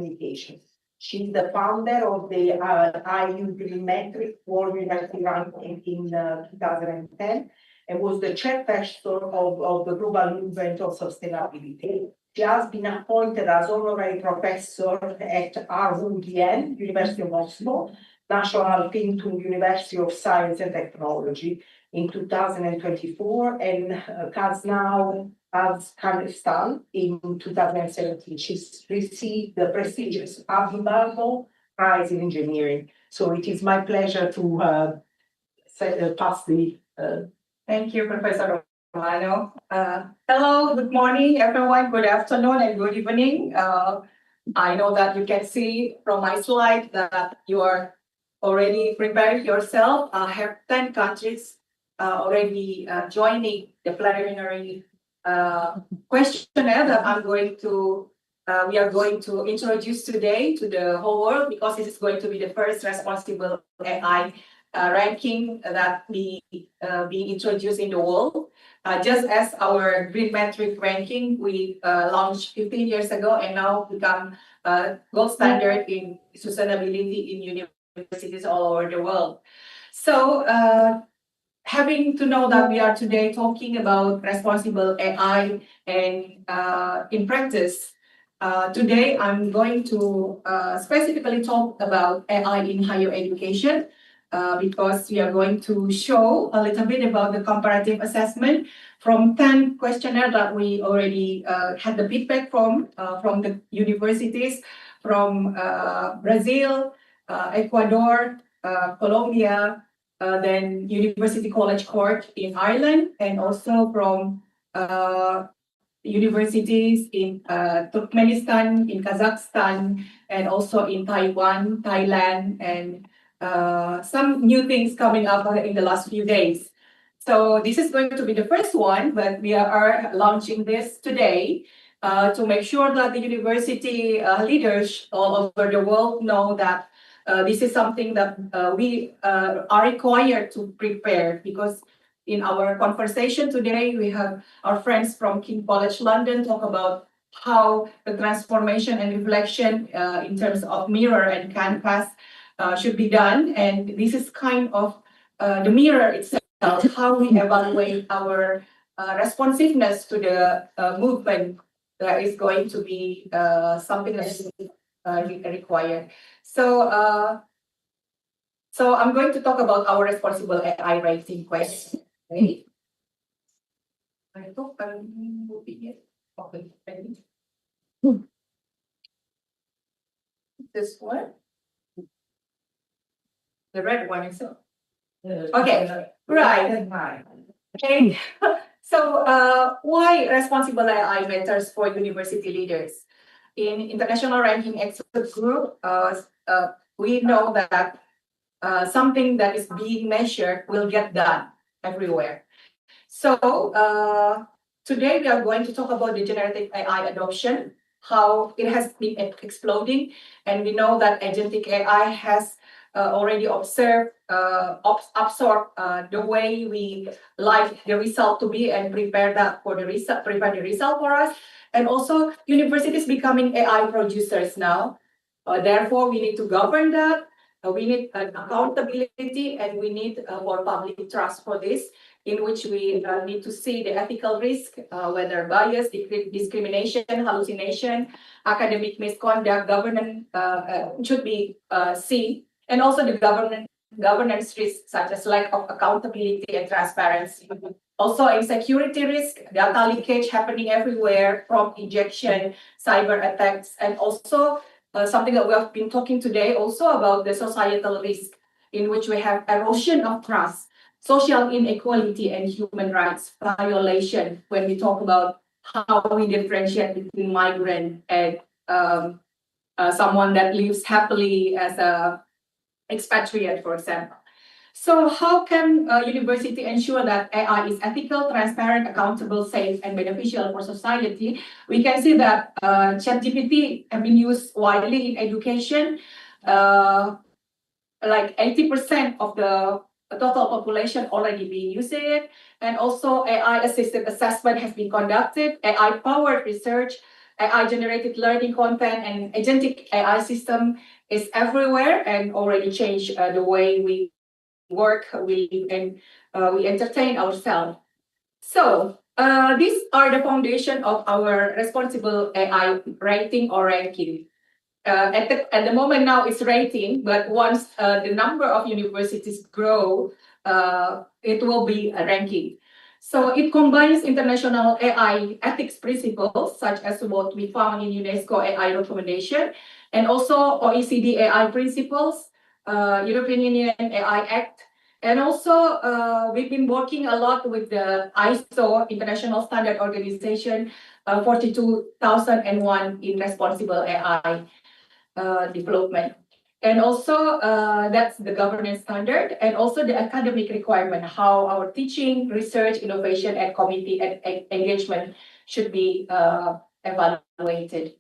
communication. She's the founder of the IU Green Metric World University Ranking in 2010 and was the chairperson of the Global Movement of Sustainability. She has been appointed as honorary professor at RUDN, University of Montfort, National Pinto University of Science and Technology in 2024, and Kazakhstan in 2017. She's received the prestigious Abimbargo Prize in Engineering. So it is my pleasure to pass the... Thank you, Professor Romano. Hello, good morning, everyone. Good afternoon and good evening. I know that you can see from my slide that you are already prepared yourself. I have 10 countries already joining the preliminary questionnaire that we are going to introduce today to the whole world, because this is going to be the first responsible AI ranking that being introduced in the world. Just as our Green Metric ranking, we launched 15 years ago and now become gold standard in sustainability in universities all over the world. So having to know that we are today talking about responsible AI and in practice, today I'm going to specifically talk about AI in higher education, because we are going to show a little bit about the comparative assessment from 10 questionnaires that we already had the feedback from the universities from Brazil, Ecuador, Colombia, then University College Cork in Ireland, and also from universities in Turkmenistan, in Kazakhstan, and also in Taiwan, Thailand, and some new things coming up in the last few days. So this is going to be the first one, but we are launching this today to make sure that the university leaders all over the world know that this is something that we are required to prepare, because in our conversation today, we have our friends from King College London talk about how the transformation and reflection in terms of mirror and canvas should be done. And this is kind of the mirror itself, how we evaluate our responsiveness to the movement that is going to be something that is required. So I'm going to talk about our responsible AI rating question. Okay. I hope I'm moving it. Okay. This one. The red one is so. Okay, right. Okay. So why responsible AI matters for university leaders? In international ranking expert group, we know that something that is being measured will get done everywhere. So today we are going to talk about the generative AI adoption, how it has been exploding, and we know that agentic AI has already absorbed the way we like the result to be and prepare that for the result, prepare the result for us. And also universities becoming AI producers now. Therefore, we need to govern that. We need an accountability, and we need more public trust for this, in which we need to see the ethical risk, whether bias, discrimination, hallucination, academic misconduct, governance should be seen, and also the governance risks such as lack of accountability and transparency. Also, insecurity risk, data leakage happening everywhere, prompt injection, cyber attacks, and also something that we have been talking today also about the societal risk, in which we have erosion of trust, social inequality, and human rights violation when we talk about how we differentiate between migrant and someone that lives happily as a expatriate, for example. So how can a university ensure that AI is ethical, transparent, accountable, safe, and beneficial for society? We can see that ChatGPT has been used widely in education. Like 80% of the total population already been using it. And also AI-assisted assessment has been conducted. AI-powered research AI-generated learning content and agentic AI system is everywhere and already changed the way we work, we live, and we entertain ourselves. So these are the foundation of our responsible AI rating or ranking. At the moment now it's rating, but once the number of universities grow, it will be a ranking. So it combines international AI ethics principles, such as what we found in UNESCO AI recommendation, and also OECD AI principles, European Union AI Act. And also, we've been working a lot with the ISO, International Standard Organization, 42001 in responsible AI development. And also, that's the governance standard, and also the academic requirement, how our teaching, research, innovation, and community engagement should be evaluated.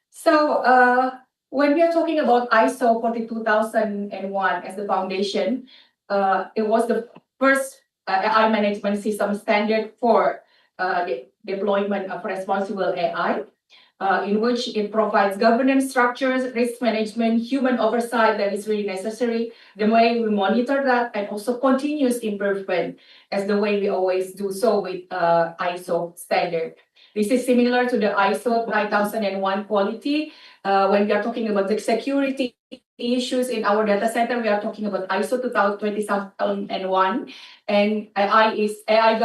So, when we are talking about ISO 42001 as the foundation, it was the first AI management system standard for the deployment of responsible AI. In which it provides governance structures, risk management, human oversight that is really necessary, the way we monitor that, and also continuous improvement as the way we always do so with ISO standard. This is similar to the ISO 9001 quality. When we are talking about the security issues in our data center, we are talking about ISO 20001, and AI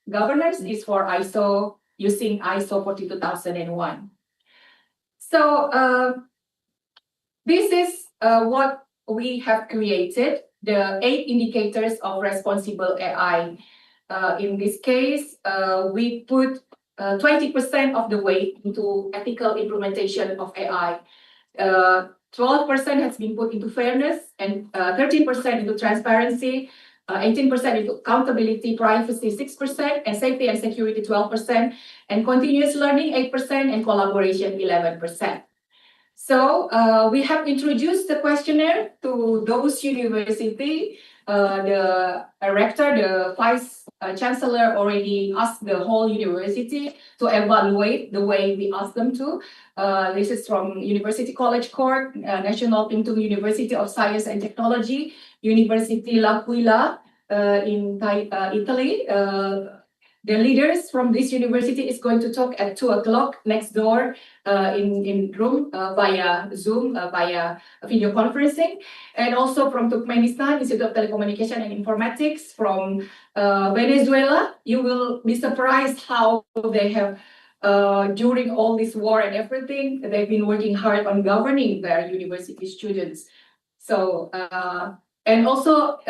governance is for ISO using ISO 42001. So this is what we have created, the 8 indicators of responsible AI. In this case, we put 20% of the weight into ethical implementation of AI. 12% has been put into fairness, and 13% into transparency, 18% into accountability, privacy 6%, and safety and security 12%, and continuous learning 8%, and collaboration 11%. So we have introduced the questionnaire to those universities. The rector, the vice chancellor already asked the whole university to evaluate the way we asked them to. This is from University College Cork, National Pintung University of Science and Technology, University L'Aquila in Italy. The leaders from this university is going to talk at 2:00 next door in room via Zoom, via video conferencing. And also from Turkmenistan, Institute of Telecommunication and Informatics, from Venezuela. You will be surprised how they have, during all this war and everything, they've been working hard on governing their university students. So, and also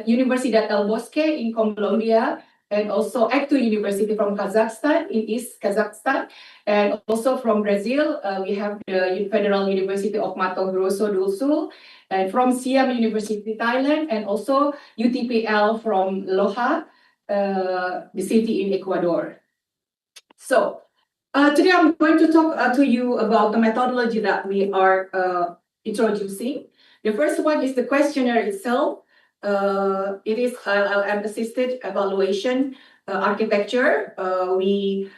Universidad El Bosque in Colombia, and also Actu University from Kazakhstan, in East Kazakhstan. And also from Brazil, we have the Federal University of Mato Grosso do Sul, and from Siam University, Thailand, and also UTPL from Loja, the city in Ecuador. So today I'm going to talk to you about the methodology that we are introducing. The first one is the questionnaire itself. It is LLM-assisted evaluation architecture. We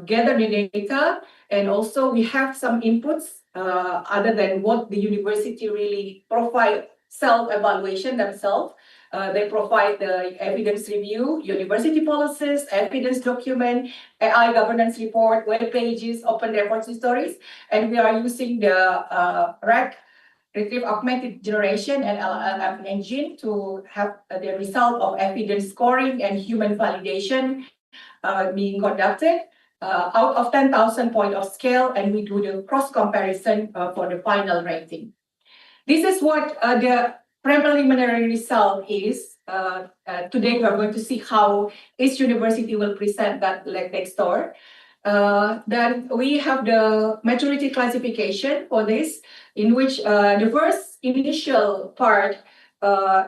gather the data, and also we have some inputs other than what the university really provide self-evaluation themselves. They provide the evidence review, university policies, evidence document, AI governance report, web pages, open repositories, and we are using the RAG, Retrieve Augmented Generation, and LLM engine to have the result of evidence scoring and human validation being conducted out of 10,000 point of scale, and we do the cross comparison for the final rating. This is what the preliminary result is. Today we are going to see how each university will present that next door. Then we have the maturity classification for this, in which the first initial part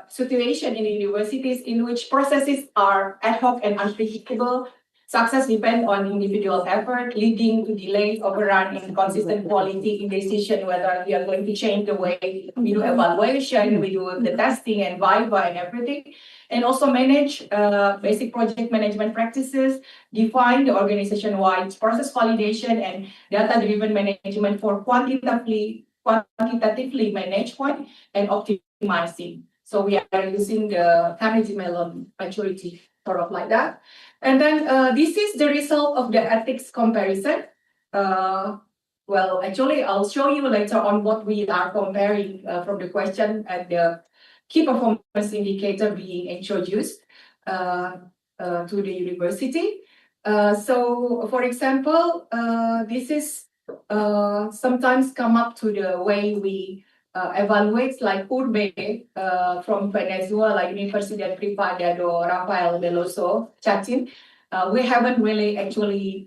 situation in the universities in which processes are ad hoc and unpredictable. Success depends on individual effort, leading to delays, overrun, and consistent quality in decision whether we are going to change the way we do evaluation, we do the testing and Viva and everything. And also manage basic project management practices, define the organization-wide process validation and data-driven management for quantitatively management and optimizing. So we are using the Carnegie Mellon maturity, sort of like that. And then this is the result of the ethics comparison. Well, actually, I'll show you later on what we are comparing from the question and the key performance indicator being introduced to the university. So, for example, this is sometimes come up to the way we evaluate, like URBE from Venezuela, Universidad Privada do Rafael Veloso Chachin. We haven't really actually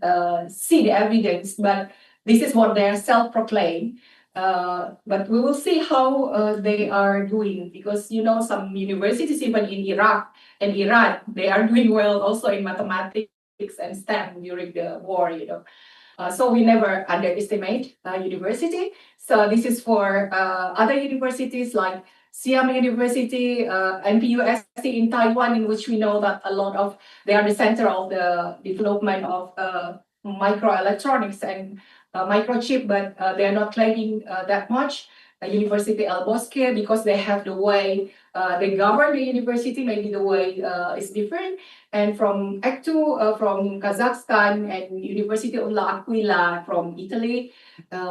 see the evidence, but this is what they are self-proclaimed. But we will see how they are doing, because you know some universities even in Iraq and Iran, they are doing well also in mathematics and STEM during the war, you know. So we never underestimate university. So this is for other universities like Siam University, NPUST in Taiwan, in which we know that a lot of, they are the center of the development of microelectronics and microchip, but they are not claiming that much. University El Bosque, because they have the way they govern the university, maybe the way is different. And from ECTU, from Kazakhstan, and University of L'Aquila from Italy,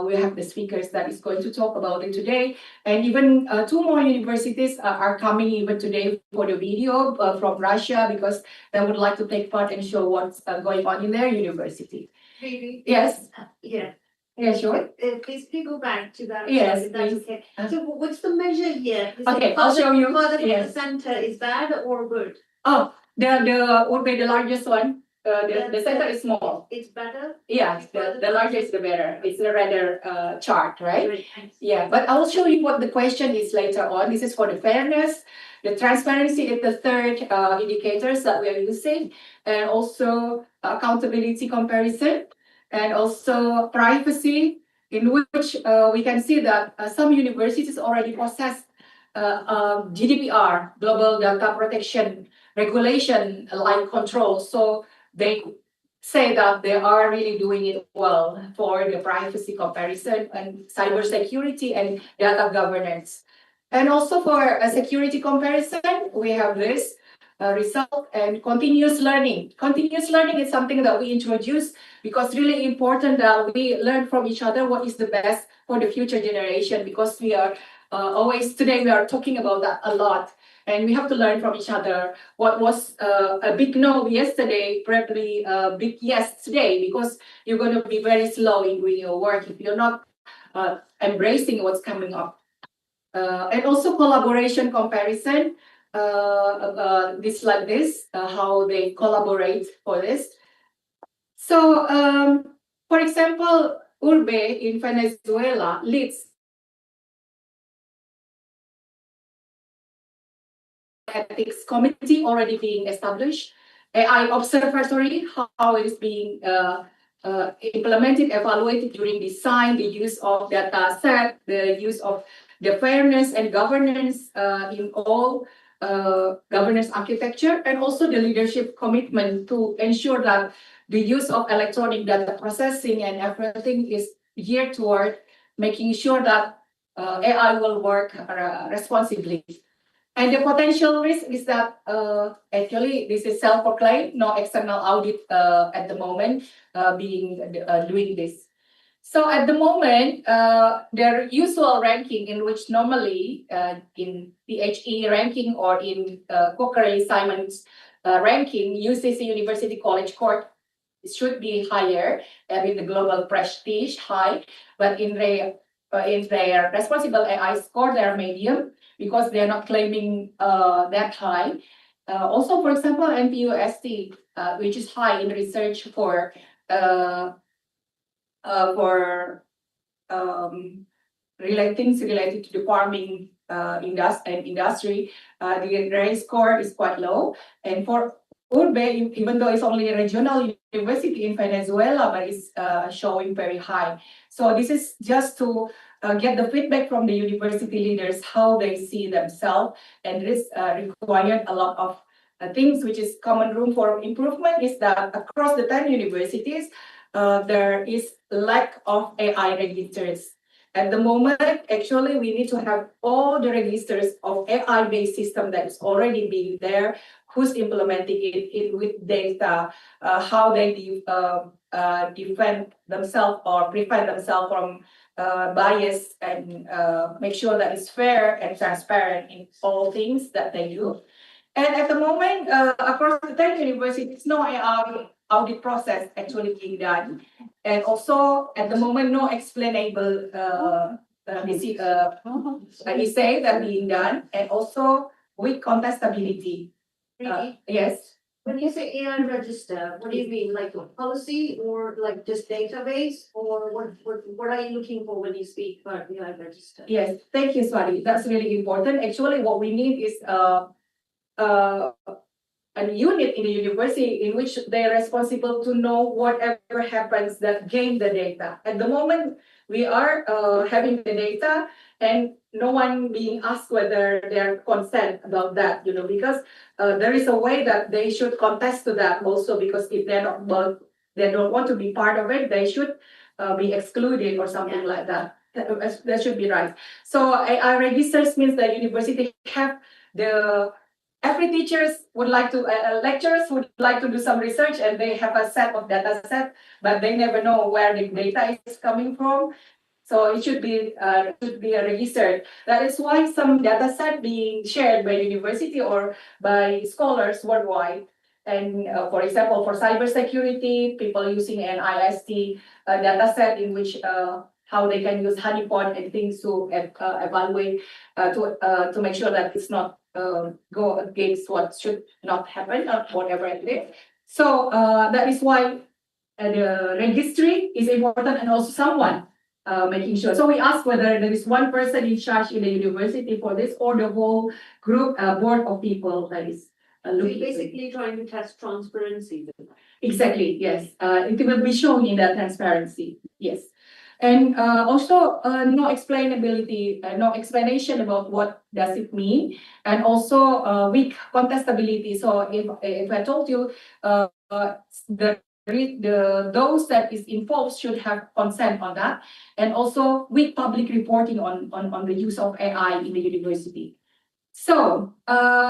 we have the speakers that is going to talk about it today. And even two more universities are coming even today for the video from Russia, because they would like to take part and show what's going on in their university. Maybe. Yes. Yeah. Yeah, sure. Please go back to that. Yes, if that's please. okay. So what's the measure here? Is Okay, it I'll show you. Further from Yes. the center is bad or good? Oh, the would be the largest one. The center is small. It's better? Yeah, the larger is the better. It's a rather chart, right? Great, thanks. Yeah, but I will show you what the question is later on. This is for the fairness, the transparency is the third indicators that we are using, and also accountability comparison, and also privacy, in which we can see that some universities already possess GDPR, Global Data Protection Regulation, like control. So they say that they are really doing it well for the privacy comparison and cybersecurity and data governance. And also for a security comparison, we have this result and continuous learning. Continuous learning is something that we introduce because really important that we learn from each other what is the best for the future generation, because we are always, today we are talking about that a lot. And we have to learn from each other. What was a big no yesterday, probably a big yes today, because you're going to be very slow in doing your work if you're not embracing what's coming up. And also collaboration comparison, this like this, how they collaborate for this. So, for example, URBE in Venezuela leads ethics committee already being established, AI observatory, how it is being implemented, evaluated during design, the use of data set, the use of the fairness and governance in all governance architecture, and also the leadership commitment to ensure that the use of electronic data processing and everything is geared toward making sure that AI will work responsibly. And the potential risk is that actually this is self-proclaimed, no external audit at the moment doing this. So at the moment, their usual ranking, in which normally in PHE ranking or in Cochrane-Simon's ranking, UCC University College Court should be higher with the global prestige high, but in their responsible AI score, they're medium, because they're not claiming that high. Also, for example, NPUST, which is high in research for related to the farming industry, the RAI score is quite low. And for URBE, even though it's only a regional university in Venezuela, but it's showing very high. So this is just to get the feedback from the university leaders, how they see themselves, and this required a lot of things, which is common room for improvement, is that across the 10 universities, there is lack of AI registers. At the moment, actually, we need to have all the registers of AI-based system that is already being there, who's implementing it with data, how they defend themselves or prevent themselves from bias, and make sure that it's fair and transparent in all things that they do. And at the moment, across the 10 universities, no AI audit process actually being done. And also, at the moment, no explainable essay that being done, and also with contestability. Really? Yes. When you say AI register, what do you mean? Like a policy or like just database? Or what are you looking for when you speak about AI register? Yes, thank you, Swati. That's really important. Actually, what we need is a unit in the university in which they are responsible to know whatever happens that gain the data. At the moment, we are having the data and no one being asked whether they are consent about that, because there is a way that they should contest to that also, because if they're not, they don't want to be part of it, they should be excluded or something like that. That should be right. So AI registers means that university have every teachers would like to, lecturers would like to do some research, and they have a set of data set, but they never know where the data is coming from. So it should be registered. That is why some data set being shared by university or by scholars worldwide. And for example, for cybersecurity, people using an IST data set in which how they can use honeypot and things to evaluate to make sure that it's not go against what should not happen or whatever it is. So that is why the registry is important, and also someone making sure. So we ask whether there is one person in charge in the university for this, or the whole group, board of people that is So looking. you're basically trying to test transparency. Exactly, yes. It will be shown in that transparency, yes. And also no explainability, no explanation about what does it mean, and also weak contestability. So if I told you those that is involved should have consent on that, and also weak public reporting on the use of AI in the university. So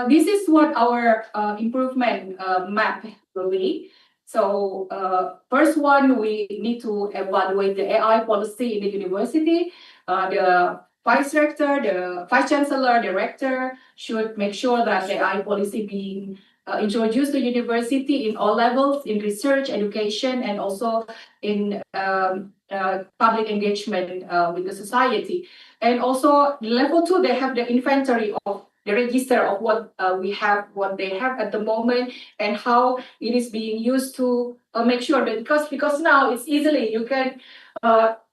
this is what our improvement map will be. So first one, we need to evaluate the AI policy in the university. The vice rector, the vice chancellor, the rector should make sure that the AI policy being introduced to university in all levels, in research, education, and also in public engagement with the society. And also level 2, they have the inventory of the register of what we have, what they have at the moment, and how it is being used to make sure that, because now it's easily, you can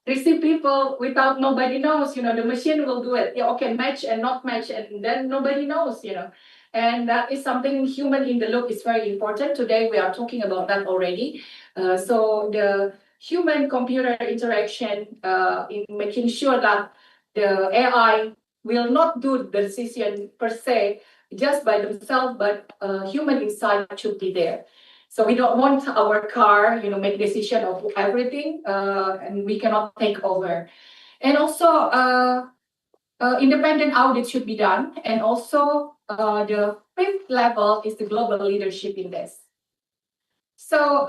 receive people without nobody knows, the machine will do it. Okay, match and not match, and then nobody knows, And that is something human in the loop is very important. Today we are talking about that already. So the human computer interaction in making sure that the AI will not do the decision per se just by themselves, but human insight should be there. So we don't want our car, make decision of everything, and we cannot take over. And also, independent audit should be done. And also, the 5th level is the global leadership in this. So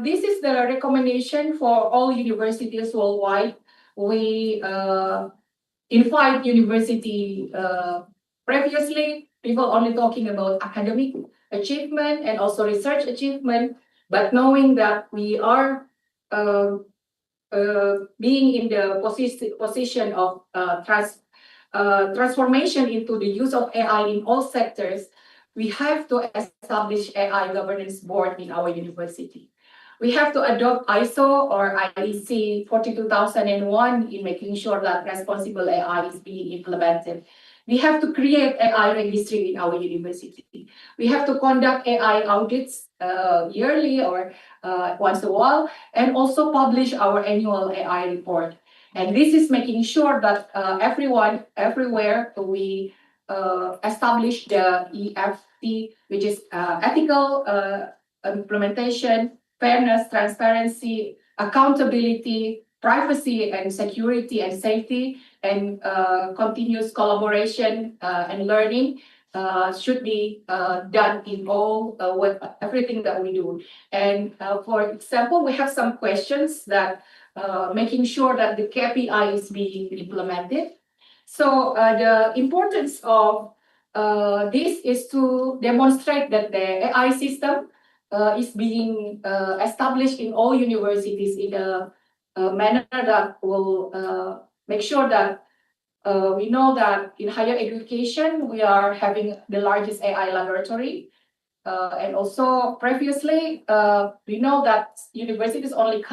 this is the recommendation for all universities worldwide. We invite university previously, people only talking about academic achievement and also research achievement, but knowing that we are being in the position of transformation into the use of AI in all sectors, we have to establish AI governance board in our university. We have to adopt ISO or IEC 42001 in making sure that responsible AI is being implemented. we have to create AI registry in our university. We have to conduct AI audits yearly or once a while, and also publish our annual AI report. And this is making sure that everyone, everywhere, we establish the EFT, which is ethical implementation, fairness, transparency, accountability, privacy and security and safety, and continuous collaboration and learning should be done in all with everything that we do. And for example, we have some questions that making sure that the KPI is being implemented. So the importance of this is to demonstrate that the AI system is being established in all universities in a manner that will make sure that we know that in higher education, we are having the largest AI laboratory. And also previously, we know that universities only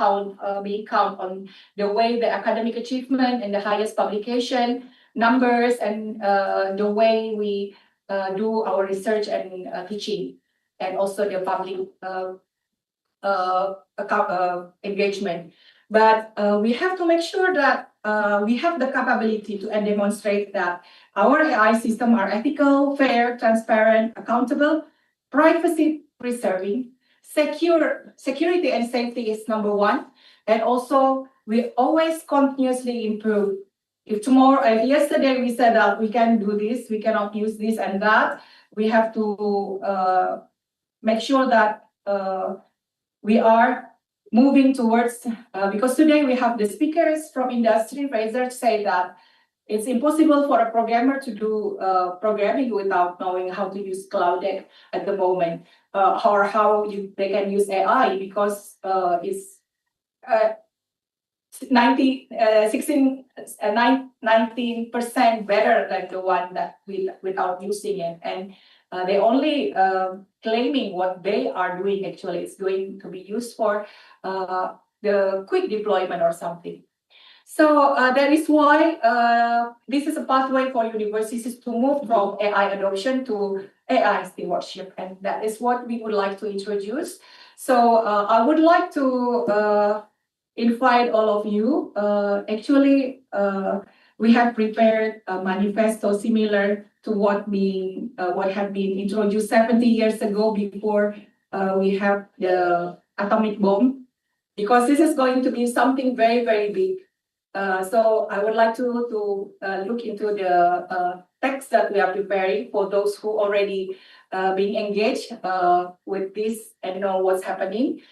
being count on the way the academic achievement and the highest publication numbers and the way we do our research and teaching, and also the public engagement. But we have to make sure that we have the capability to demonstrate that our AI system are ethical, fair, transparent, accountable, privacy preserving, security and safety is number one. And also we always continuously improve. If tomorrow, yesterday we said that we can do this, we cannot use this and that, we have to make sure that we are moving towards, because today we have the speakers from industry, research say that it's impossible for a programmer to do programming without knowing how to use cloud at the moment, or how they can use AI, because it's 19% better than the one that without using it. And they only claiming what they are doing actually is going to be used for the quick deployment or something. So that is why this is a pathway for universities to move from AI adoption to AI stewardship, and that is what we would like to introduce. So I would like to invite all of you. Actually, we have prepared a manifesto similar to what had been introduced 70 years ago before we have the atomic bomb, because this is going to be something very, very big. So I would like to look into the text that we are preparing for those who already being engaged with this and know what's happening.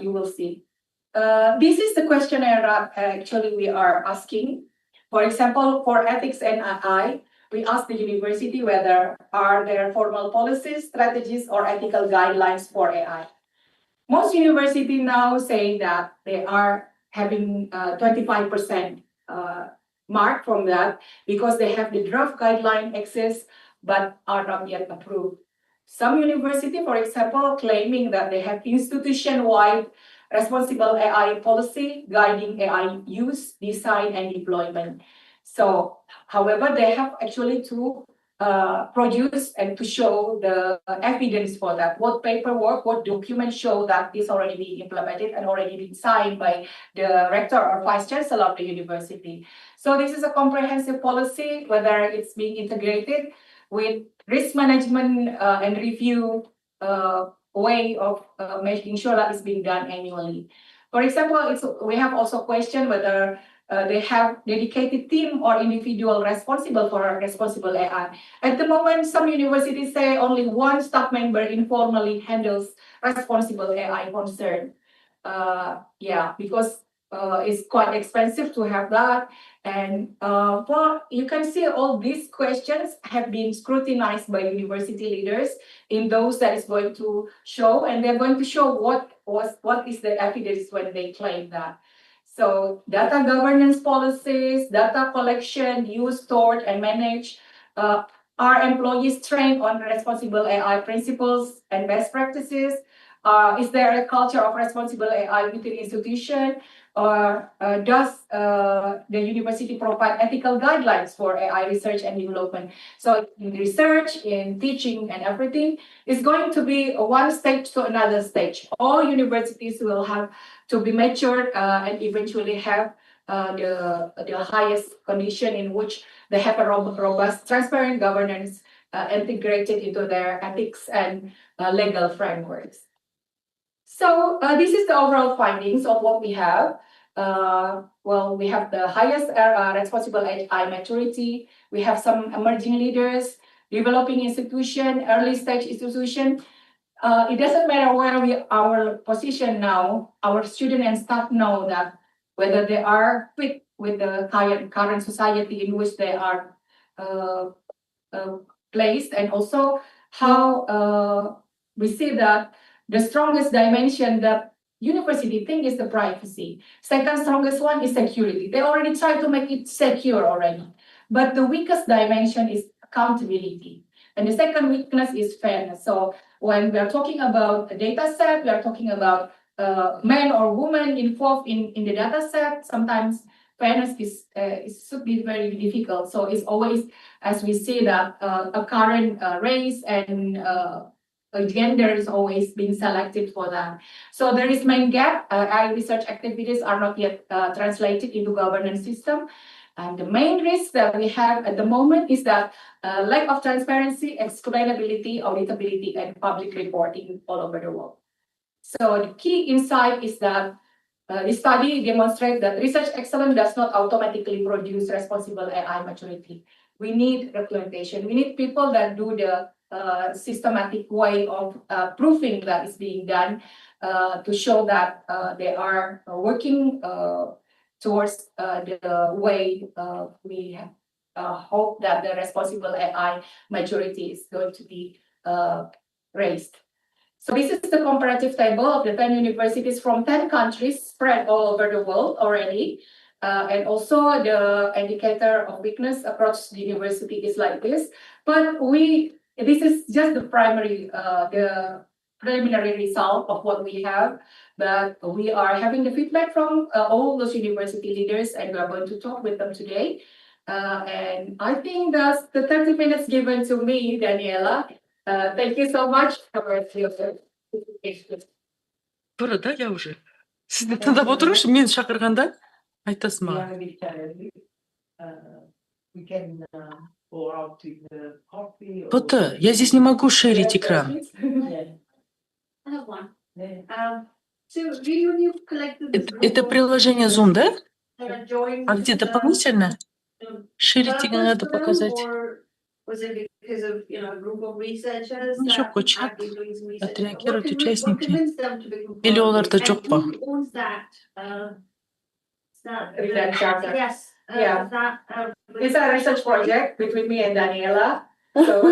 You will see. This is the questionnaire that actually we are asking. For example, for ethics and AI, we ask the university whether are there formal policies, strategies, or ethical guidelines for AI. Most universities now say that they are having 25% mark from that, because they have the draft guideline access but are not yet approved. Some university, for example, claiming that they have institution-wide responsible AI policy guiding AI use, design, and deployment. So, however, they have actually to produce and to show the evidence for that. What paperwork, what documents show that this already being implemented and already been signed by the rector or vice chancellor of the university. So this is a comprehensive policy, whether it's being integrated with risk management and review way of making sure that it's being done annually. For example, we have also questioned whether they have dedicated team or individual responsible for responsible AI. At the moment, some universities say only one staff member informally handles responsible AI concern. Because it's quite expensive to have that. And well, you can see all these questions have been scrutinized by university leaders in those that is going to show, and they're going to show what is the evidence when they claim that. So data governance policies, data collection, use, stored, and manage. Are employees trained on responsible AI principles and best practices? Is there a culture of responsible AI within institution? or does the university provide ethical guidelines for AI research and development? So in research, in teaching and everything, it's going to be one stage to another stage. All universities will have to be matured and eventually have the highest condition in which they have a robust, transparent governance integrated into their ethics and legal frameworks. So this is the overall findings of what we have. Well, we have the highest responsible AI maturity. We have some emerging leaders, developing institution, early stage institution. It doesn't matter where our position now, our students and staff know that whether they are fit with the current society in which they are placed, and also how we see that the strongest dimension that university think is the privacy. Second strongest one is security. They already try to make it secure already. But the weakest dimension is accountability. And the second weakness is fairness. So when we are talking about a data set, we are talking about men or women involved in the data set. Sometimes fairness should be very difficult. So it's always, as we see that a current race and gender is always being selected for that. So there is main gap. AI research activities are not yet translated into governance system. And the main risk that we have at the moment is that lack of transparency, explainability, auditability, and public reporting all over the world. So the key insight is that this study demonstrates that research excellence does not automatically produce responsible AI maturity. We need representation. We need people that do the systematic way of proving that is being done to show that they are working towards the way we hope that the responsible AI maturity is going to be raised. So this is the comparative table of the 10 universities from 10 countries spread all over the world already. And also the indicator of weakness across the university is like this. But this is just the preliminary result of what we have. But we are having the feedback from all those university leaders, and we are going to talk with them today. And I think that's the 30 minutes given to me, Daniela. Thank you so much for your participation. Burada я уже. Сізді тыңдап отырыңызшы, мені шақырғанда айтасың маған. Пота, я здесь не могу шерить экран. I have one. So really when you collected this group Это of приложение Zoom, да? that are joined, А где дополнительно? Шерить purpose надо for them, показать. or was it because of a group of researchers Ну, that жоқ, чат have been doing some research? отреагируют What участники. convinced them to become Или part of оларда it? жоқ And па? who owns that? That charter. Yes. Yeah. That, It's a research project between me and Daniela. So,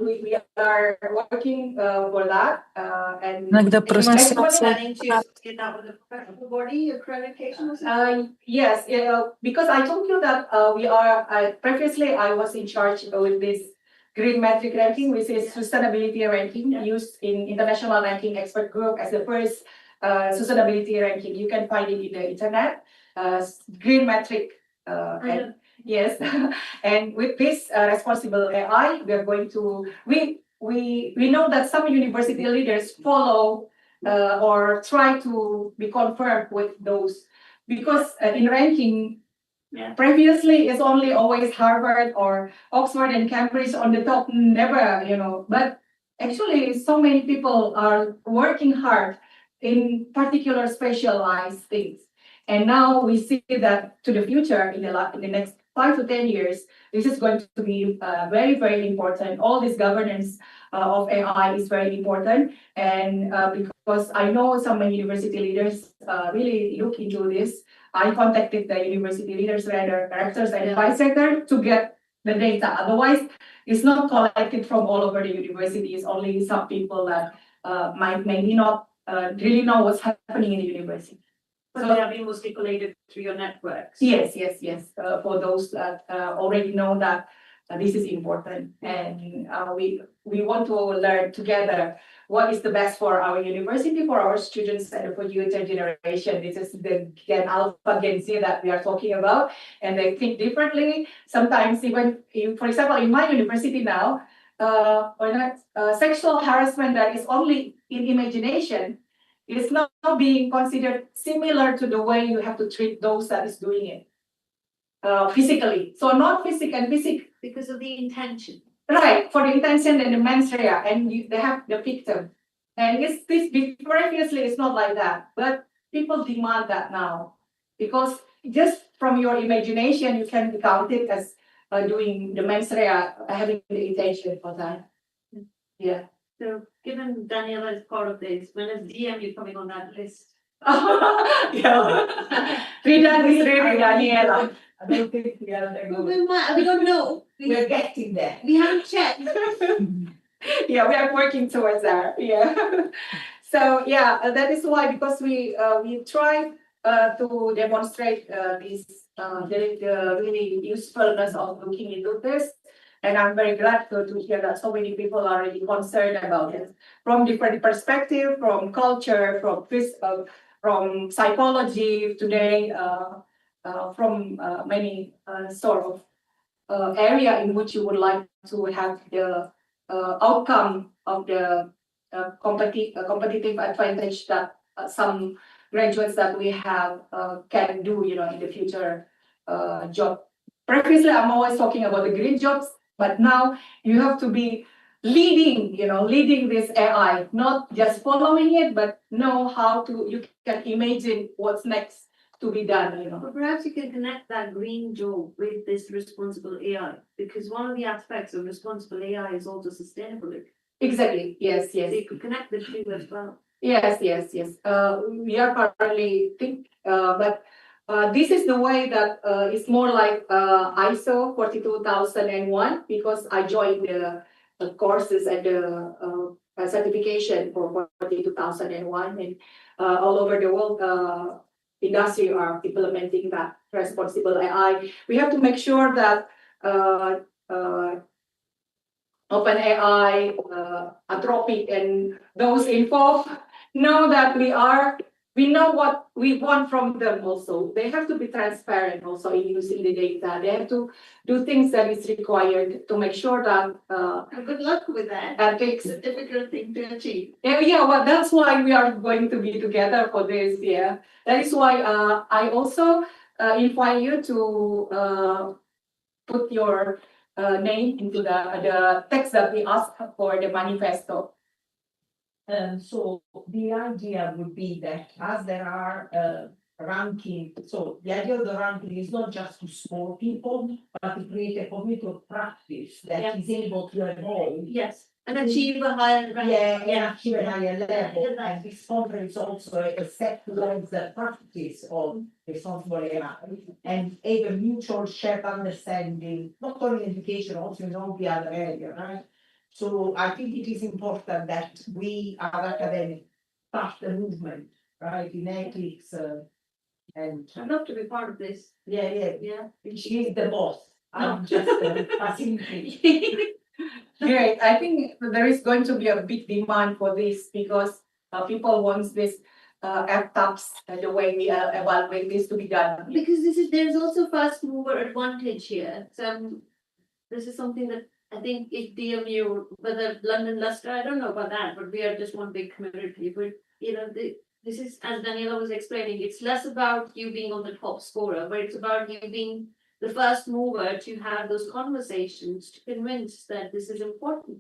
we are working for that. And Иногда просто planning to get that with a professional body accreditation or something? Yes, because I told you that previously I was in charge with this green metric ranking, which is sustainability ranking used in international ranking expert group as the first sustainability ranking. You can find it in the internet, green metric. And yes, and with this responsible AI, we are going to we know that some university leaders follow or try to be confirmed with those, because in ranking previously it's only always Harvard or Oxford and Cambridge on the top, never, but actually so many people are working hard in particular specialized things. And now we see that to the future, in the next 5 to 10 years, this is going to be very, very important. All this governance of AI is very important. And because I know some university leaders really look into this, I contacted the university leaders, directors, and vice rector to get the data. Otherwise, it's not collected from all over the university. It's only some people that maybe not really know what's happening in the university. But they have been mostly collated through your networks. Yes. For those that already know that this is important, and we want to learn together what is the best for our university, for our students, and for future generation. This is the Gen Alpha, Gen Z that we are talking about, and they think differently. Sometimes even, for example, in my university now, sexual harassment that is only in imagination, it is not being considered similar to the way you have to treat those that is doing it physically. So not physical. Because of the intention. Right, for the intention and the mens rea, and they have the victim. And previously it's not like that, but people demand that now because just from your imagination you can count it as doing the mens rea, having the intention for that. Yeah. So given Daniela is part of this, when is DM coming on that list? Yeah. Frida is really Daniela. I don't think we are there. We don't know. We're getting there. We haven't checked. Yeah, we are working towards that. Yeah. So yeah, that is why, because we try to demonstrate the really usefulness of looking into this, and I'm very glad to hear that so many people are really concerned about it from different perspectives, from culture, from psychology today, from many sort of area in which you would like to have the outcome of the competitive advantage that some graduates that we have can do, in the future job. Previously, I'm always talking about the green jobs, but now you have to be leading this AI, not just following it, but know how you can imagine what's next to be done. But perhaps you can connect that green job with this responsible AI, because one of the aspects of responsible AI is also sustainability. Exactly. Yes. So you could connect the two as well. Yes. We are currently but this is the way that it's more like ISO 42001, because I joined the courses and the certification for 42001, and all over the world, industry are implementing that responsible AI. We have to make sure that OpenAI, Anthropic, and those involved know that we know what we want from them also. They have to be transparent also in using the data. They have to do things that is required to make sure that Good luck with that. ethics. It's a difficult thing to achieve. Yeah, well, that's why we are going to be together for this. Yeah, that is why I also invite you to put your name into the text that we asked for the manifesto. So the idea would be that as there are ranking, so the idea of the ranking is not just to score people, but to create a community of practice that is able to evolve. Yes, and achieve a higher rank. And achieve a higher level. And this conference also a step towards the practice of responsible AI and have a mutual shared understanding, not only in education, also in all the other areas, right? So I think it is important that we as academics start the movement, right, in ethics and I'd love to be part of this. yeah. She is the boss. I'm just facilitating. Great. I think there is going to be a big demand for this because people want this FTAPs, the way we evaluate this to be done. Because there's also first mover advantage here. So this is something that I think if DMU, whether London, Leicester, I don't know about that, but we are just one big community. But this is, as Daniela was explaining, it's less about you being on the top scorer, but it's about you being the first mover to have those conversations to convince that this is important.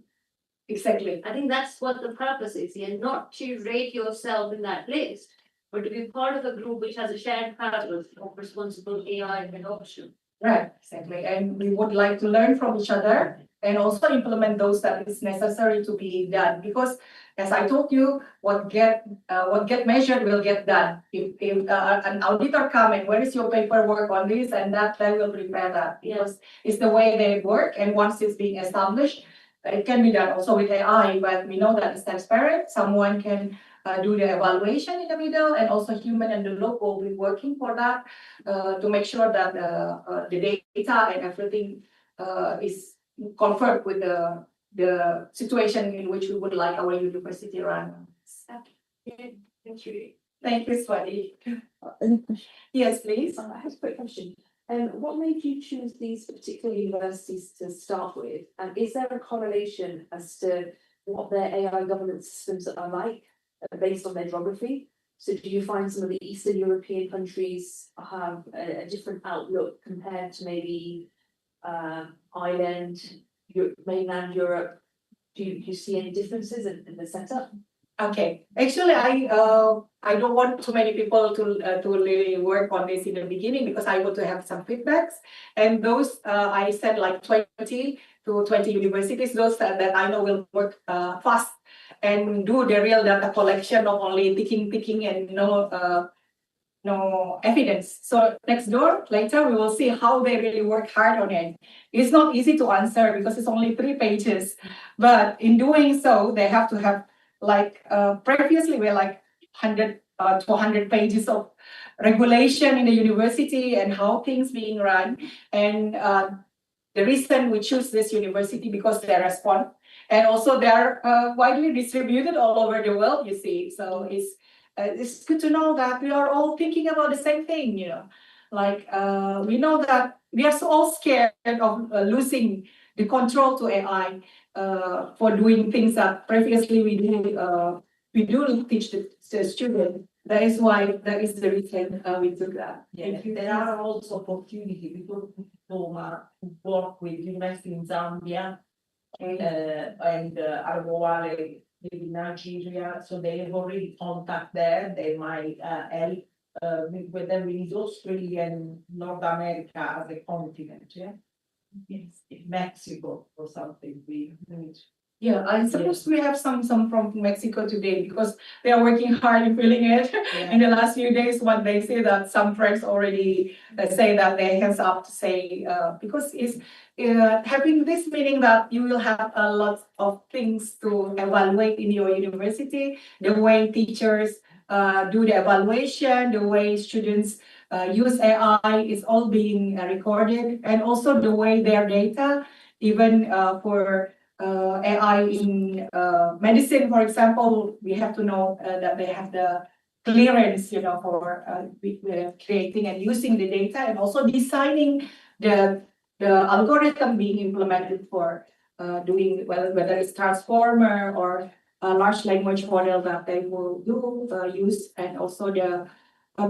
Exactly. I think that's what the purpose is here, not to rate yourself in that list, but to be part of a group which has a shared purpose of responsible AI adoption. Right, exactly. And we would like to learn from each other and also implement those that is necessary to be done. Because as I told you, what get measured will get done. If an auditor come and where is your paperwork on this and that, they will prepare that because it's the way they work. And once it's being established, it can be done also with AI, but we know that it's transparent. Someone can do the evaluation in the middle, and also human and the local will be working for that to make sure that the data and everything is comfort with the situation in which we would like our university run. Thank you. Thank you, Swati. Yes, please. I have a quick question. What made you choose these particular universities to start with? And is there a correlation as to what their AI governance systems are like based on their geography? So do you find some of the Eastern European countries have a different outlook compared to maybe Ireland, mainland Europe? Do you see any differences in the setup? Okay, actually, I don't want too many people to really work on this in the beginning because I want to have some feedbacks. And those I said like 20 to 20 universities, those that I know will work fast and do the real data collection, not only picking and no evidence. So next door, later we will see how they really work hard on it. It's not easy to answer because it's only 3 pages, but in doing so, they have to have like previously we had like 100 to 100 pages of regulation in the university and how things being run. And the reason we choose this university because they respond, and also they are widely distributed all over the world. You see, so it's good to know that we are all thinking about the same thing. You know, like we know that we are so all scared of losing the control to AI. For doing things that previously we do teach the student. That is why that is the reason we took that. Yeah, there are also opportunities because people work with university in Zambia and Argowale in Nigeria, so they have already contact there. They might help with them with Australia and North America as a continent. Yeah. Yes, in Mexico or something. We need. Yeah, I suppose we have some from Mexico today because they are working hard in filling it. In the last few days, when they say that some friends already say that they hands up to say because it's having this meaning that you will have a lot of things to evaluate in your university, the way teachers do the evaluation, the way students use AI is all being recorded, and also the way their data, even for AI in medicine, for example, we have to know that they have the clearance, you know, for creating and using the data, and also designing the algorithm being implemented for doing whether it's transformer or a large language model that they will use, and also the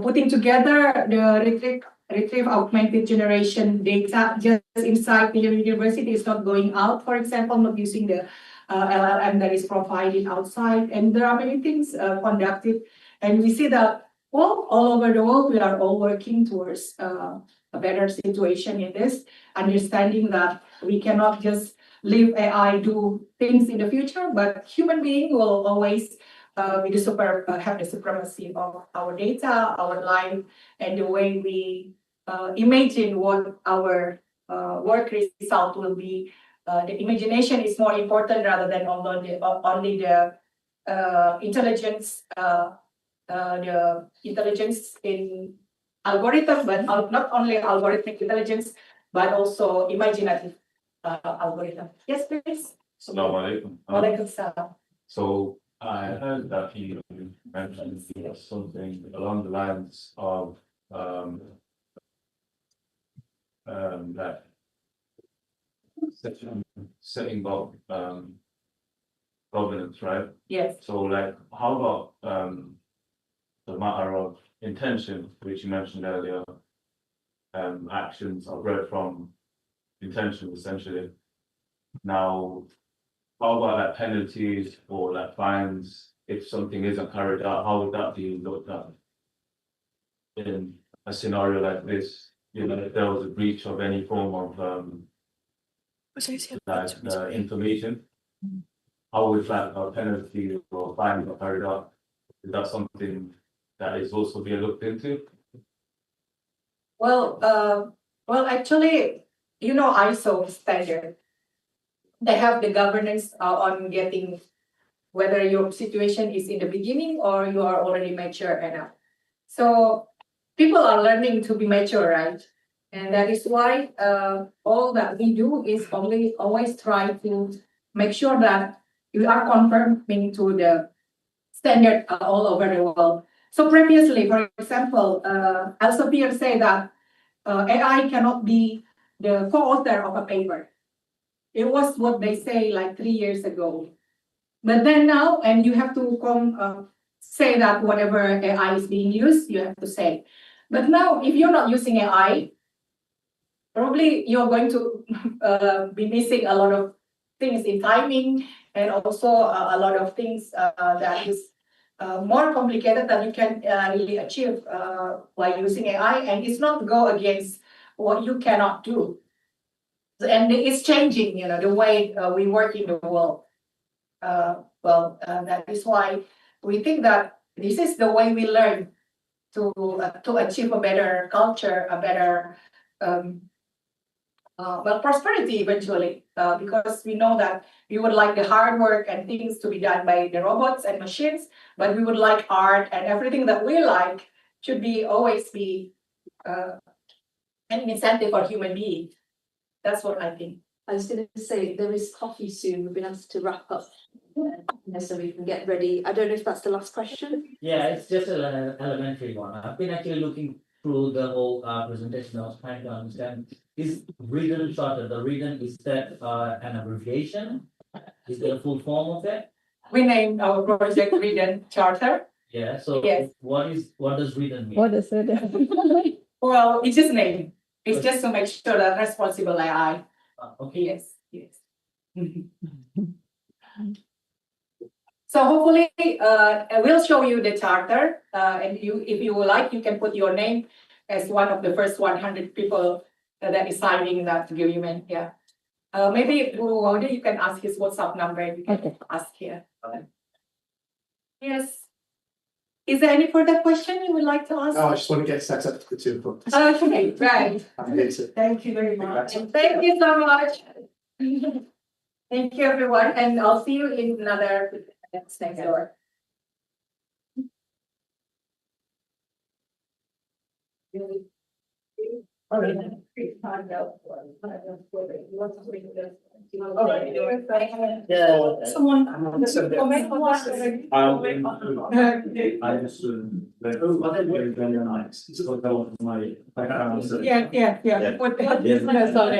putting together the retrieve augmented generation data just inside the university is not going out, for example, not using the LLM that is provided outside. And there are many things conducted, and we see that all over the world we are all working towards a better situation in this, understanding that we cannot just leave AI do things in the future, but human being will always have the supremacy of our data, our life, and the way we imagine what our work result will be. The imagination is more important rather than only the intelligence, the intelligence in algorithm, but not only algorithmic intelligence, but also imaginative algorithm. Yes, please. Assalamu alaikum. Walaikum salam. So I heard that you mentioned something along the lines of that setting up governance, right? Yes. So like how about the matter of intention, which you mentioned earlier, actions are bred from intention essentially. Now, how about like penalties or like fines if something isn't carried out? How would that be looked at in a scenario like this? You know, if there was a breach of any form of information, how would like a penalty or fine be carried out? Is that something that is also being looked into? Well, actually, you know, ISO standard. They have the governance on getting whether your situation is in the beginning or you are already mature enough. So people are learning to be mature, right? And that is why all that we do is always try to make sure that we are conforming to the standard all over the world. So previously, for example, Elsevier say that AI cannot be the co-author of a paper. It was what they say like 3 years ago. But then now, and you have to say that whatever AI is being used, you have to say. But now, if you're not using AI, probably you're going to be missing a lot of things in timing, and also a lot of things that is more complicated that you can really achieve by using AI, and it's not go against what you cannot do. And it's changing, the way we work in the world. That is why we think that this is the way we learn to achieve a better culture, a better prosperity eventually, because we know that we would like the hard work and things to be done by the robots and machines, but we would like art and everything that we like should be always be an incentive for human beings. That's what I think. I was going to say there is coffee soon. We've been asked to wrap up, so we can get ready. I don't know if that's the last question. Yeah, it's just an elementary one. I've been actually looking through the whole presentation. I was trying to understand, is Readen Charter, the Readen, is that an abbreviation? Is there a full form of that? We named our project Readen Charter. Yeah, so Yes. what does Readen mean? What is it? Well, it's just name. It's just to make sure that responsible AI. Okay. Yes. So hopefully, I will show you the charter, and if you would like, you can put your name as one of the first 100 people that is signing that agreement. Yeah. Maybe Guru, you can ask his WhatsApp number. You can ask here. Yes. Is there any further question you would like to ask? No, I just want to get set up for the 2 o'clock. Okay, right. I'm here to. Thank you very much. And thank you so much. Thank you, everyone, and I'll see you in another next door. Someone. I just very nice. It's got to go on my background. Yeah. Sorry.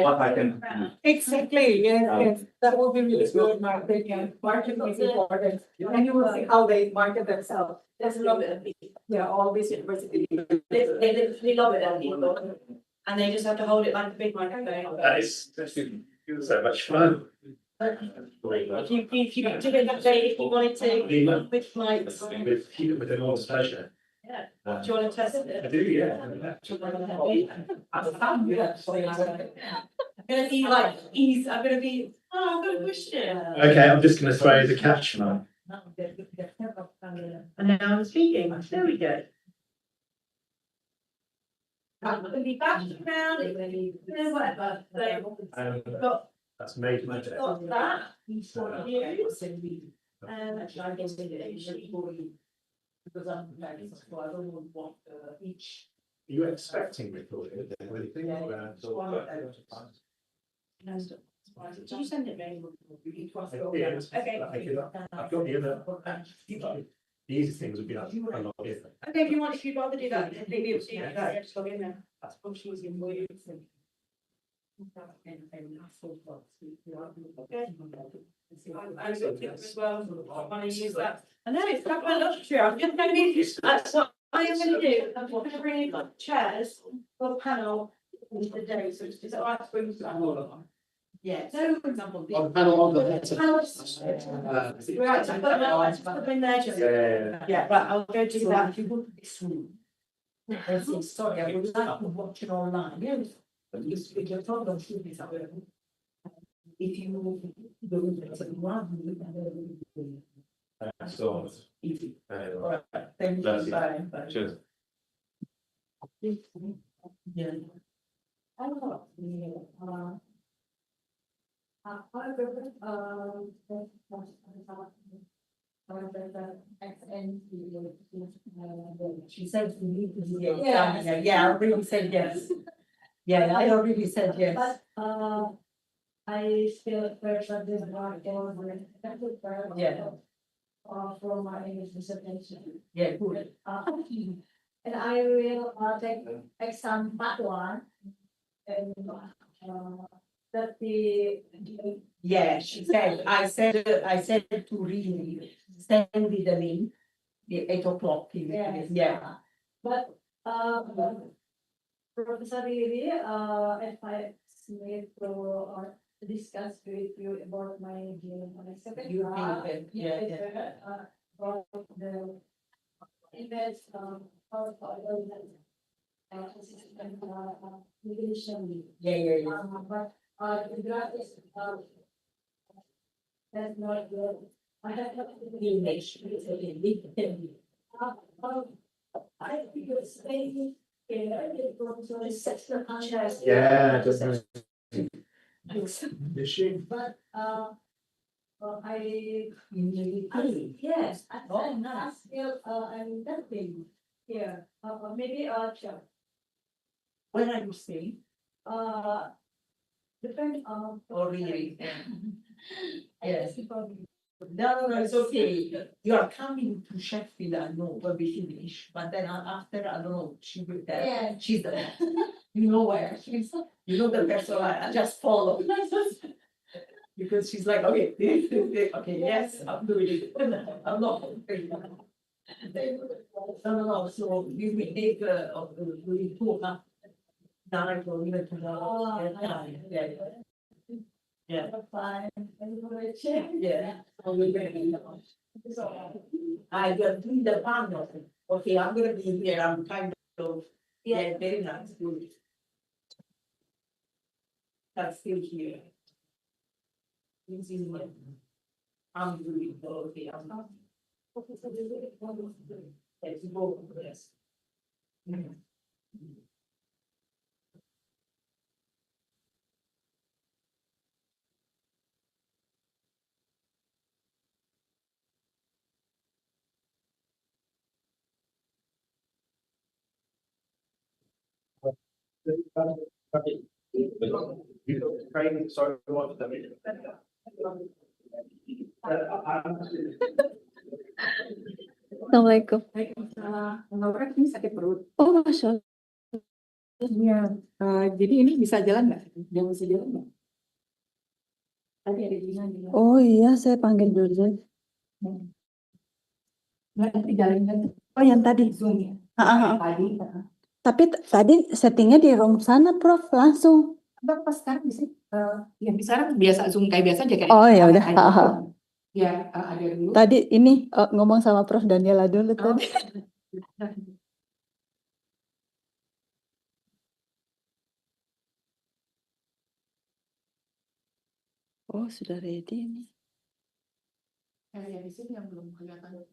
Exactly, yes. That will be really good marketing. Marketing is important. And you will see how they market themselves. There's a lot of it. Yeah, all these universities. They love it, people. And they just have to hold it like a big microphone. That is so much fun. If you did it that day, if you wanted to, with mics. With enormous pleasure. Yeah. Do you want to test it? I do, yeah. I'm gonna be like easy. I'm gonna be. Oh, I've got a question. Okay, I'm just going to throw the catch now. And now I'm speaking. There we go. I'm gonna be background. It's gonna be whatever. So got That's made my day. got that. Are you expecting recording? Anything? Did you send it, Ray? Okay. I've got the other. The easy things would be like a lot different. Okay, if you'd rather do that, then maybe it's just log in there. That's what she was in for you. I got tips as well. I want to use that. I know it's not my luxury. I'm just going to be. That's what I am going to do. I'm going to bring in like chairs for the panel the day. So is it alright to bring some? Yeah. So for example, On the panel on the letter. Right, so put them in there. Just, yeah, right. I'll go do that. If you want this room. Sorry, I would like to watch it online. Yes. But you speak your problem, should be something. If you go to one, So, easy. uh, Thank Bless you. you. Bye. cheers. Yeah. I don't know. She said we need to. Yeah, I really said yes. Yeah, I already said yes. But, I still person this one, Yeah. from my English dissertation. Yeah, good. And I will, take exam part one. And, that the. Yeah, she said, I said to really send me the link, the 8 o'clock. Yes. Yeah. But, Professor Riri, advised me to, discuss with you about my dream on a second. You think, yeah. About the events, how consistent, regulation. Yeah. But, the draft is, that's not good. I have not. Image. I think it's maybe, professor is such a contrast. Yeah, definitely. Is she? But, I, Yes. I, Oh, I nice. feel, I'm nothing here, maybe, sure. When are you staying? Depend on. Or really? Yes. Yes. No, it's okay. You are coming to Sheffield, I know, when we finish, but then after, I don't know, she will tell. Yeah. She's the, you know where she's, you know the person, I just follow. Because she's like, okay, okay, yes, I'm doing it. I'm not. No, so you may take, we talk up. Nine or even tomorrow. Yeah. Yeah. Fine. Yeah. I will do the panel. Okay, I'm gonna be here, I'm kind of, yeah, very nice, good. That's still here. This is what I'm doing, okay, I'm not. Let's go, yes. Sorry, what the. Assalamualaikum. Laura ini sakit perut. Oh, Masya Allah. Iya. Jadi ini bisa jalan nggak? Dia bisa jalan nggak? Tadi ada Gina bilang. Oh iya, saya panggil dulu. Nanti jalan kan? Oh, yang tadi. Zoom ya. Tadi. Tadi. Tapi tadi settingnya di room sana, Prof, langsung. Apa sekarang bisa? Ya sekarang biasa Zoom kayak biasa aja kayak. Oh ya udah. Ya ada dulu. Tadi ini ngomong sama Prof Daniela dulu tadi. Oh, sudah ready ini. Ya di sini yang belum kelihatan.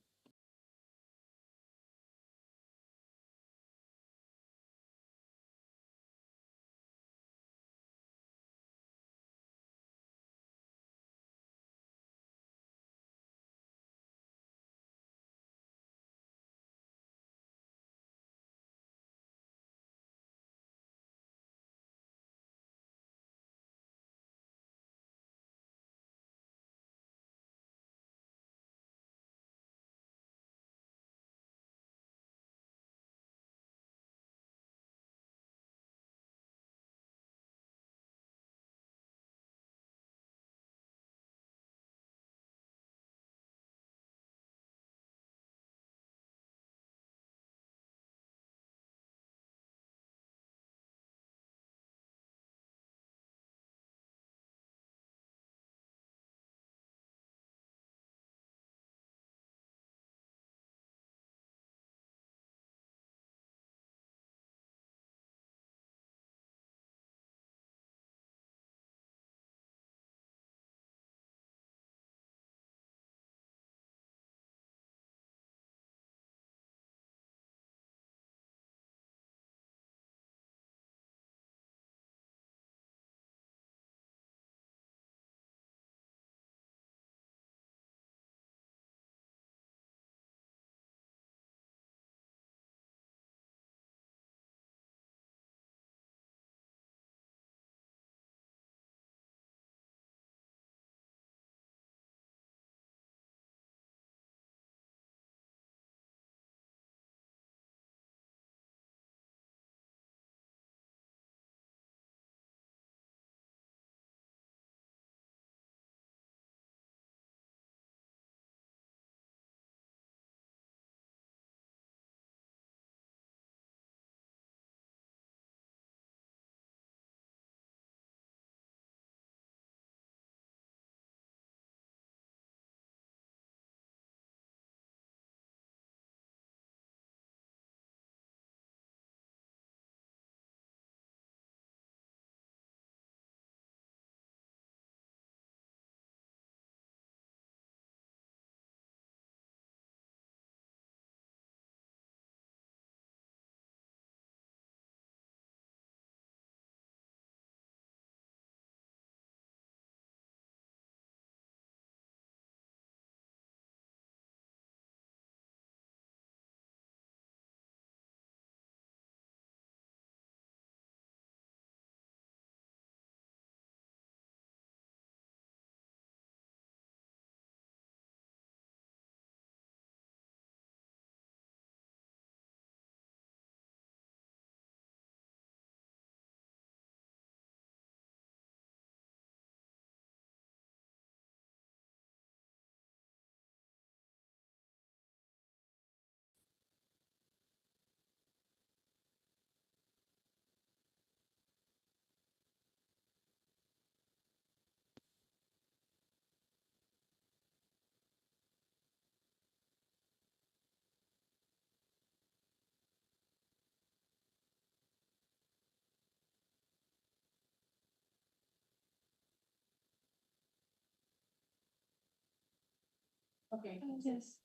Okay. Yes.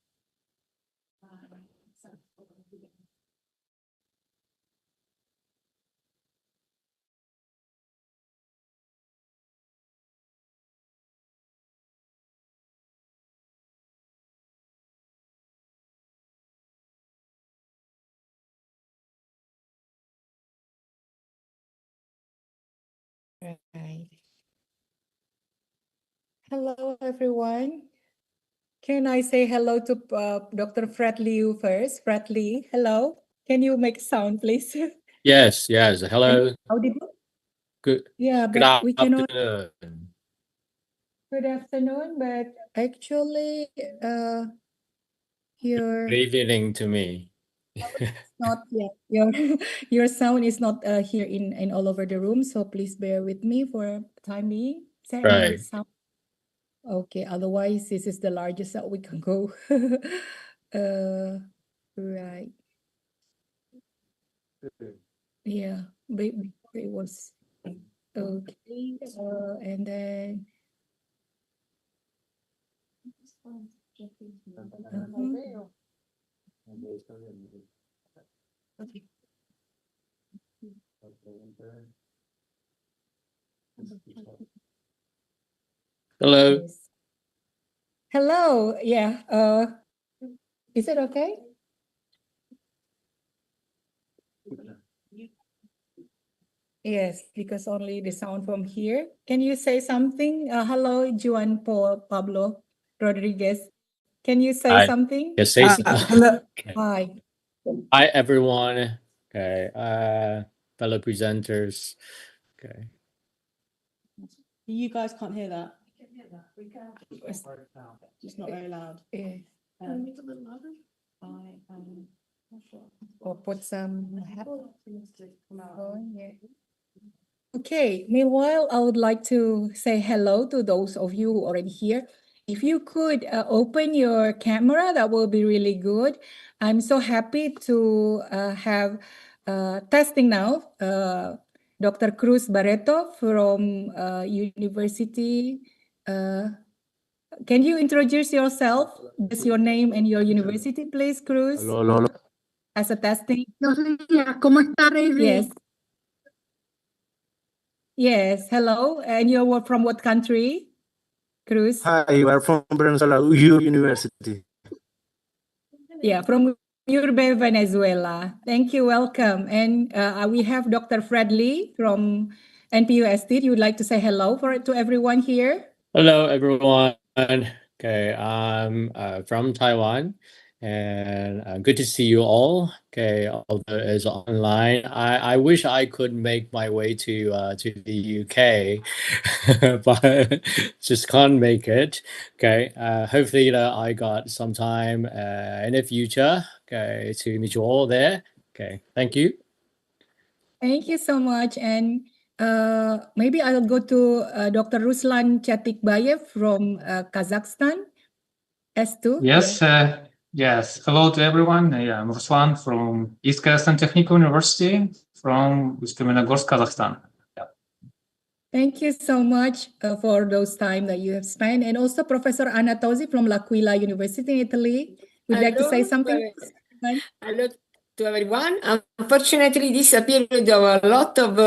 Right. Hello, everyone. Can I say hello to Dr. Fred Liu first? Fred Lee, hello. Can you make sound, please? Yes, yes. Hello. Audible? Good Yeah, good but we cannot. afternoon. Good afternoon, but actually, your Good evening to me. not yet. Your your sound is not here in all over the room, so please bear with me for time being. Is there any Right. sound? Okay, otherwise this is the largest that we can go. Right. Yeah, before it was okay, and then Hello. yes. Hello, yeah. Is it okay? Yes, because only the sound from here. Can you say something? Hello, Juan Paul Pablo Rodriguez. Can you say Hi. something? Yes, say so. Hello. Okay. Hi. Hi everyone. Okay. Fellow presenters. Okay. You guys can't hear that. We can hear that. We can. It's not very loud. Yeah. Or put some. Oh, yeah. Okay, meanwhile, I would like to say hello to those of you who are already here. If you could open your camera, that will be really good. I'm so happy to have testing now. Dr. Cruz Barreto from University. Can you introduce yourself? Just your name and your university, please, Cruz. Hello, hello, hello. As a testing. ¿Cómo está, Riri? Yes. Yes, hello. And you're from what country, Cruz? Hi, you are from Venezuela University. Yeah, from Urbe, Venezuela. Thank you, welcome. And we have Dr. Fred Lee from NPUST. You would like to say hello to everyone here? Hello everyone. Okay, I'm from Taiwan and good to see you all. Okay, although it's online, I wish I could make my way to the UK, but just can't make it. Okay, hopefully I got some time in the future. Okay, to meet you all there. Okay, thank you. Thank you so much. And maybe I'll go to Dr. Ruslan Chatikbayev from Kazakhstan. S2. Yes, yes. Hello to everyone. I'm Ruslan from East Kazakhstan Technical University from Uсть-Каменогорск, Kazakhstan. Thank you so much for those time that you have spent. And also Professor Anna Tosi from L'Aquila University in Italy. Would you like to say something? Hello to everyone. Unfortunately, this period there were a lot of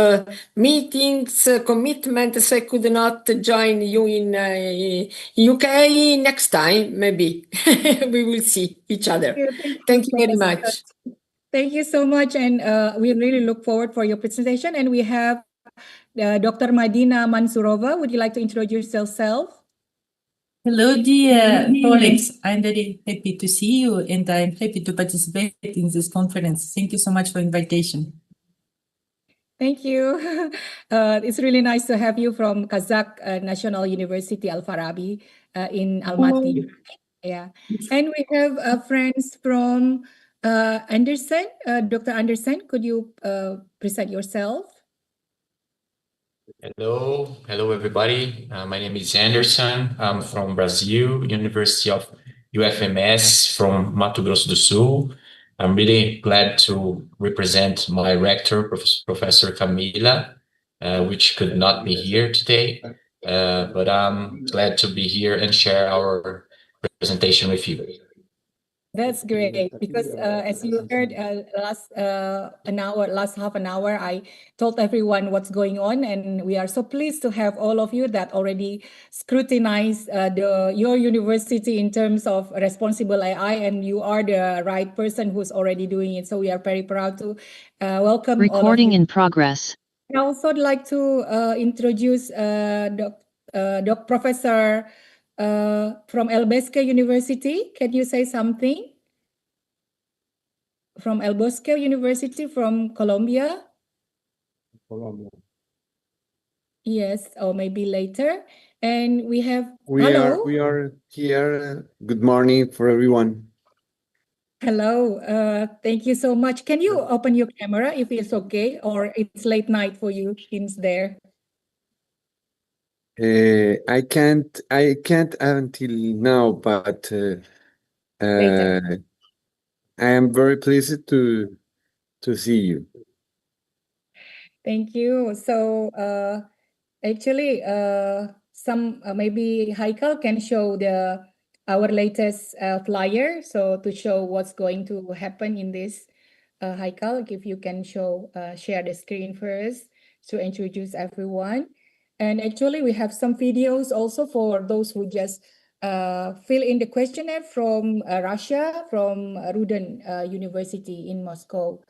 meetings, commitments, so I could not join you in UK. Next time, maybe we will see each other. Thank you very much. Thank you so much. And we really look forward for your presentation. And we have Dr. Madina Mansurova. Would you like to introduce yourself? Hello, dear colleagues. I'm very happy to see you and I'm happy to participate in this conference. Thank you so much for invitation. Thank you. It's really nice to have you from Kazakh National University Al Farabi in Almaty. Yeah. And we have friends from Anderson. Dr. Anderson, could you present yourself? Hello everybody. My name is Anderson. I'm from Brazil, University of UFMS from Mato Grosso do Sul. I'm really glad to represent my rector, Professor Camila, which could not be here today. But I'm glad to be here and share our presentation with you. That's great because as you heard last half an hour, I told everyone what's going on, and we are so pleased to have all of you that already scrutinize your university in terms of responsible AI, and you are the right person who's already doing it. So we are very proud to welcome all of Recording you. in progress. I also would like to introduce Professor from El Bosque University. Can you say something? From El Bosque University from Colombia? Colombia. Yes, or maybe later. And we have, We hello. are here. Good morning for everyone. Hello, thank you so much. Can you open your camera if it's okay, or it's late night for you since there? I can't until now, but I am very pleased to see you. Thank you. So actually, some maybe Haikal can show our latest flyer. So to show what's going to happen in this, Haikal, if you can share the screen first to introduce everyone. And actually, we have some videos also for those who just fill in the questionnaire from Russia, from Ruden University in Moscow.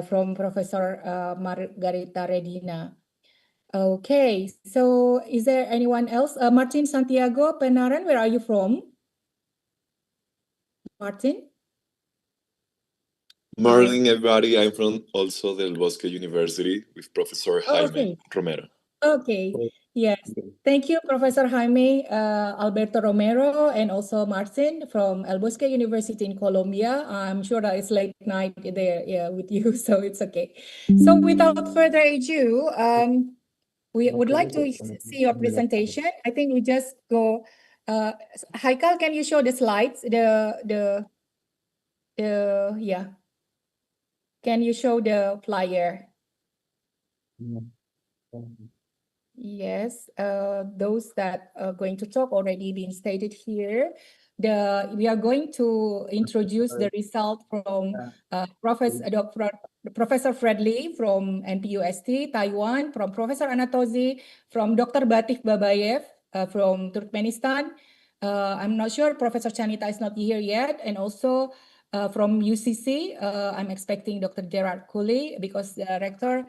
From Professor Margarita Redina. Okay, so is there anyone else? Martin Santiago Penaran, where are you from? Martin? Morning, everybody. I'm from also Del Bosque University with Professor Jaime Okay. Romero. Okay, yes. Thank you, Professor Jaime Alberto Romero, and also Martin from El Bosque University in Colombia. I'm sure that it's late night there with you, so it's okay. So without further ado, we would like to see your presentation. I think we just go. Haikal, can you show the slides? Yeah. Can you show the flyer? Yes, those that are going to talk already been stated here. We are going to introduce the result from Professor Fred Lee from NPUST, Taiwan, from Professor Anatozi, from Dr. Batif Babayev from Turkmenistan. I'm not sure, Professor Chanita is not here yet, and also from UCC, I'm expecting Dr. Gerard Kuli because the rector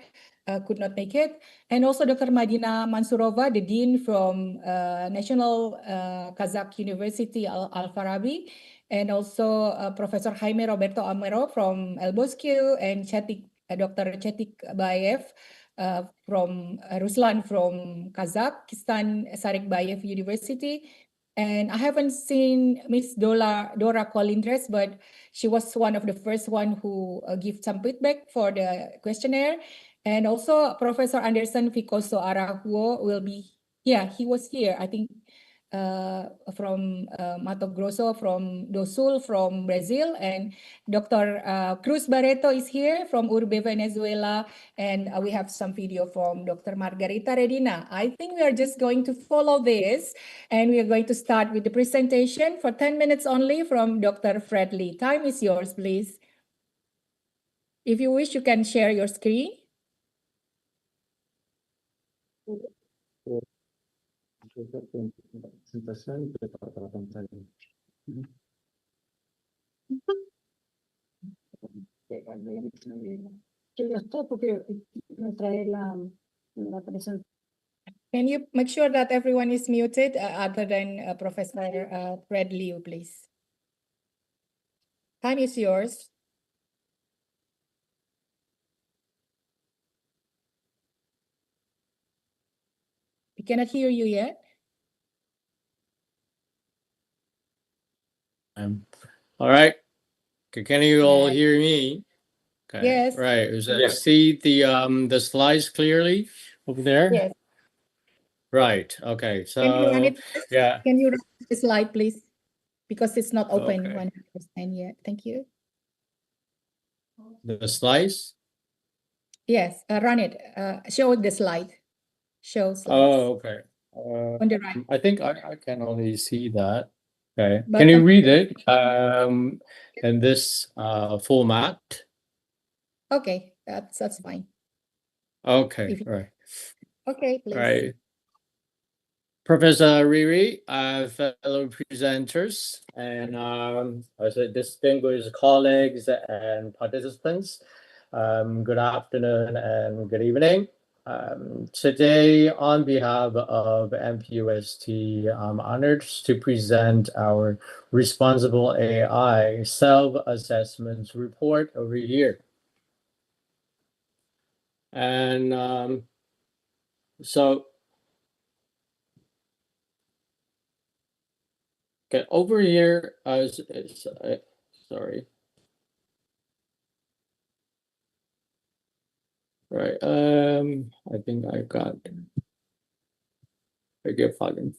could not make it. And also Dr. Madina Mansurova, the Dean from National Kazakh University, Al-Farabi, and also Professor Jaime Roberto Amero from El Bosque, and Dr. Chetik Bayev from Ruslan from Kazakhstan, Sarik Bayev University. And I haven't seen Miss Dora Colindres, but she was one of the first one who give some feedback for the questionnaire. And also Professor Anderson Ficoso Arahuo will be, he was here, I think, from Mato Grosso, from do Sul, from Brazil, and Dr. Cruz Barreto is here from Urbe, Venezuela, and we have some video from Dr. Margarita Redina. I think we are just going to follow this, and we are going to start with the presentation for 10 minutes only from Dr. Fred Lee. Time is yours, please. If you wish, you can share your screen. Can you make sure that everyone is muted other than Professor Fred Liu, please? Time is yours. We cannot hear you yet. All right. Okay, can you all hear me? Okay. Yes. Right. See the slides clearly over there? Yes. Right. Okay. So Can you run it? yeah. Can you run the slide, please? Because it's not open Okay. 100% yet. Thank you. The slides? Yes, run it. Show the slide. Show slides. Oh, okay. On the right. I think I can only see that. Okay, But can you I'm- read it in this format? Okay, that's fine. Okay, If- all right. Okay, All please. right. Professor Riri, fellow presenters, and also distinguished colleagues and participants, good afternoon and good evening. Today, on behalf of MPUST, I'm honored to present our Responsible AI Self-Assessment Report over here. And so, okay, over here, sorry. Right, I think I got, I get pardon.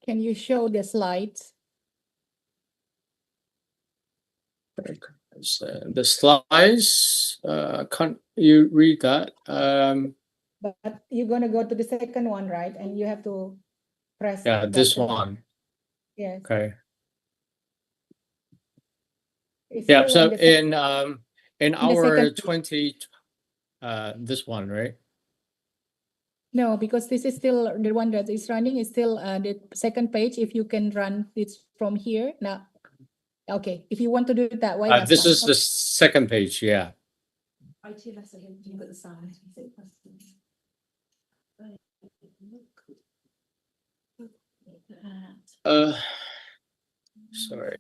Can you show the slides? So the slides, can't you read that? But you're gonna go to the second one, right? And you have to press. Yeah, this button. one. Yes. Okay. It's Yeah, still so on the sec- in the our second- 20, this one, right? No, because this is still the one that is running is still the second page. If you can run it from here now. Okay, if you want to do it that way, that's This fine. is the second page, yeah. IT Leicester, you put the sign. Sorry.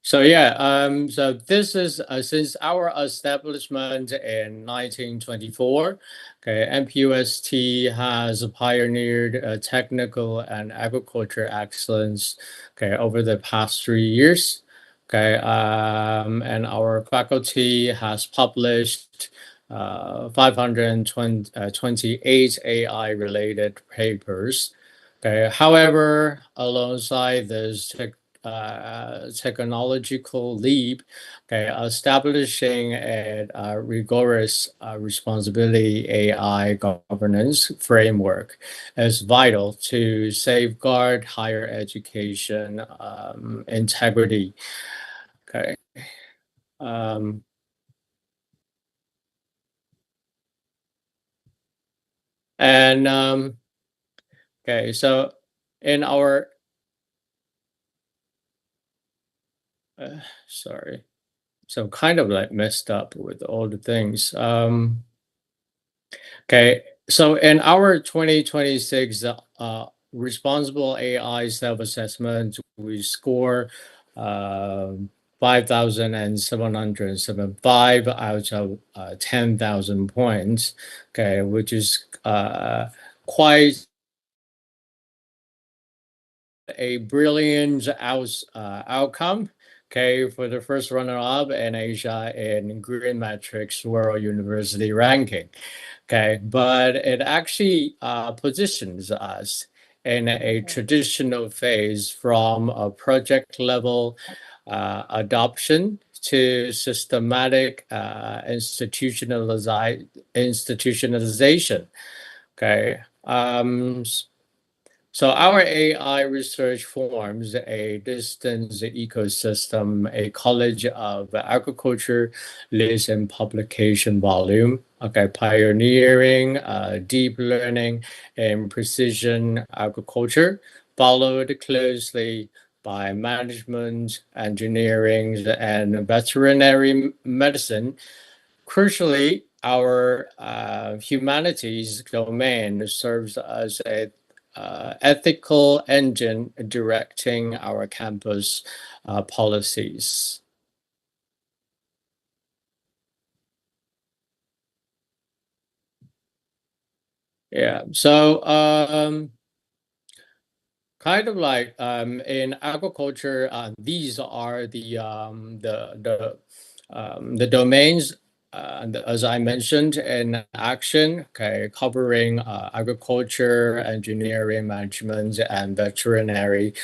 So yeah, so this is since our establishment in 1924, okay, MPUST has pioneered technical and agriculture excellence, okay, over the past 3 years, okay, and our faculty has published 528 AI-related papers. Okay, however, alongside this technological leap, okay, establishing a rigorous responsibility AI governance framework is vital to safeguard higher education integrity. Okay. And okay, so in our sorry. So kind of like messed up with all the things. Okay, so in our 2026 responsible AI self-assessment, we score 5,775 out of 10,000 points. Okay, which is quite a brilliant outcome. Okay, for the first runner-up in Asia in Green Metrics World University ranking. Okay, but it actually positions us in a traditional phase from a project level adoption to systematic institutionalization. Okay. So our AI research forms a distance ecosystem, a college of agriculture, list and publication volume, okay, pioneering deep learning and precision agriculture, followed closely by management, engineering, and veterinary medicine. Crucially, our humanities domain serves as a ethical engine directing our campus policies. Yeah, so kind of like in agriculture, these are the domains as I mentioned in action, okay, covering agriculture, engineering, management, and veterinary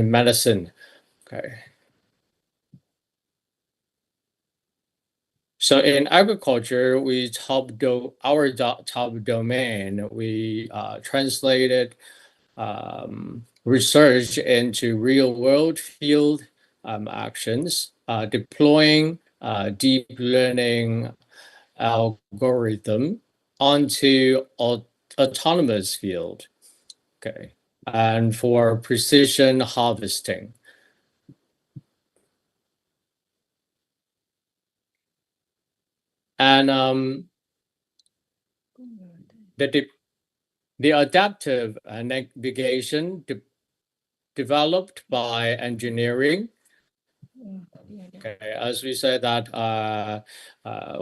medicine. Okay. So in agriculture, our top domain, we translated research into real world field actions, deploying deep learning algorithm onto autonomous field, okay, and for precision harvesting. And the adaptive navigation developed by engineering. Okay, as we said that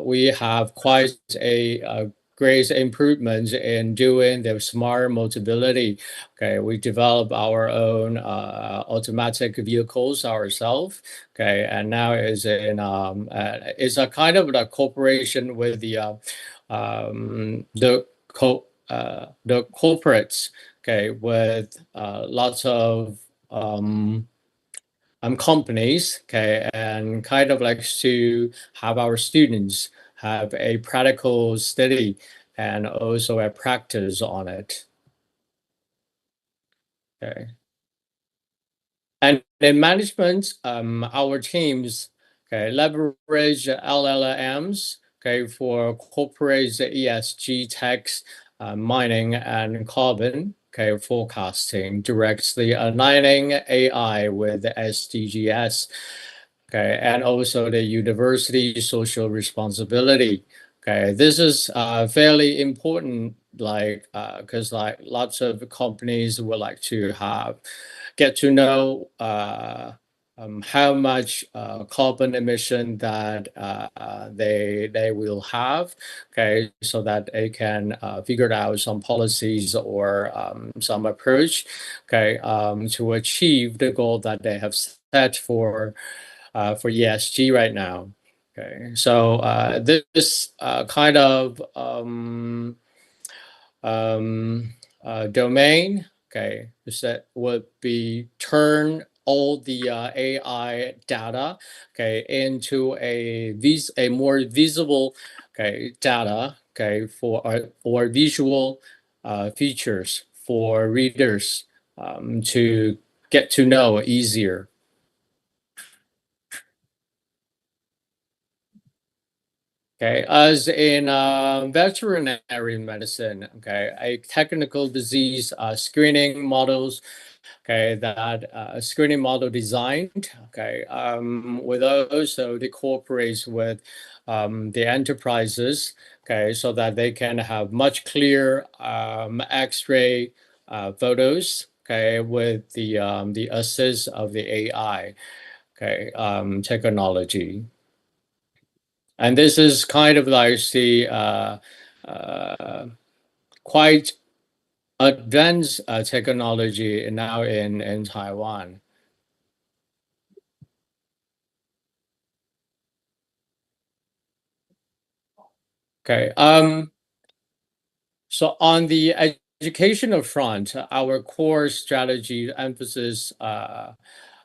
we have quite a great improvement in doing the smart mobility. Okay, we develop our own automatic vehicles ourselves. Okay, and now is in it's a kind of a cooperation with the corporates. Okay, with lots of companies, okay, and kind of like to have our students have a practical study and also a practice on it. Okay. And in management, our teams, okay, leverage LLMs, okay, for corporate ESG tax, mining and carbon, okay, forecasting, directly aligning AI with SDGs, okay, and also the university social responsibility. Okay, this is fairly important, like, because like lots of companies would like to get to know how much carbon emission that they will have, okay, so that they can figure out some policies or some approach, okay, to achieve the goal that they have set for ESG right now. Okay, so this kind of domain, okay, that would be turn all the AI data, okay, into a more visible, okay, data, okay, for or visual features for readers to get to know easier. Okay, as in veterinary medicine, okay, a technical disease screening models, okay, that screening model designed, okay, with also the cooperates with the enterprises, okay, so that they can have much clear X-ray photos, okay, with the assist of the AI, okay, technology. And this is kind of like the quite advanced technology now in Taiwan. Okay. So on the educational front, our core strategy emphasis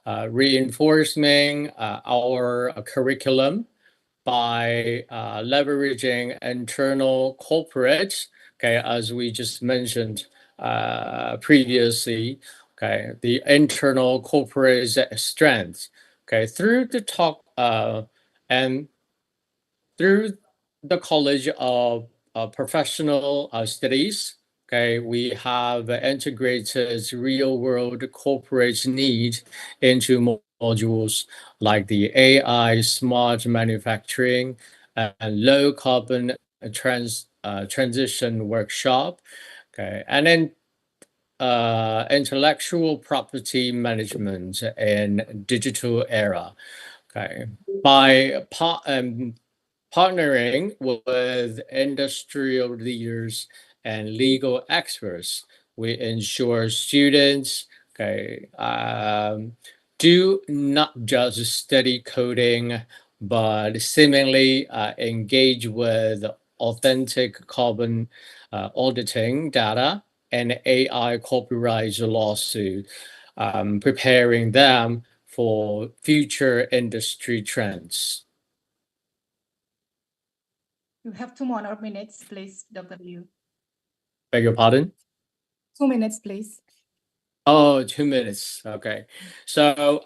reinforcing our curriculum by leveraging internal corporates, okay, as we just mentioned previously, okay, the internal corporate strengths, okay, through the talk and through the College of Professional Studies, okay, we have integrated real-world corporate need into modules like the AI smart manufacturing and low carbon transition workshop, okay, and then intellectual property management in digital era, okay, by partnering with industrial leaders and legal experts, we ensure students, okay, do not just study coding, but seemingly engage with authentic carbon auditing data and AI copyright lawsuit, preparing them for future industry trends. You have 2 more minutes, please, Dr. Liu. Beg your pardon? 2 minutes, please. Oh, 2 minutes. Okay. So,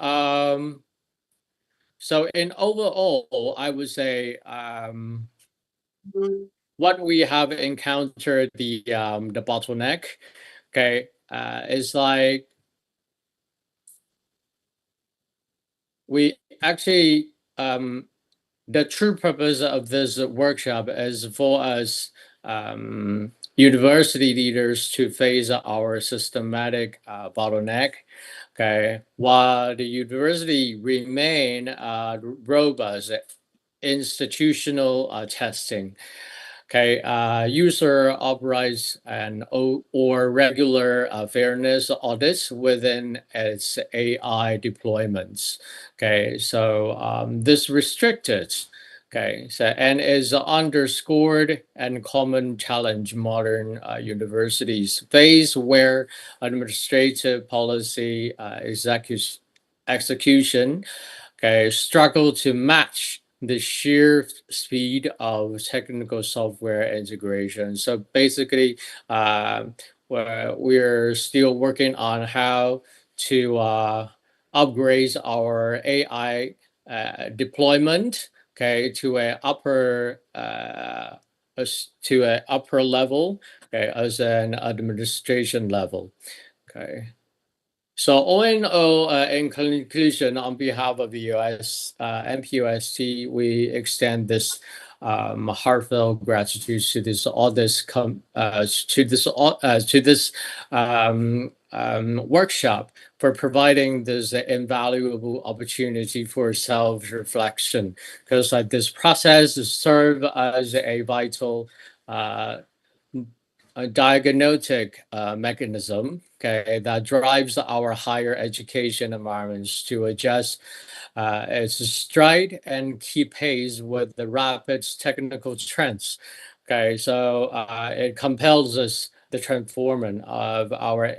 so in overall, I would say, what we have encountered the bottleneck, okay, is like we actually the true purpose of this workshop is for us university leaders to face our systematic bottleneck. Okay, while the university remain robust institutional testing. Okay, user operates or regular fairness audits within its AI deployments. Okay, so this restricted. Okay, so and is underscored and common challenge modern universities face where administrative policy execution okay, struggle to match the sheer speed of technical software integration. So basically, we're still working on how to upgrade our AI deployment, okay, to a upper level, okay, as an administration level, okay. So all in all, in conclusion, on behalf of the US MPUST, we extend this heartfelt gratitude to this workshop for providing this invaluable opportunity for self-reflection, because this process serves as a vital a diagnostic mechanism, okay, that drives our higher education environments to adjust its stride and keep pace with the rapid technical trends. Okay, so it compels us the transformation of our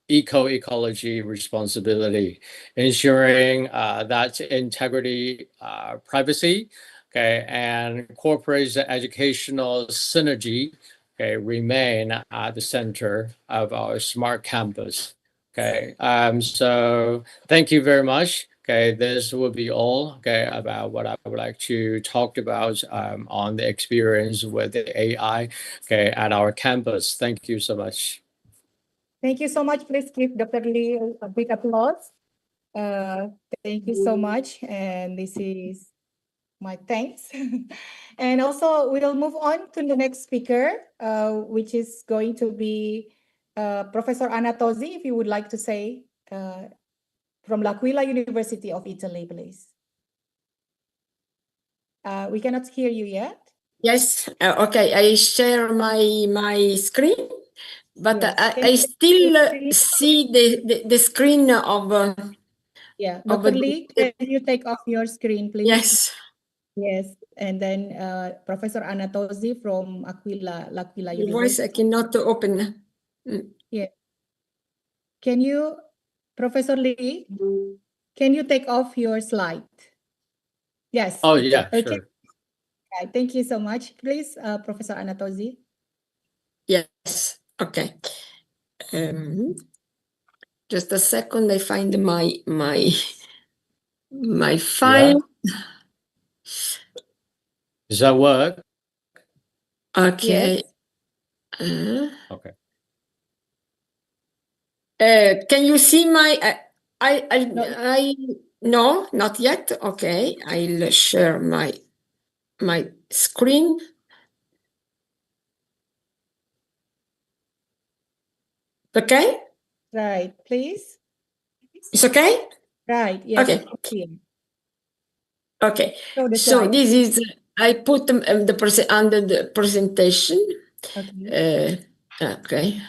ecology responsibility, ensuring that integrity, privacy, okay, and corporate educational synergy okay, remain at the center of our smart campus. Okay, so thank you very much. Okay, this will be all okay about what I would like to talk about on the experience with the AI okay at our campus. Thank you so much. Thank you so much. Please give Dr. Lee a big applause. Thank you so much. And this is my thanks. And also we'll move on to the next speaker, which is going to be Professor Anna Tosi, if you would like to say, from L'Aquila University of Italy, please. We cannot hear you yet. Yes, okay, I share my screen, but Yes. I still see the screen of yeah, of Dr. Lee, can you take off your screen, please? Yes. Yes, and then Professor Anna Tosi from L'Aquila The voice I University. cannot open. Yeah. Can you, Professor Lee, can you take off your slide? Yes. Oh, yeah, Okay. sure. Right. Thank you so much. Please, Professor Anna Tosi. Yes, okay. Just a second, I find my file. Does that work? Okay. Yes. Okay. Can you see my? No, not yet. Okay, I'll share my screen. Okay. Right. Please. It's okay. Right. Yes. Okay. Okay. So So this is I put the under the presentation. Okay. Okay.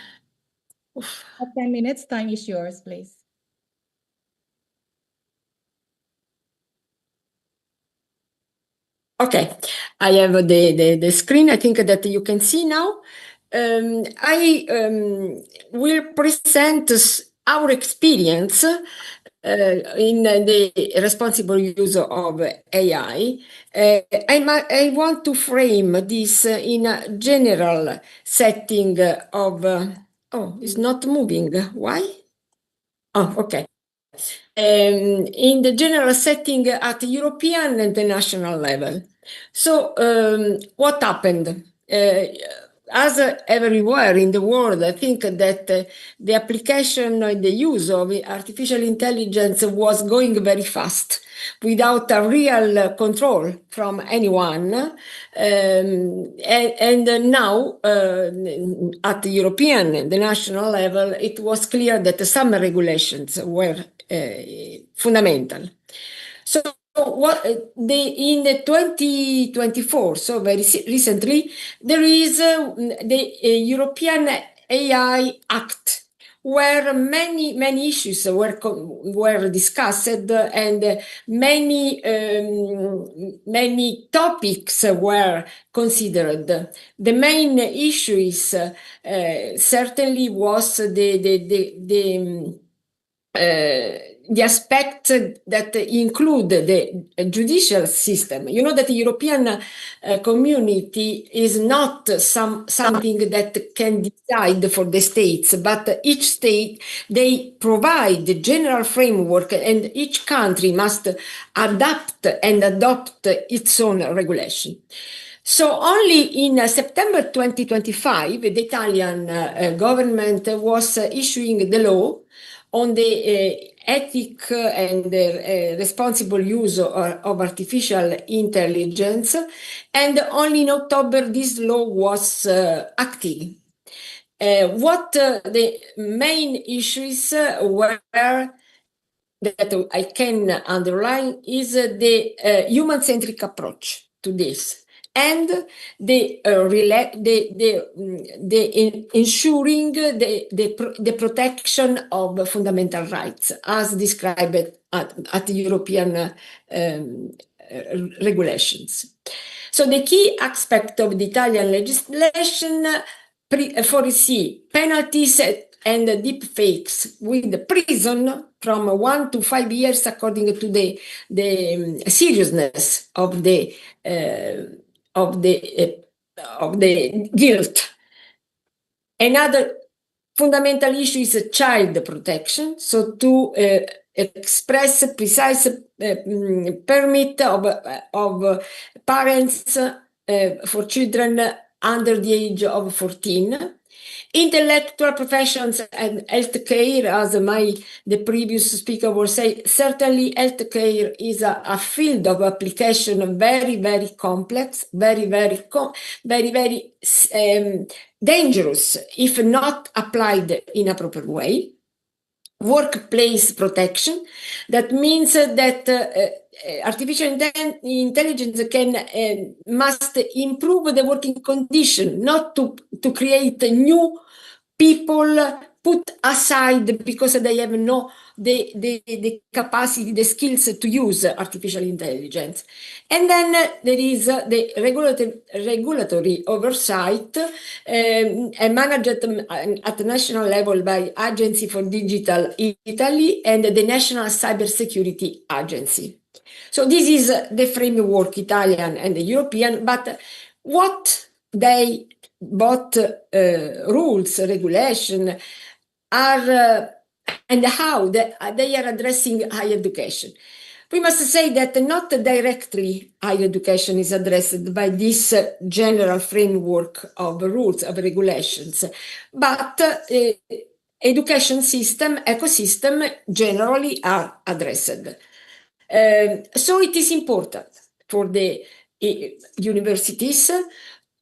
10 minutes. Time is yours, please. Okay, I have the screen. I think that you can see now. I will present our experience in the responsible use of AI. I want to frame this in a general setting of, oh, it's not moving. Why? Oh, okay. In the general setting at the European and the national level. So what happened? As everywhere in the world, I think that the application and the use of artificial intelligence was going very fast without a real control from anyone. And now at the European and the national level, it was clear that some regulations were fundamental. So in the 2024, so very recently, there is the European AI Act, where many issues were discussed and many topics were considered. The main issue is certainly was the aspect that include the judicial system. You know that the European community is not something that can decide for the states, but each state, they provide the general framework and each country must adapt and adopt its own regulation. So only in September 2025, the Italian government was issuing the law on the ethic and responsible use of artificial intelligence, and only in October this law was active. What the main issues were that I can underline is the human-centric approach to this, and the ensuring the protection of fundamental rights as described at the European regulations. So the key aspect of the Italian legislation foresee penalties and deep fakes with prison from 1 to 5 years according to the seriousness of the guilt. Another fundamental issue is child protection. So to express precise permit of parents for children under the age of 14. Intellectual professions and healthcare, as the previous speaker will say, certainly healthcare is a field of application very, very complex, very dangerous if not applied in a proper way. Workplace protection, that means that artificial intelligence must improve the working condition, not to create new people put aside because they have no the capacity, the skills to use artificial intelligence. And then there is the regulatory oversight managed at the national level by Agency for Digital Italy and the National Cybersecurity Agency. So this is the framework, Italian and the European, but what they both rules, regulation are and how they are addressing higher education. We must say that not directly higher education is addressed by this general framework of rules, of regulations, but education system, ecosystem generally are addressed. So it is important for the universities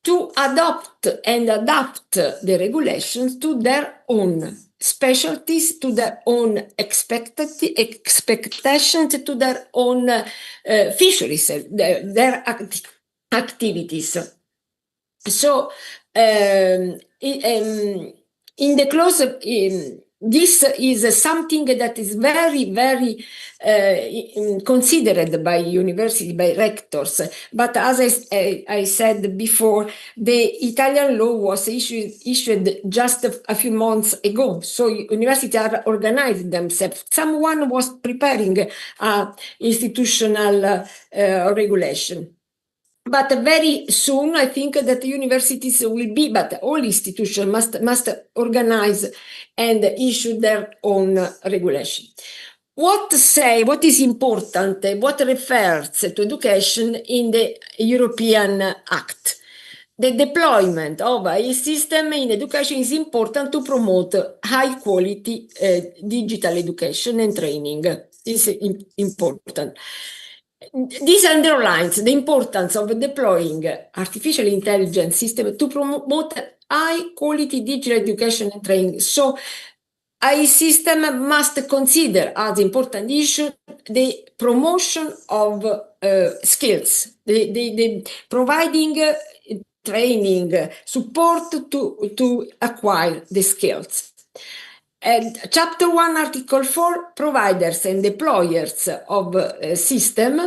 to adopt and adapt the regulations to their own specialties, to their own expectations, to their own fisheries, their activities. So in the close this is something that is very considered by university, by rectors. But as I said before, the Italian law was issued just a few months ago. So universities are organizing themselves. Someone was preparing institutional regulation. But very soon, I think that the universities will be, but all institutions must organize and issue their own regulation. What is important, what refers to education in the European Act? The deployment of a system in education is important to promote high quality digital education and training. This is important. This underlines the importance of deploying artificial intelligence system to promote high quality digital education and training. So a system must consider as important issue the promotion of skills, the providing training, support to acquire the skills. And Chapter 1, Article 4, providers and deployers of system,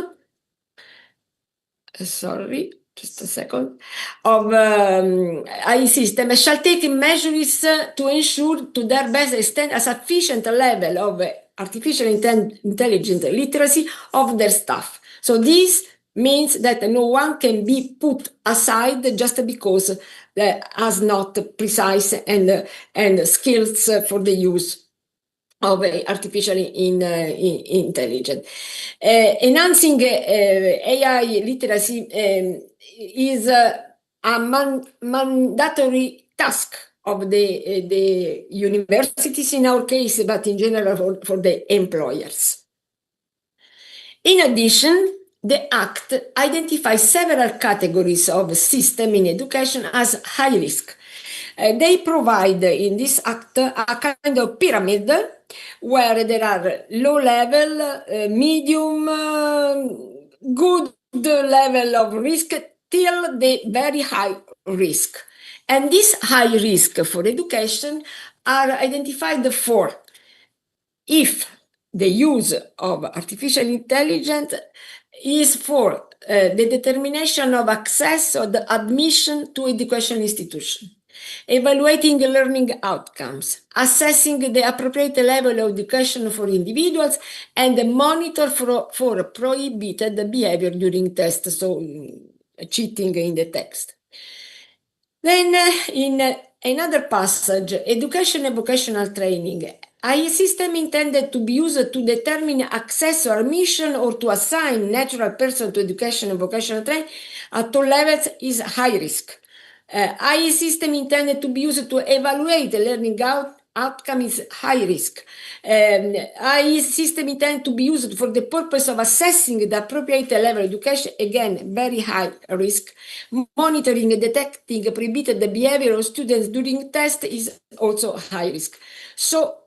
sorry, just a second, of a system shall take measures to ensure to their best extent a sufficient level of artificial intelligence literacy of their staff. So this means that no one can be put aside just because has not precise and skills for the use of artificial intelligence. Enhancing AI literacy is a mandatory task of the universities in our case, but in general for the employers. In addition, the Act identifies several categories of system in education as high risk. They provide in this Act a kind of pyramid where there are low level, medium, good level of risk till the very high risk. And this high risk for education are identified for if the use of artificial intelligence is for the determination of access or the admission to education institution, evaluating learning outcomes, assessing the appropriate level of education for individuals, and monitor for prohibited behavior during tests, so cheating in the text. Then in another passage, education and vocational training, a system intended to be used to determine access or admission or to assign natural person to education and vocational training at all levels is high risk. A system intended to be used to evaluate the learning outcome is high risk. A system intended to be used for the purpose of assessing the appropriate level of education, again, very high risk. Monitoring and detecting prohibited behavior of students during tests is also high risk. So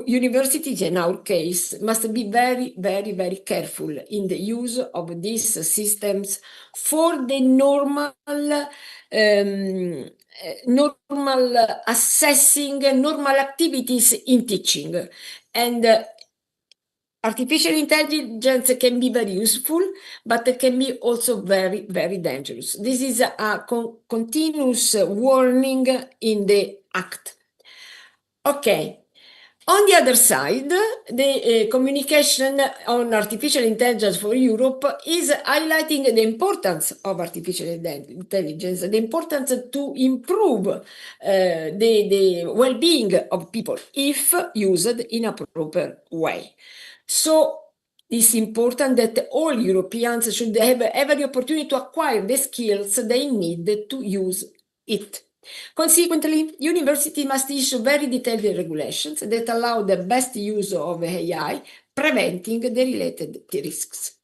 universities, in our case, must be very careful in the use of these systems for the normal assessing normal activities in teaching. And artificial intelligence can be very useful, but it can be also very dangerous. This is a continuous warning in the Act. Okay. On the other side, the communication on artificial intelligence for Europe is highlighting the importance of artificial intelligence, the importance to improve the well-being of people if used in a proper way. So it's important that all Europeans should have every opportunity to acquire the skills they need to use it. Consequently, universities must issue very detailed regulations that allow the best use of AI, preventing the related risks.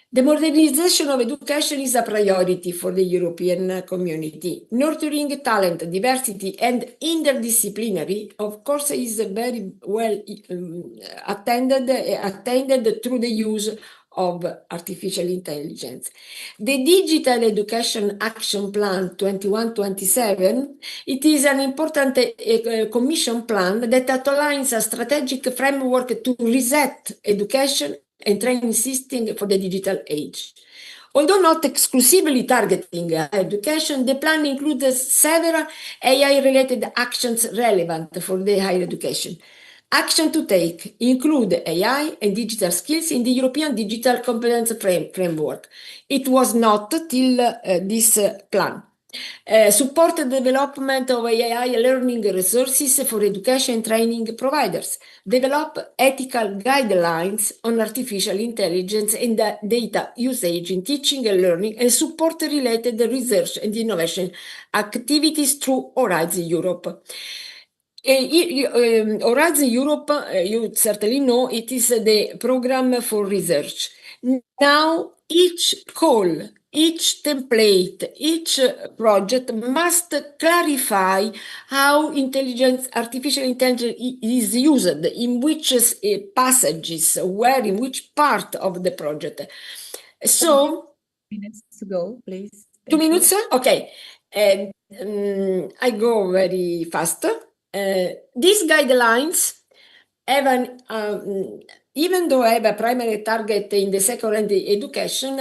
The modernization of education is a priority for the European community. Nurturing talent, diversity, and interdisciplinary, of course, is very well attended through the use of artificial intelligence. The Digital Education Action Plan 21-27, it is an important commission plan that outlines a strategic framework to reset education and training system for the digital age. Although not exclusively targeting education, the plan includes several AI-related actions relevant for the higher education. Action to take include AI and digital skills in the European Digital Competence Framework. It was not till this plan. Support the development of AI learning resources for education training providers. Develop ethical guidelines on artificial intelligence and data usage in teaching and learning, and support related research and innovation activities through Horizon Europe. Horizon Europe, you certainly know, it is the program for research. Now, each call, each template, each project must clarify how artificial intelligence is used, in which passages, where, in which part of the project. So, Minutes to go, please. 2 minutes? Okay. I go very fast. These guidelines have even though have a primary target in the secondary education,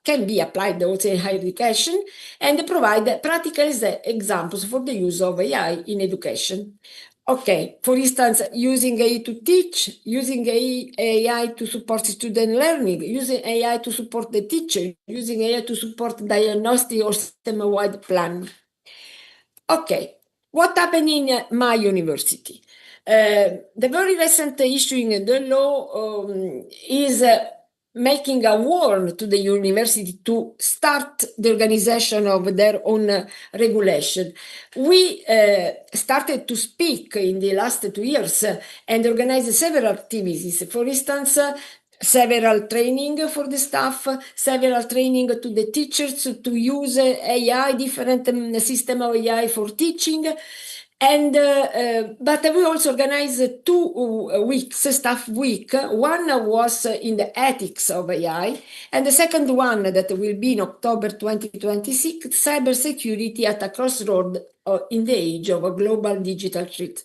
can be applied also in higher education, and provide practical examples for the use of AI in education. Okay, for instance, using AI to teach, using AI to support student learning, using AI to support the teacher, using AI to support diagnostic or system-wide plan. Okay, what happened in my university? The very recent issuing the law is making a warn to the university to start the organization of their own regulation. We started to speak in the last 2 years and organize several activities. For instance, several training for the staff, several training to the teachers to use AI, different system of AI for teaching. And but we also organized 2 weeks, staff week. One was in the ethics of AI, and the second one that will be in October 2026, cybersecurity at a crossroad in the age of a global digital threat.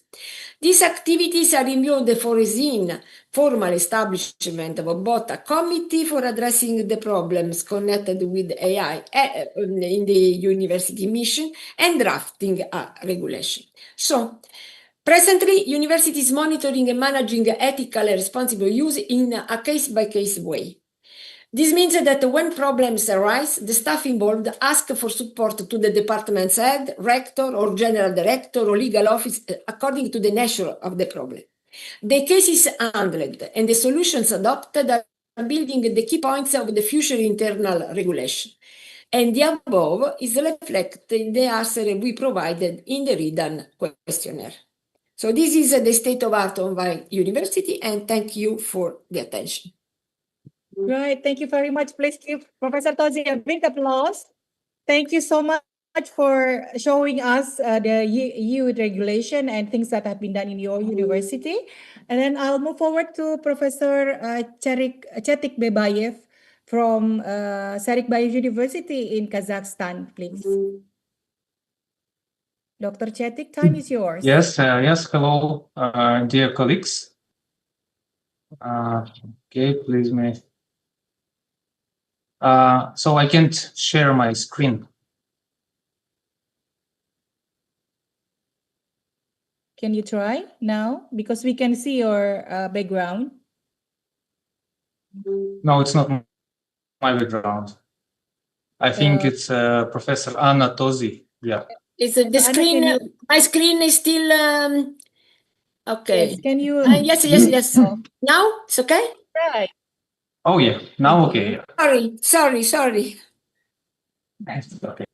These activities are in view of the foreseen formal establishment of both a committee for addressing the problems connected with AI in the university mission and drafting a regulation. So, presently, universities monitoring and managing ethical and responsible use in a case-by-case way. This means that when problems arise, the staff involved ask for support to the department's head, rector, or general director, or legal office, according to the nature of the problem. The cases handled and the solutions adopted are building the key points of the future internal regulation. And the above is reflected in the answer we provided in the written questionnaire. So this is the state of art of my university, and thank you for the attention. Right, thank you very much. Please give Professor Tozi a big applause. Thank you so much for showing us the EU regulation and things that have been done in your university. And then I'll move forward to Professor Cetik Bebayev from Sarikbayev University in Kazakhstan, please. Dr. Cetik, time is yours. Yes, hello, dear colleagues. Okay, please me. So I can't share my screen. Can you try now? Because we can see your background. No, it's not my background. I think it's Professor Anna Tozi. Yeah. Is the screen? My screen is still okay. Yes, can you? Yes. Now it's okay. Right. Oh yeah. Now okay. Sorry. Okay.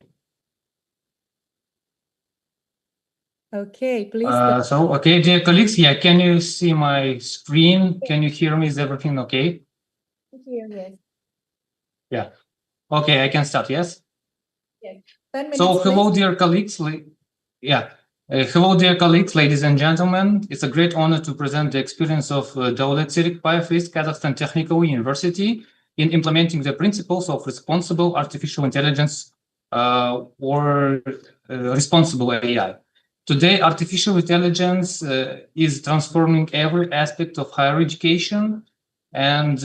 Okay, please. So okay, dear colleagues, yeah, can you see my screen? Can you hear me? Is everything okay? Yes. Yeah. Okay, I can start. Yes. Yes. 10 minutes, So hello, please. dear colleagues. Yeah. Hello, dear colleagues, ladies and gentlemen. It's a great honor to present the experience of Davlet Serik Payafist Kazakhstan Technical University in implementing the principles of responsible artificial intelligence or responsible AI. Today, artificial intelligence is transforming every aspect of higher education, and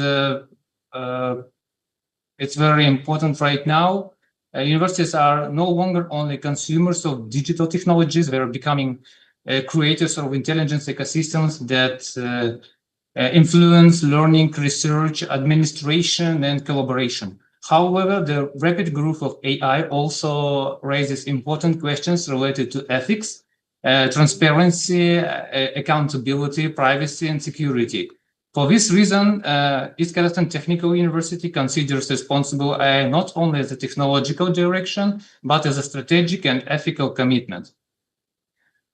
it's very important right now. Universities are no longer only consumers of digital technologies, they are becoming creators of intelligence ecosystems that influence learning, research, administration, and collaboration. However, the rapid growth of AI also raises important questions related to ethics, transparency, accountability, privacy, and security. For this reason, East Kazakhstan Technical University considers responsible AI not only as a technological direction, but as a strategic and ethical commitment.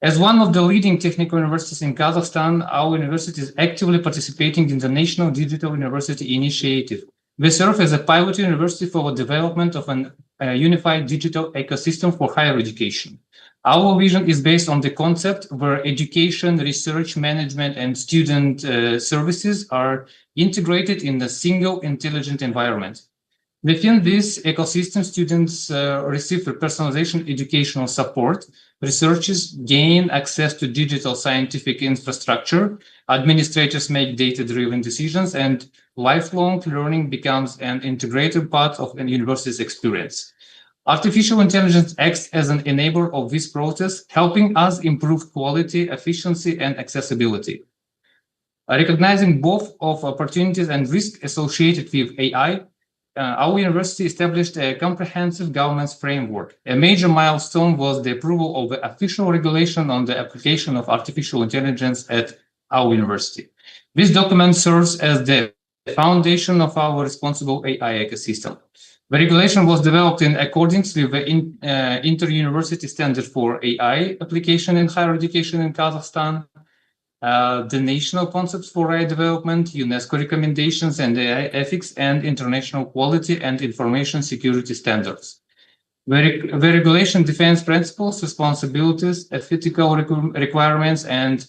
As one of the leading technical universities in Kazakhstan, our university is actively participating in the National Digital University Initiative. We serve as a pilot university for the development of a unified digital ecosystem for higher education. Our vision is based on the concept where education, research, management, and student services are integrated in a single intelligent environment. Within this ecosystem, students receive personalization educational support, researchers gain access to digital scientific infrastructure, administrators make data-driven decisions, and lifelong learning becomes an integrated part of a university's experience. Artificial intelligence acts as an enabler of this process, helping us improve quality, efficiency, and accessibility. Recognizing both of opportunities and risks associated with AI, our university established a comprehensive governance framework. A major milestone was the approval of the official regulation on the application of artificial intelligence at our university. This document serves as the foundation of our responsible AI ecosystem. The regulation was developed in accordance with the inter-university standard for AI application in higher education in Kazakhstan, the national concepts for AI development, UNESCO recommendations and AI ethics, and international quality and information security standards. The regulation defines principles, responsibilities, ethical requirements, and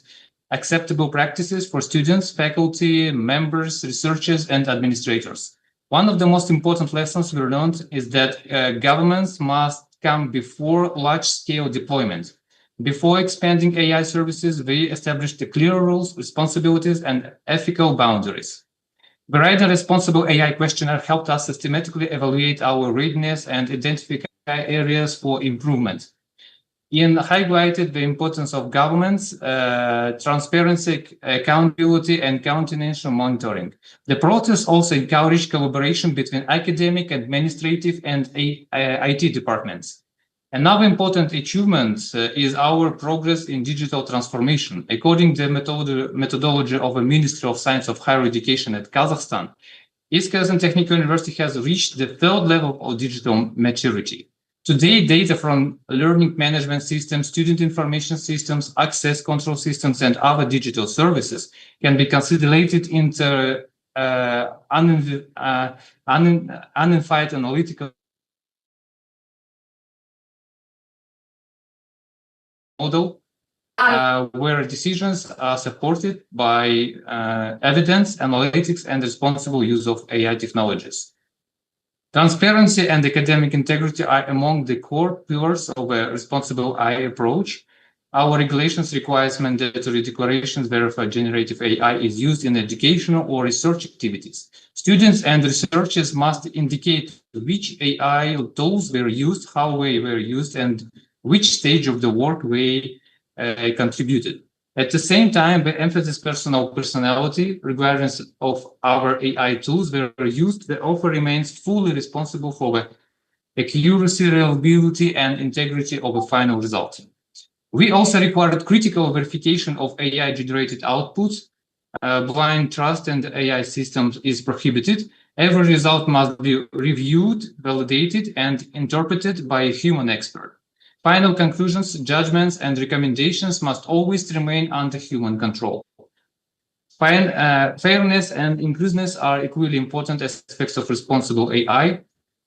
acceptable practices for students, faculty, members, researchers, and administrators. One of the most important lessons we learned is that governments must come before large-scale deployment. Before expanding AI services, we established the clear rules, responsibilities, and ethical boundaries. The right and responsible AI questionnaire helped us systematically evaluate our readiness and identify areas for improvement. It highlighted the importance of governance, transparency, accountability, and continuous monitoring. The process also encouraged collaboration between academic, administrative, and IT departments. Another important achievement is our progress in digital transformation. According to the methodology of the Ministry of Science of Higher Education at Kazakhstan, East Kazakhstan Technical University has reached the third level of digital maturity. Today, data from learning management systems, student information systems, access control systems, and other digital services can be consolidated into unified analytical model where decisions are supported by evidence, analytics, and responsible use of AI technologies. Transparency and academic integrity are among the core pillars of a responsible AI approach. Our regulations require mandatory declarations verify generative AI is used in educational or research activities. Students and researchers must indicate which AI tools were used, how they were used, and which stage of the work they contributed. At the same time, the emphasis personality, regardless of our AI tools were used, the author remains fully responsible for the accuracy, reliability, and integrity of the final result. We also required critical verification of AI-generated outputs. Blind trust in the AI systems is prohibited. Every result must be reviewed, validated, and interpreted by a human expert. Final conclusions, judgments, and recommendations must always remain under human control. Fairness and inclusiveness are equally important aspects of responsible AI.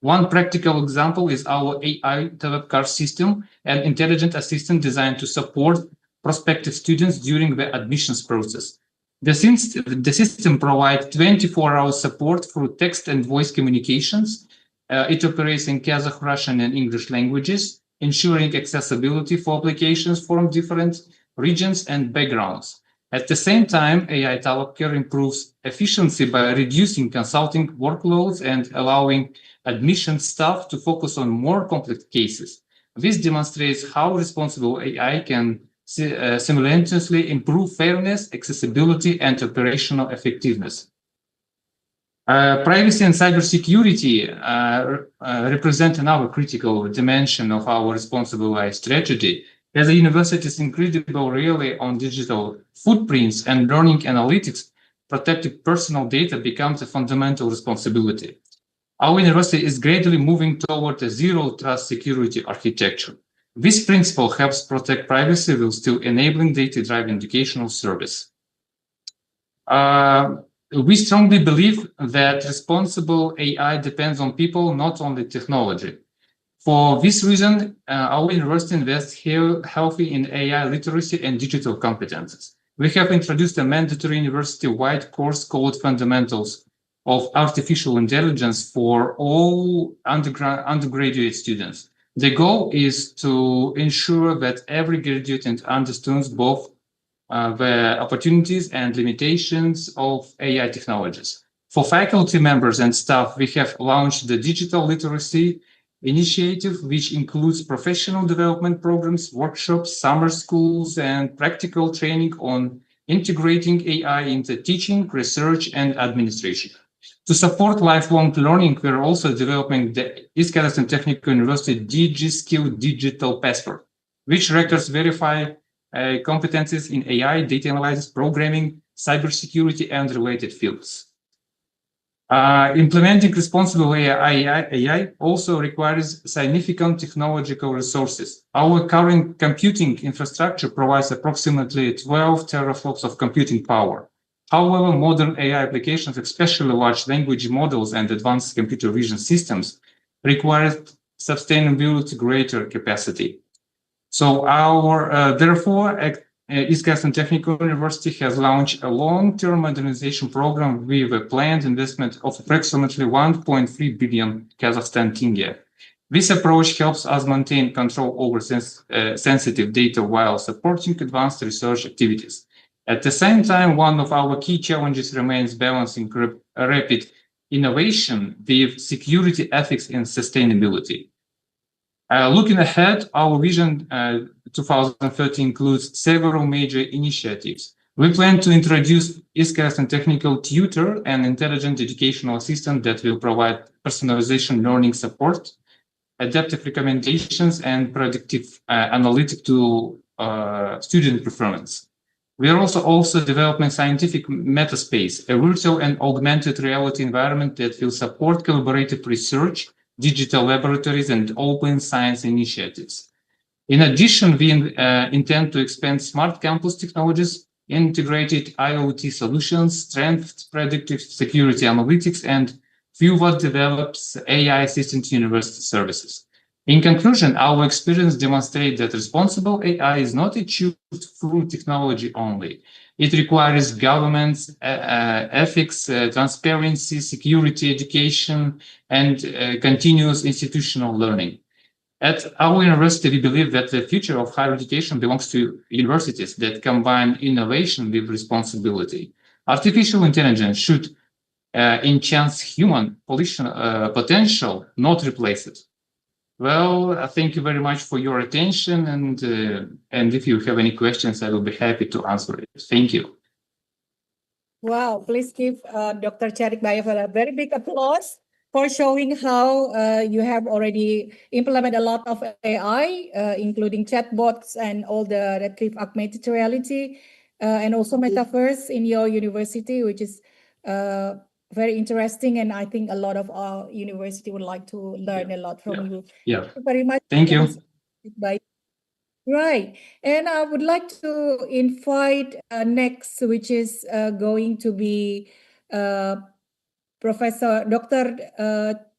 One practical example is our AI car system, an intelligent assistant designed to support prospective students during the admissions process. The system provides 24-hour support through text and voice communications. It operates in Kazakh, Russian, and English languages, ensuring accessibility for applications from different regions and backgrounds. At the same time, AI talab care improves efficiency by reducing consulting workloads and allowing admission staff to focus on more complex cases. This demonstrates how responsible AI can simultaneously improve fairness, accessibility, and operational effectiveness. Privacy and cybersecurity represent another critical dimension of our responsible AI strategy. As the university's incredible relay on digital footprints and learning analytics, protecting personal data becomes a fundamental responsibility. Our university is gradually moving toward a zero-trust security architecture. This principle helps protect privacy while still enabling data-driven educational service. We strongly believe that responsible AI depends on people, not only technology. For this reason, our university invests heavily in AI literacy and digital competences. We have introduced a mandatory university-wide course called Fundamentals of Artificial Intelligence for all undergraduate students. The goal is to ensure that every graduate understands both the opportunities and limitations of AI technologies. For faculty members and staff, we have launched the Digital Literacy Initiative, which includes professional development programs, workshops, summer schools, and practical training on integrating AI into teaching, research, and administration. To support lifelong learning, we're also developing the East Kazakhstan Technical University DigiSkill Digital Passport, which rectors verify competencies in AI, data analysis, programming, cybersecurity, and related fields. Implementing responsible AI also requires significant technological resources. Our current computing infrastructure provides approximately 12 teraflops of computing power. However, modern AI applications, especially large language models and advanced computer vision systems, require sustainability greater capacity. So therefore, East Kazakhstan Technical University has launched a long-term modernization program with a planned investment of approximately 1.3 billion Kazakhstan tenge. This approach helps us maintain control over sensitive data while supporting advanced research activities. At the same time, one of our key challenges remains balancing rapid innovation with security, ethics, and sustainability. Looking ahead, our Vision 2030 includes several major initiatives. We plan to introduce East Kazakhstan Technical Tutor, an intelligent educational assistant that will provide personalization learning support, adaptive recommendations, and predictive analytics to student performance. We are also developing scientific metaspace, a virtual and augmented reality environment that will support collaborative research, digital laboratories, and open science initiatives. In addition, we intend to expand smart campus technologies, integrated IoT solutions, strengthened predictive security analytics, and further develops AI-assisted university services. In conclusion, our experience demonstrates that responsible AI is not achieved through technology only. It requires governance, ethics, transparency, security, education, and continuous institutional learning. At our university, we believe that the future of higher education belongs to universities that combine innovation with responsibility. Artificial intelligence should enhance human potential, not replace it. Well, thank you very much for your attention, and if you have any questions, I will be happy to answer it. Thank you. Wow, please give Dr. Charik Bayev a very big applause for showing how you have already implemented a lot of AI, including chatbots and all the retrieve augmented reality, and also metaverse in your university, which is very interesting. And I think a lot of our university would like to learn a lot from you. Yeah. Thank you very much. Thank you. Bye. Right. And I would like to invite next, which is going to be Professor Dr.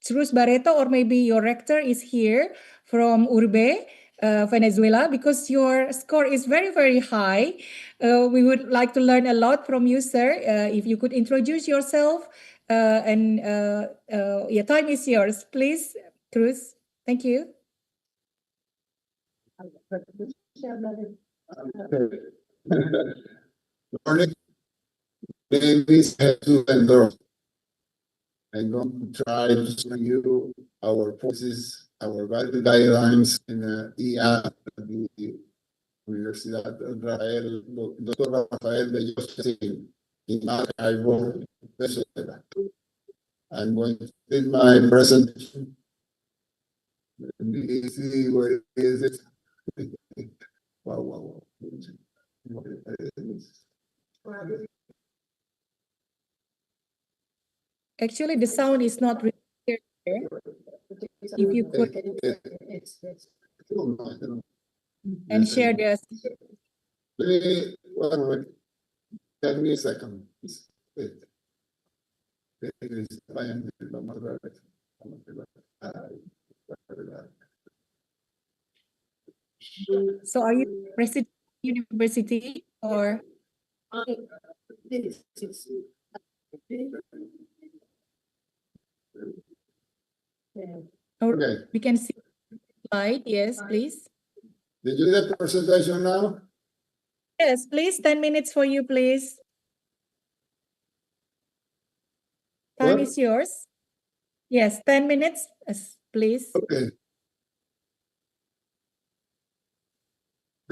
Cruz Barreto, or maybe your rector is here from Urbe, Venezuela, because your score is very, very high. We would like to learn a lot from you, sir. If you could introduce yourself, your time is yours, please, Cruz. Thank you. Morning. My name is Jesus Vendor. I'm going to try to show you our policies, our guidelines in the Universidad Rafael, Dr. Rafael de José in Maracaibo, Venezuela. I'm going to do my presentation. Let me see where is it. Wow. Actually, the sound is not really clear here. If you could and share this. Give me a second. So are you president of university or? Okay. We can see the slide. Yes, please. Did you get the presentation now? Yes, please. 10 minutes for you, please. Time is yours. Yes, 10 minutes, please. Okay.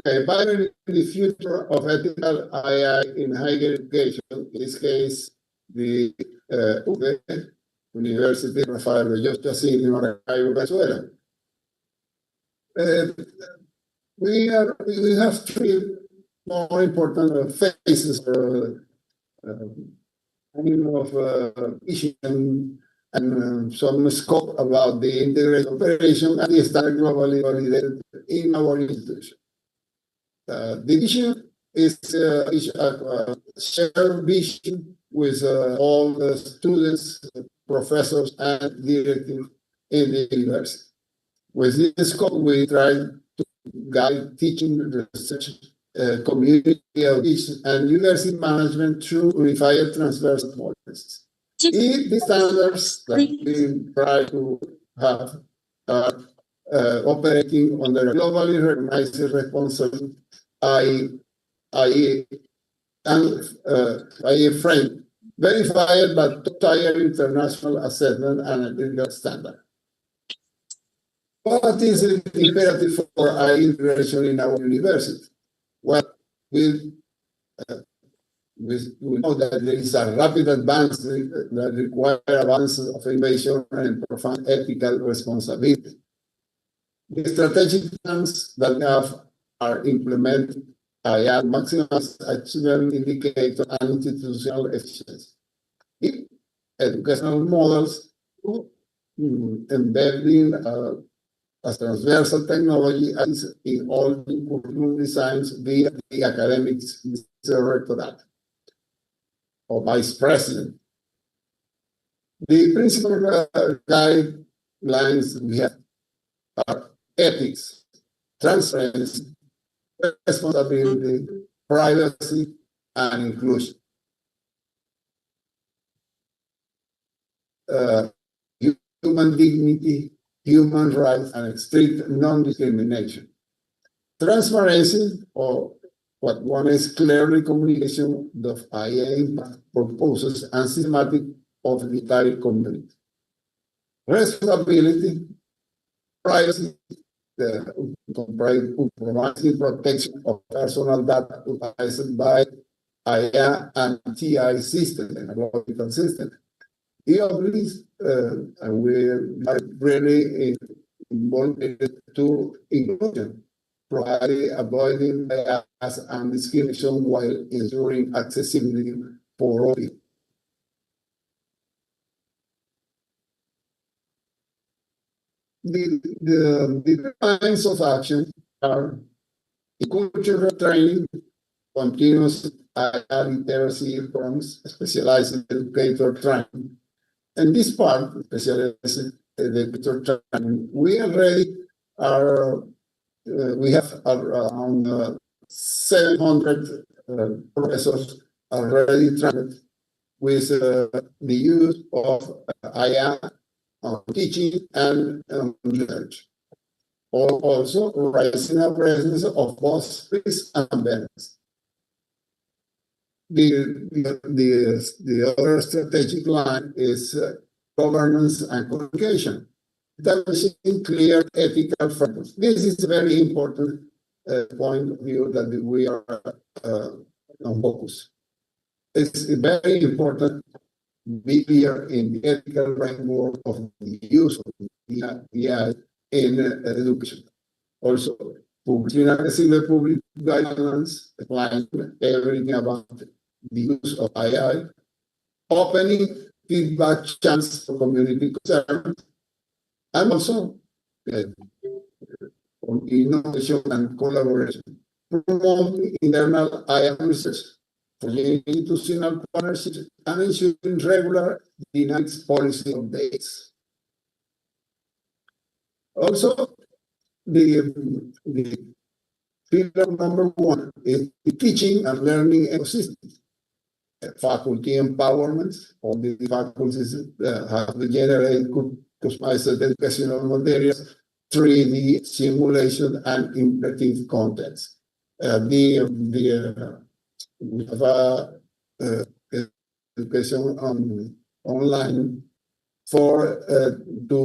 Okay, Byron, the future of ethical AI in higher education, in this case, the University Rafael de José in Maracaibo, Venezuela. We have three more important phases of vision and some scope about the integrated operation and the standard globally validated in our institution. The vision is a shared vision with all the students, professors, and directives in the university. With this scope, we try to guide teaching, research, community outreach, and university management through unified transversal policies. The standards that we try to have are operating under a globally recognized responsibility IA frame, verified by top-tier international assessment and ethical standard. What is imperative for AI integration in our university? Well, we know that there is a rapid advance that requires advances of innovation and profound ethical responsibility. The strategic plans that we have are implemented AI maximize achievement indicator and institutional efficiency. Educational models embedding as transversal technology as in all curriculum designs via the academic directorate or vice president. The principal guidelines we have are ethics, transparency, responsibility, privacy, and inclusion. Human dignity, human rights, and strict non-discrimination. Transparency, or what one is clearly communication of IA impact, purposes, and systematic of the entire community. Responsibility, privacy, compromising protection of personal data utilized by IA and TI system, and logical system. And we are really involved to inclusion, providing avoiding bias and discrimination while ensuring accessibility for all people. The lines of action are cultural training, continuous literacy programs, specialized educator training, And this part, especially the picture training, we already are, we have around 700 professors already trained with the use of AI on teaching and research. Also raising awareness of both risks and benefits. The other strategic line is governance and communication, establishing clear ethical frameworks. This is a very important point of view that we are on focus. It's very important to be clear in the ethical framework of the use of the AI in education. Also, public guidelines applying everything about the use of AI, opening feedback channels for community concerns, and also innovation and collaboration, promoting internal AI research, institutional partnerships, and ensuring regular dynamic policy updates. Also, the pillar number one is the teaching and learning ecosystem. Faculty empowerment. All the faculties have to generate customized educational materials, 3D simulation, and interactive contents. We have education online for to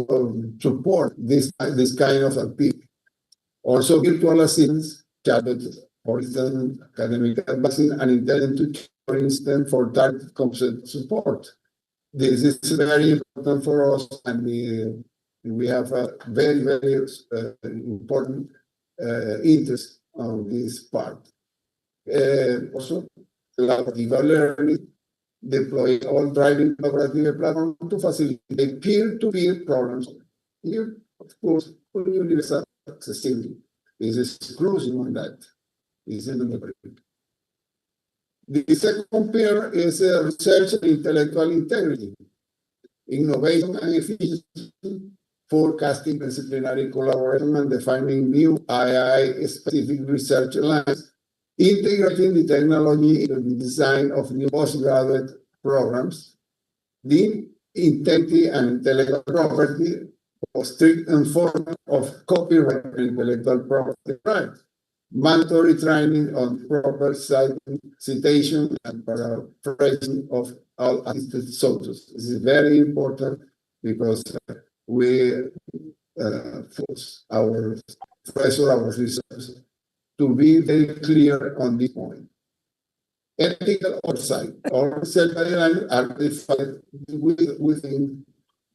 support this kind of activity. Also, virtual assistants, chatbots, for instance, academic advising and intelligent tutoring, for instance, for targeted concept support. This is very important for us, and we have a very, very important interest on this part. Also, collaborative learning, deploy all driving collaborative platforms to facilitate peer-to-peer programs. Here, of course, universal accessibility is exclusive on that. The second pillar is research and intellectual integrity, innovation and efficiency, forecasting disciplinary collaboration, and defining new AI-specific research lines, integrating the technology into the design of new postgraduate programs, the integrity and intellectual property, of strict enforcement of copyright and intellectual property rights, mandatory training on proper citation and paraphrasing of all assisted sources. This is very important because we force our professor, our researchers, to be very clear on this point. Ethical oversight. All research guidelines are defined within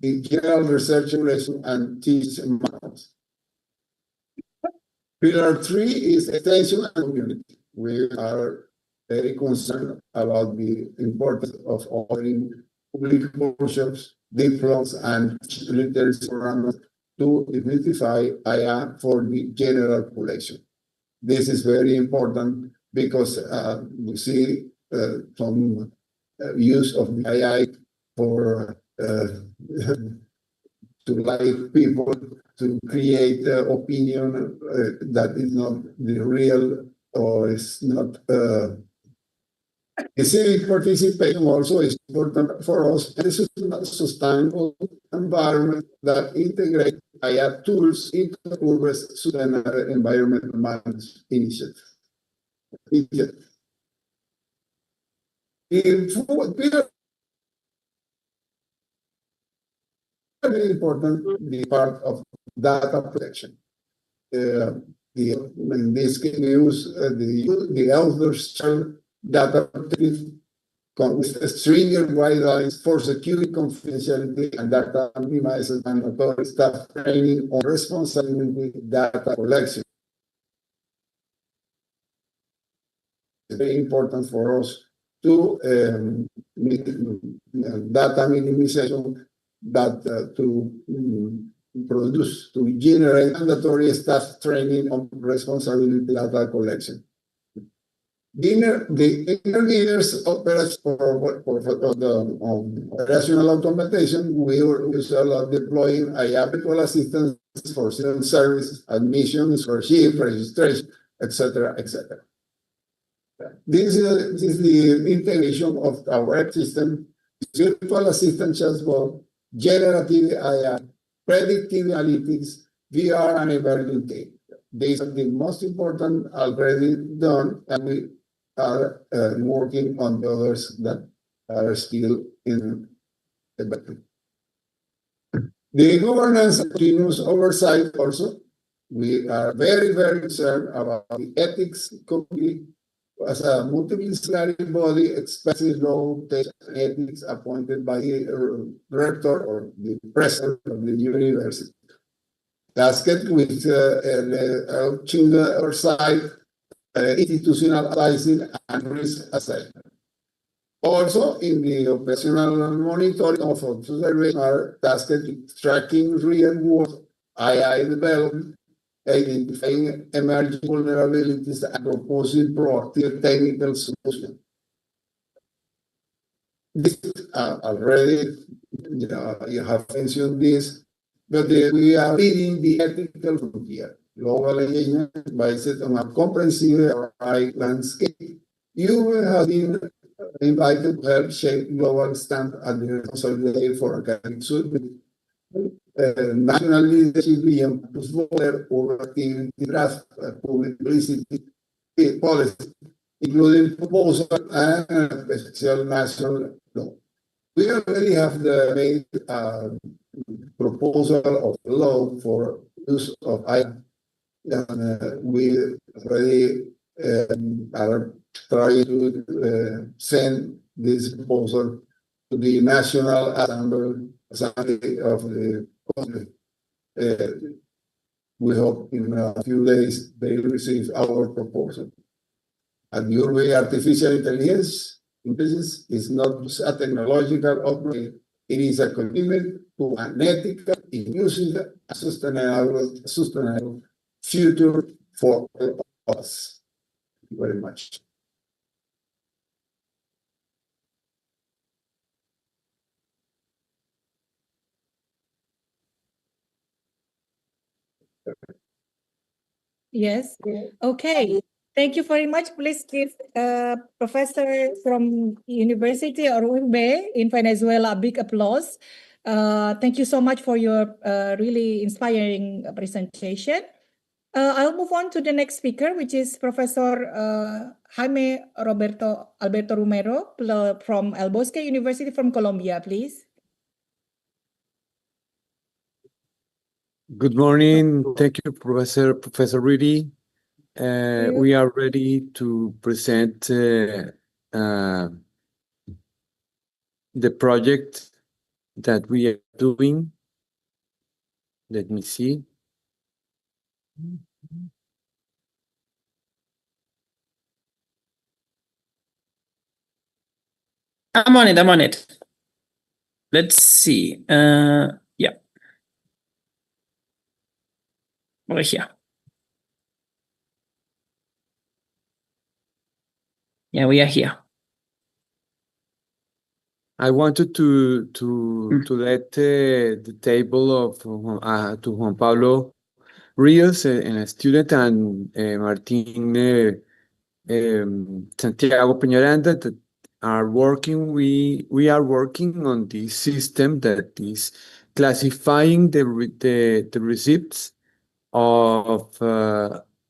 the general research regulation and teaching manuals. Pillar 3 is extension and community. We are very concerned about the importance of offering public workshops, diplomas, and literacy programs to identify AI for the general population. This is very important because we see some use of the AI for to like people to create opinion that is not the real or is not. Civic participation also is important for us. This is a sustainable environment that integrates AI tools into URB's sustainable environmental management initiative. Very important, the part of data protection. In this case, we use the elders term data protection with stringent guidelines for security, confidentiality, and data minimization and authority staff training on responsibility data collection. It's very important for us to data minimization, that to generate mandatory staff training on responsibility data collection. The interveners for the operational automation, we use a lot deploying AI virtual assistants for civil service, admissions, for shift, registration, etc., etc. This is the integration of our web system, virtual assistant chatbot, generative AI, predictive analytics, VR, and emerging data. These are the most important already done, and we are working on the others that are still in the battle. The governance and continuous oversight also. We are very, very concerned about the ethics committee as a multidisciplinary body, expressive law, ethics appointed by the rector or the president of the university. Tasked with oversight, institutionalizing, and risk assessment. Also, in the operational monitoring of observation are tasked with tracking real-world AI development, identifying emerging vulnerabilities, and proposing proactive technical solutions. This already, you have mentioned this, but we are leading the ethical frontier. Global engagement based on a comprehensive AI landscape. You have been invited to help shape global standards at the Consolidated for Academic Summit. National leadership and post-border overactivity draft public policy, including proposal and special national law. We already have made proposal of law for use of AI, and we already are trying to send this proposal to the National Assembly of the country. We hope in a few days they receive our proposal. And your artificial intelligence is not just a technological upgrade, it is a commitment to an ethical, inclusive, sustainable future for all of us. Thank you very much. Yes. Okay. Thank you very much. Please give Professor from University or UNB in Venezuela a big applause. Thank you so much for your really inspiring presentation. I'll move on to the next speaker, which is Professor Jaime Alberto Romero from El Bosque University from Colombia, please. Good morning. Thank you, Professor Rudy. We are ready to present the project that we are doing. Let me see. I'm on it. Let's see. Yeah. Over here. Yeah, we are here. I wanted to let the table of to Juan Pablo Rios, a student, and Martin Santiago Peñaranda that are working. We are working on this system that is classifying the receipts of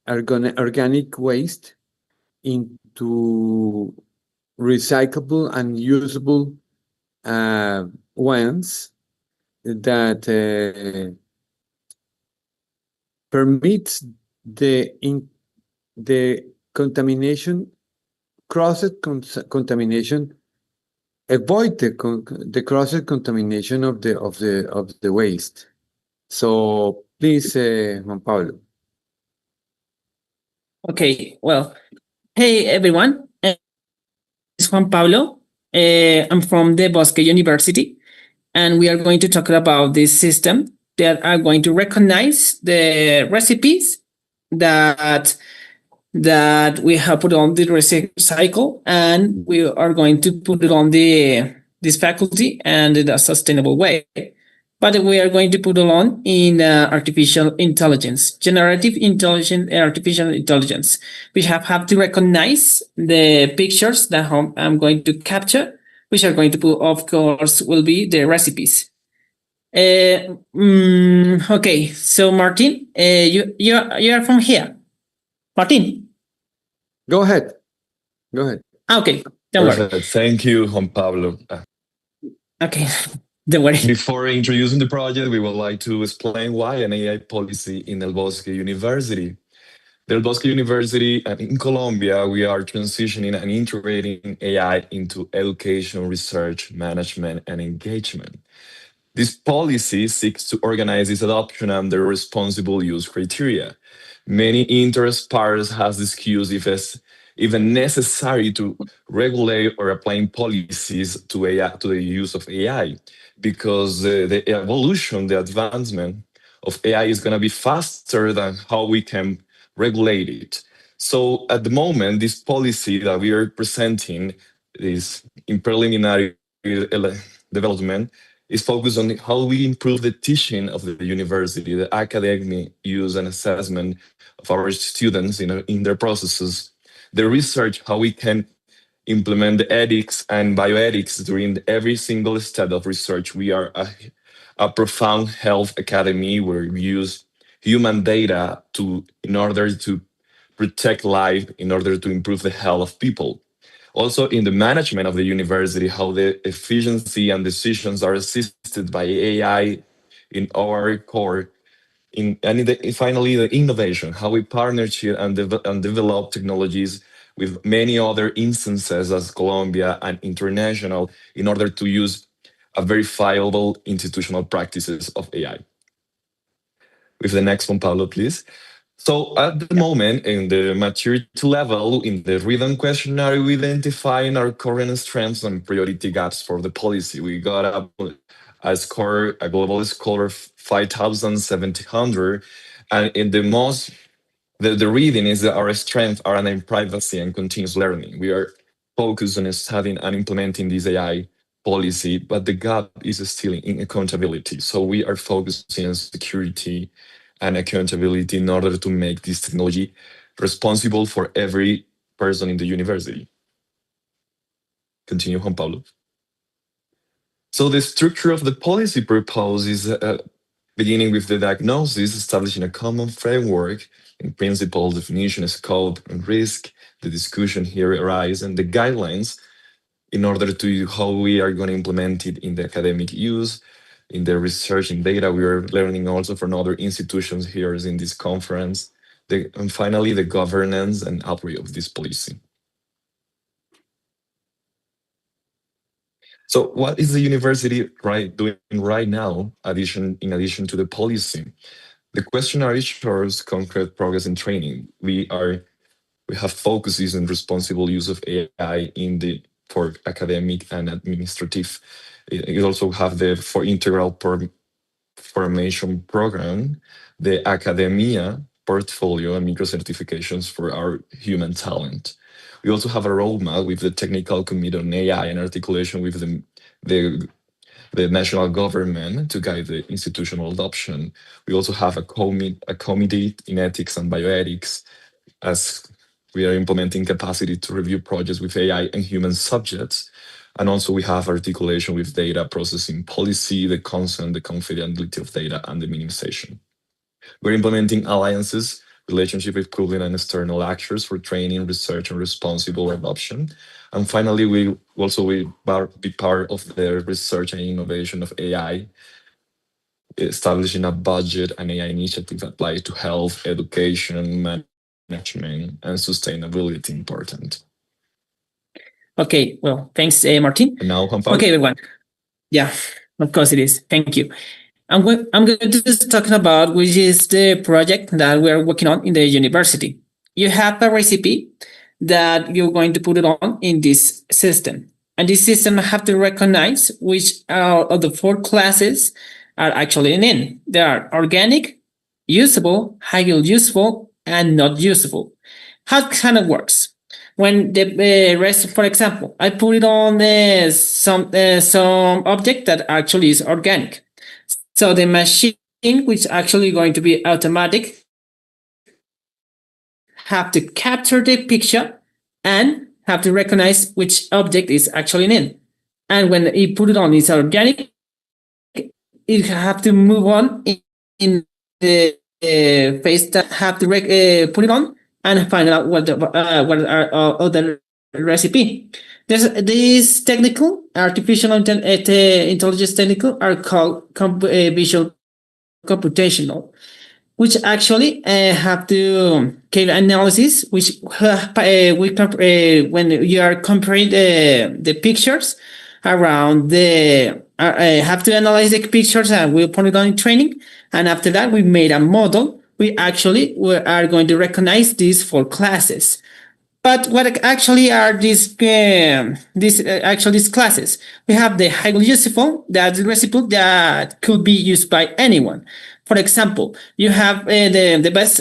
organic waste into recyclable and usable ones that permits the contamination, crossed contamination, avoid the crossed contamination of the waste. So please, Juan Pablo. Okay, well, hey everyone, it's Juan Pablo. I'm from the Bosque University, and we are going to talk about this system that are going to recognize the recipes that that we have put on the research cycle, and we are going to put it on this faculty and in a sustainable way. But we are going to put it on in artificial intelligence, generative intelligence, and artificial intelligence. We have to recognize the pictures that I'm going to capture, which are going to put, of course, will be the recipes. Okay, so Martin, you are from here. Martin. Go ahead. Go ahead. Okay, don't worry. Perfect. Thank you, Juan Pablo. Okay, don't worry. Before introducing the project, we would like to explain why an AI policy in El Bosque University. Del Bosque University and in Colombia, we are transitioning and integrating AI into education, research, management, and engagement. This policy seeks to organize its adoption under responsible use criteria. Many interest parties have discussed if it's even necessary to regulate or applying policies to AI, to the use of AI, because the evolution, the advancement of AI is going to be faster than how we can regulate it. So at the moment, this policy that we are presenting is in preliminary development is focused on how we improve the teaching of the university, the academic use and assessment of our students in their processes, the research, how we can implement the ethics and bioethics during every single step of research. We are a profound health academy where we use human data in order to protect life, in order to improve the health of people. Also, in the management of the university, how the efficiency and decisions are assisted by AI in our core. Finally, the innovation, how we partnership and develop technologies with many other instances as Colombia and international in order to use a verifiable institutional practices of AI. With the next one, Pablo, please. So at the moment, in the maturity level, in the written questionnaire, we identifying our current strengths and priority gaps for the policy. We got a score, a global score of 5,700, and in the reading is that our strengths are in privacy and continuous learning. We are focused on studying and implementing this AI policy, but the gap is still in accountability. So we are focusing on security and accountability in order to make this technology responsible for every person in the university. Continue, Juan Pablo. So the structure of the policy proposed is beginning with the diagnosis, establishing a common framework in principle, definition, scope, and risk. The discussion here arises and the guidelines in order to how we are going to implement it in the academic use, in the research and data. We are learning also from other institutions here in this conference. And finally, the governance and operate of this policy. So what is the university doing right now, in addition to the policy? The questionnaire shows concrete progress in training. We have focuses on responsible use of AI for academic and administrative. It also have for integral formation program, the academia portfolio and micro certifications for our human talent. We also have a roadmap with the technical committee on AI and articulation with the national government to guide the institutional adoption. We also have a committee in ethics and bioethics, as we are implementing capacity to review projects with AI and human subjects. And also we have articulation with data processing policy, the consent, the confidentiality of data, and the minimization. We're implementing alliances, relationship with public and external actors for training, research, and responsible adoption. And finally, we also be part of the research and innovation of AI, establishing a budget and AI initiative applied to health, education, management, and sustainability important. Okay, well, thanks, Martin. And now, Juan Pablo. Okay, everyone. Yeah, of course it is. Thank you. I'm going to talk about which is the project that we're working on in the university. You have a recipe that you're going to put it on in this system. And this system have to recognize which of the 4 classes are actually in. They are organic, usable, highly useful, and not usable. How it kind of works? When the rest, for example, I put it on some object that actually is organic. So the machine, which actually going to be automatic, have to capture the picture and have to recognize which object is actually in. And when you put it on, it's organic, it have to move on in the phase that have to put it on and find out what are other recipe. This technical artificial intelligence technical are called visual computational, which actually have to give analysis, which when you are comparing the pictures around the have to analyze the pictures and we'll put it on in training. And after that, we made a model. We are going to recognize these for classes. But what actually are these classes? We have the highly useful, that's the recipe that could be used by anyone. For example, you have the best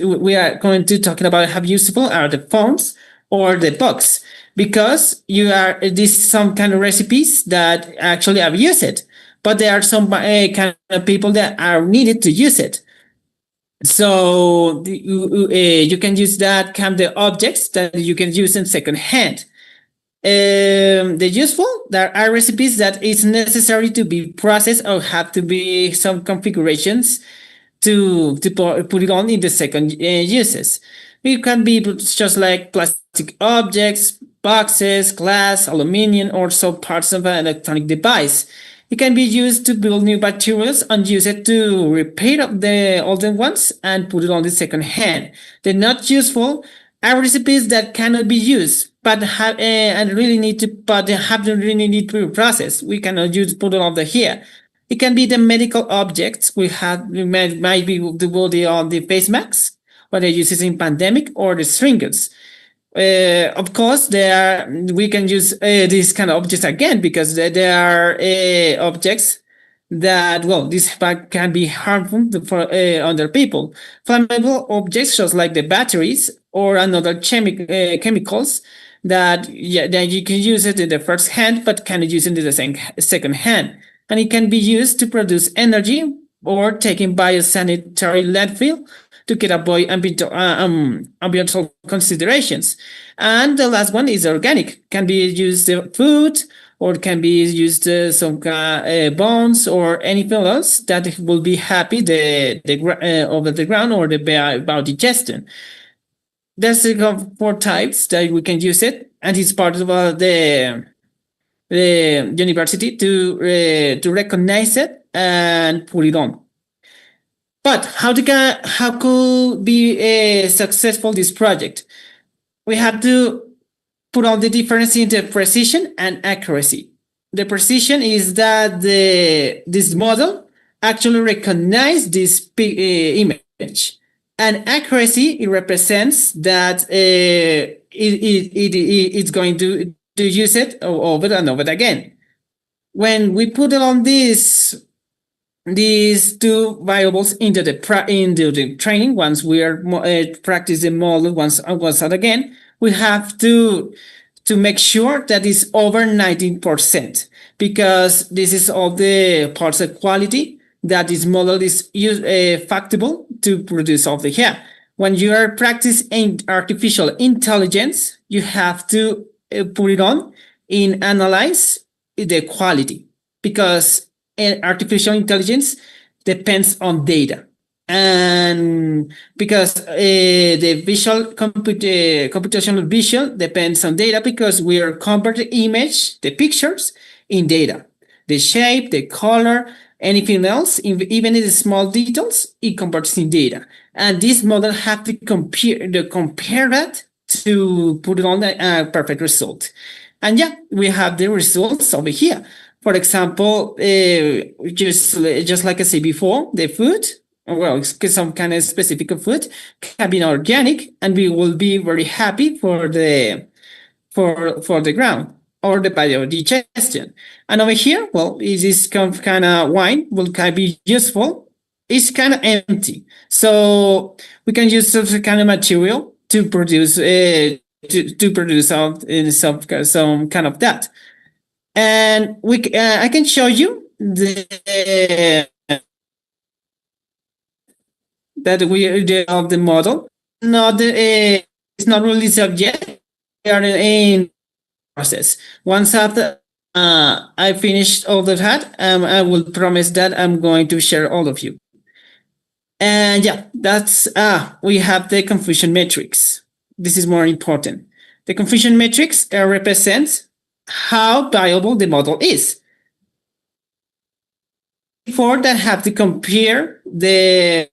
we are going to talking about have useful are the phones or the books, because some kind of recipes that actually have used it, but there are some kind of people that are needed to use it. So you can use that kind of objects that you can use in second hand. The useful, there are recipes that is necessary to be processed or have to be some configurations to put it on in the second uses. It can be just like plastic objects, boxes, glass, aluminum, or some parts of an electronic device. It can be used to build new materials and use it to repair the older ones and put it on the second hand. The not useful are recipes that cannot be used, but have really need to be processed. We cannot put it on the here. It can be the medical objects might be the body on the face masks, what they use in pandemic, or the syringes. Of course, we can use these kind of objects again because there are objects that, this can be harmful for other people. Flammable objects, just like the batteries or another chemicals that you can use it in the first hand, but cannot use it in the second hand. And it can be used to produce energy or taken by a sanitary landfill to get avoid environmental considerations. And the last one is organic, can be used food or can be used some bones or anything else that will be happy over the ground or the biodigestion. There's 4 types that we can use it, and it's part of the university to recognize it and put it on. But how could be successful this project? We have to put on the difference in the precision and accuracy. The precision is that this model actually recognizes this image, and accuracy it represents that it's going to use it over and over again. When we put it on these 2 variables into the training, once we are practice the model once and again, we have to make sure that it's over 19%, because this is all the parts of quality that this model is factable to produce over here. When you are practicing artificial intelligence, you have to put it on in analyze the quality, because artificial intelligence depends on data. And because the computational vision depends on data, because we are converting the pictures in data, the shape, the color, anything else, even in the small details, it converts in data. And this model have to compare that to put it on a perfect result. And we have the results over here. For example, just like I said before, the food, some kind of specific food can be organic, and we will be very happy for the ground or the biodigestion. And over here, this kind of wine can be useful is kind of empty. So we can use some kind of material to produce some kind of that. And I can show you that we developed the model. It's not released yet. We are in process. Once after I finished all of that, I will promise that I'm going to share all of you. And yeah, that's we have the confusion matrix. This is more important. The confusion matrix represents how viable the model is. Before that, have to compare the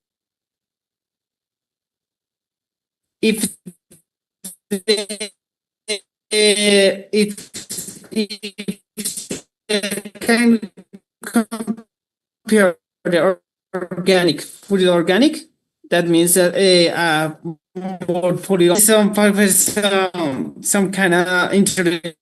can compare the organic for the organic, that means that for the some kind of introduction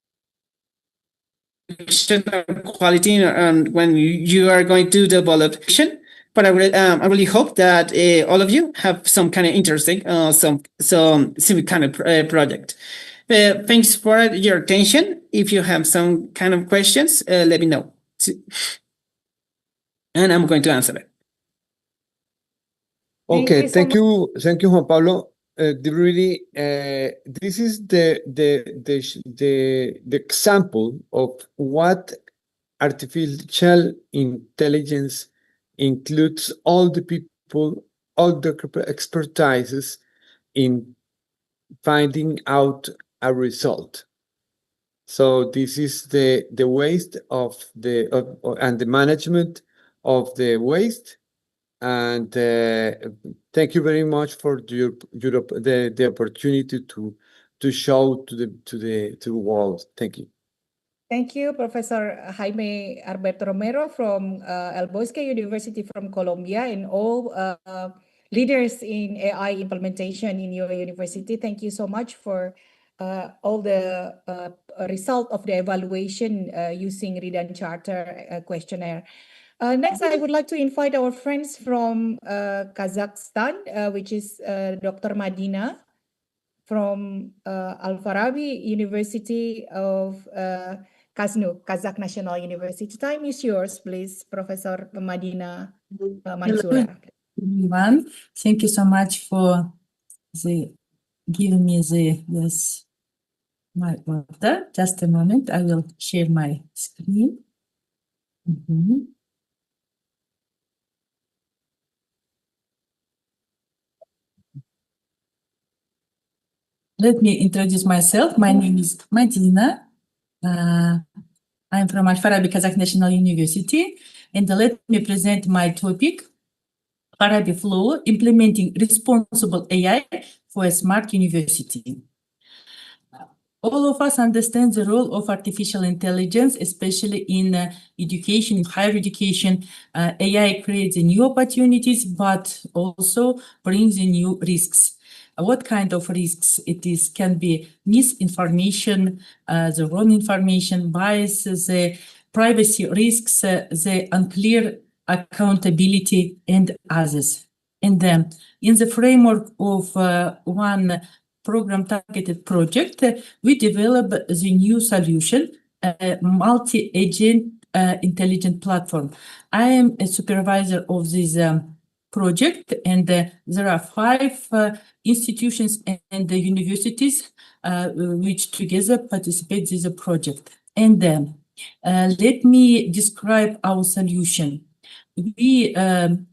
quality and when you are going to develop action. But I really hope that all of you have some kind of interesting some kind of project. Thanks for your attention. If you have some kind of questions, let me know. And I'm going to answer it. Okay, thank you, Juan Pablo. This is the example of what artificial intelligence includes all the people, all the expertises in finding out a result. So this is the waste of and the management of the waste. And thank you very much for the opportunity to show to the world. Thank you. Thank you, Professor Jaime Alberto Romero from El Bosque University from Colombia and all leaders in AI implementation in your university. Thank you so much for all the result of the evaluation using Read and Charter questionnaire. Next, I would like to invite our friends from Kazakhstan, which is Dr. Madina from Al-Farabi University of Kaznu, Kazakh National University. Time is yours, please, Professor Madina Mansura. Everyone, thank you so much for giving me my order. Just a moment, I will share my screen. Let me introduce myself. My name is Madina. I'm from Al-Farabi Kazakh National University, and let me present my topic, Farabi Flow, Implementing Responsible AI for a Smart University. All of us understand the role of artificial intelligence, especially in education, in higher education. AI creates new opportunities, but also brings new risks. What kind of risks it is can be misinformation, the wrong information, bias, the privacy risks, the unclear accountability, and others. And then in the framework of one program targeted project, we develop the new solution, a multi-agent intelligent platform. I am a supervisor of this project, and there are 5 institutions and the universities which together participate in the project. And then let me describe our solution. We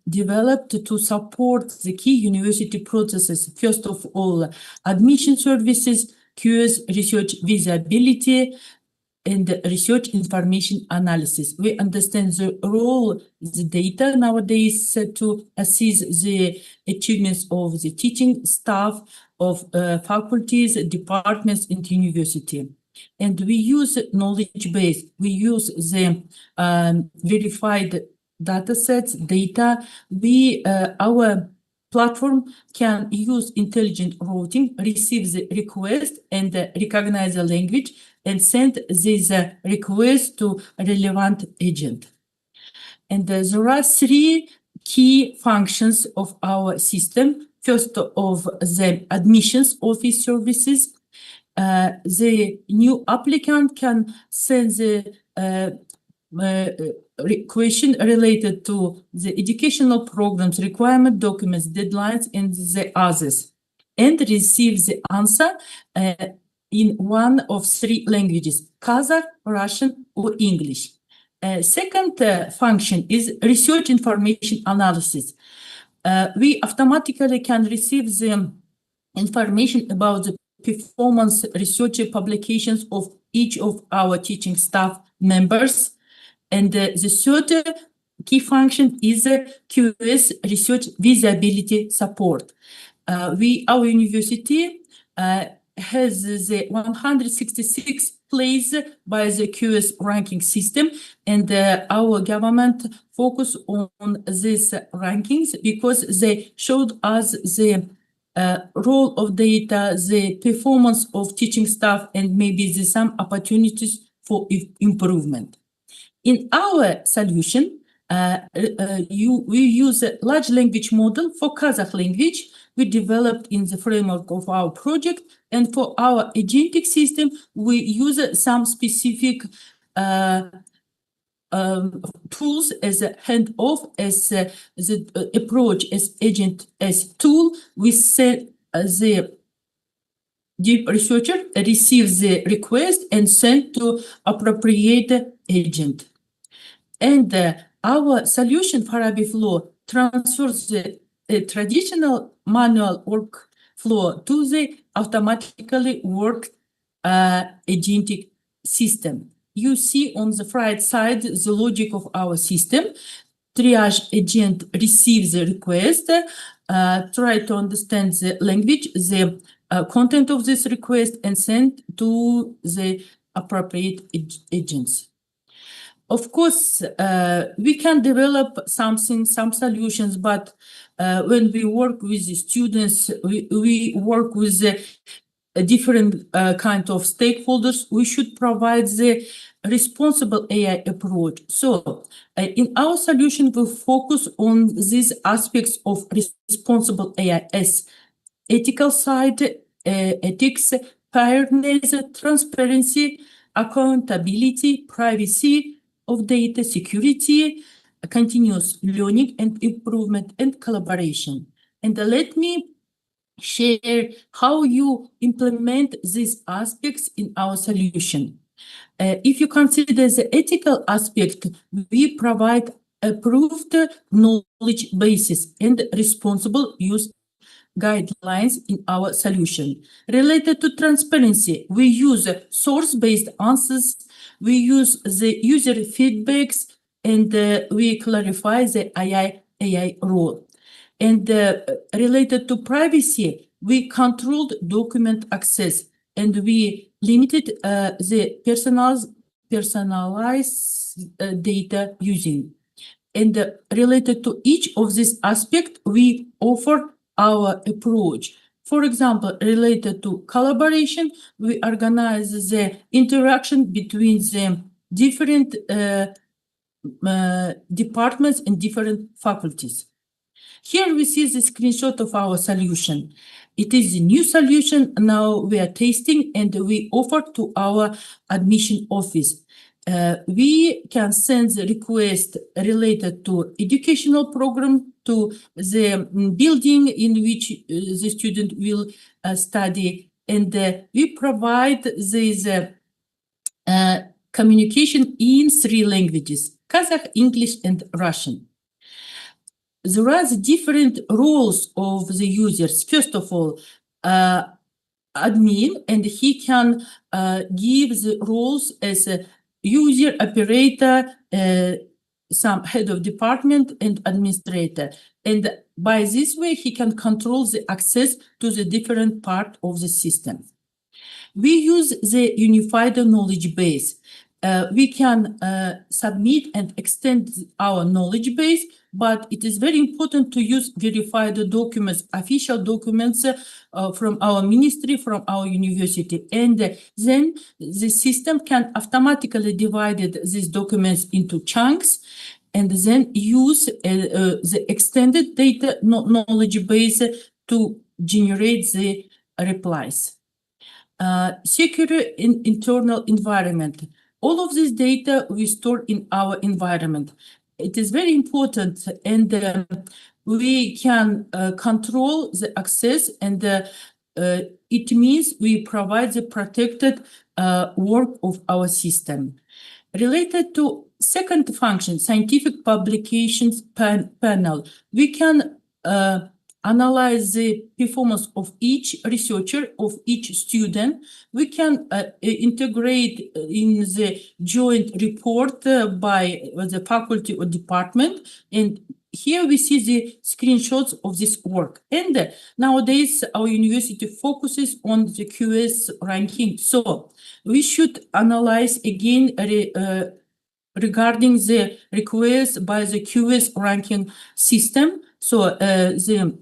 developed to support the key university processes. First of all, admission services, QS, research visibility, and research information analysis. We understand the role the data nowadays to assess the achievements of the teaching staff, of faculties, departments, and university. And we use knowledge base. We use the verified data sets, data. Our platform can use intelligent routing, receive the request and recognize the language and send this request to a relevant agent. And there are 3 key functions of our system. First of the admissions office services. The new applicant can send the question related to the educational programs, requirement documents, deadlines, and the others, and receive the answer in one of three languages: Kazakh, Russian, or English. Second function is research information analysis. We automatically can receive the information about the performance research publications of each of our teaching staff members. And the third key function is QS research visibility support. Our university has the 166th place by the QS ranking system, and our government focus on these rankings because they showed us the role of data, the performance of teaching staff, and maybe there's some opportunities for improvement. In our solution, we use a large language model for Kazakh language we developed in the framework of our project, and for our agentic system, we use some specific tools as a handoff, as the approach as agent as tool. We set the deep researcher receives the request and send to appropriate agent. And our solution Farabi flow transfers the traditional manual workflow to the automatically work agentic system. You see on the right side the logic of our system. Triage agent receives the request, try to understand the language, the content of this request, and send to the appropriate agents. Of course, we can develop some solutions, but when we work with the students, we work with the different kind of stakeholders. We should provide the responsible AI approach. So in our solution, we focus on these aspects of responsible AI as ethical side, ethics, fairness, transparency, accountability, privacy of data, security, continuous learning and improvement, and collaboration. And let me share how you implement these aspects in our solution. If you consider the ethical aspect, we provide approved knowledge bases and responsible use guidelines in our solution. Related to transparency, we use source-based answers, we use the user feedbacks, and we clarify the AI role. And related to privacy, we controlled document access, and we limited the personalized data using. And related to each of these aspects, we offer our approach. For example, related to collaboration, we organize the interaction between the different departments and different faculties. Here we see the screenshot of our solution. It is a new solution. Now we are testing and we offer to our admission office. We can send the request related to educational program to the building in which the student will study. And we provide this communication in three languages: Kazakh, English, and Russian. There are the different roles of the users. First of all, admin, and he can give the roles as a user, operator, some head of department, and administrator. And by this way, he can control the access to the different part of the system. We use the unified knowledge base. We can submit and extend our knowledge base, but it is very important to use verified documents, official documents from our ministry, from our university. And then the system can automatically divide these documents into chunks and then use the extended data knowledge base to generate the replies. Secure internal environment. All of this data we store in our environment. It is very important, and we can control the access, and it means we provide the protected work of our system. Related to second function, scientific publications panel, we can analyze the performance of each researcher, of each student. We can integrate in the joint report by the faculty or department. And here we see the screenshots of this work. And nowadays, our university focuses on the QS ranking. So we should analyze again regarding the request by the QS ranking system. So the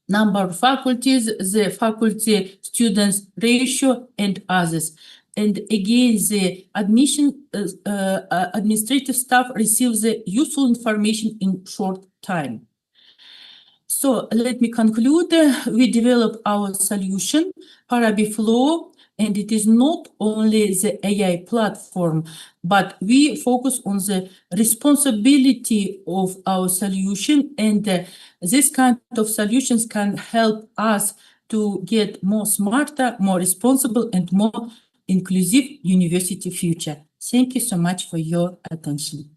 number of faculties, the faculty students ratio, and others. And again, the admission administrative staff receives the useful information in short time. So let me conclude. We develop our solution, ParaBFlow, and it is not only the AI platform, but we focus on the responsibility of our solution, and this kind of solutions can help us to get more smarter, more responsible, and more inclusive university future. Thank you so much for your attention.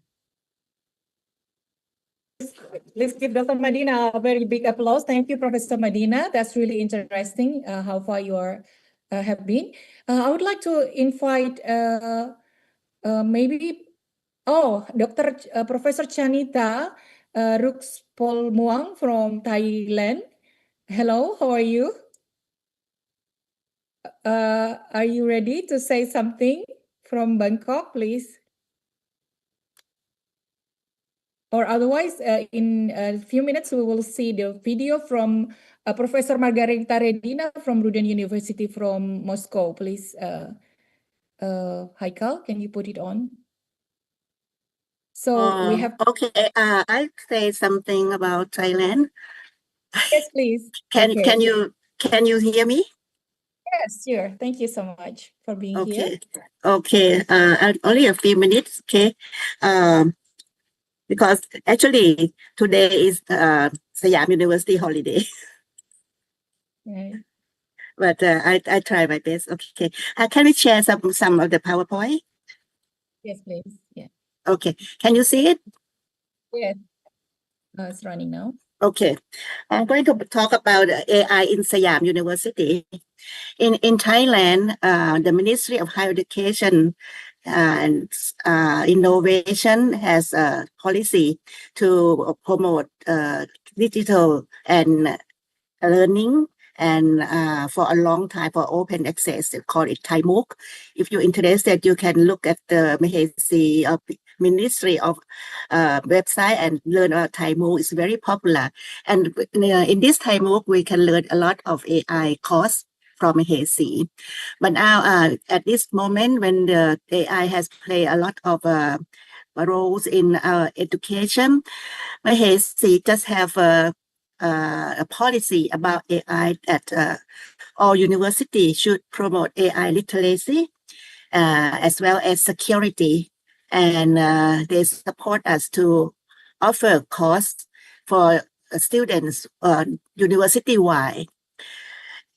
Let's give Dr. Medina a very big applause. Thank you, Professor Medina. That's really interesting how far you have been. I would like to invite Dr. Professor Chanita Ruxpol Muang from Thailand. Hello, how are you? Are you ready to say something from Bangkok, please? Or otherwise, in a few minutes, we will see the video from Professor Margarita Redina from Ruden University from Moscow. Please, Haikal, can you put it on? So we have. Okay, I'll say something about Thailand. Yes, please. Can you hear me? Yes, sure. Thank you so much for being here. Okay. Only a few minutes. Okay. Because actually today is Siam University holiday. Right. But I try my best. Okay. Can we share some of the PowerPoint? Yes, please. Yeah. Okay. Can you see it? Yes. It's running now. Okay. I'm going to talk about AI in Siam University. In Thailand, the Ministry of Higher Education and Innovation has a policy to promote digital and learning, and for a long time for open access. They call it Thai MOOC. If you're interested, you can look at the Mahesi Ministry of website and learn about Thai MOOC. It's very popular. And in this Thai MOOC, we can learn a lot of AI course from Mahesi. But now at this moment, when the AI has played a lot of roles in education, Mahesi just have a policy about AI that all universities should promote AI literacy as well as security, and they support us to offer course for students university-wide.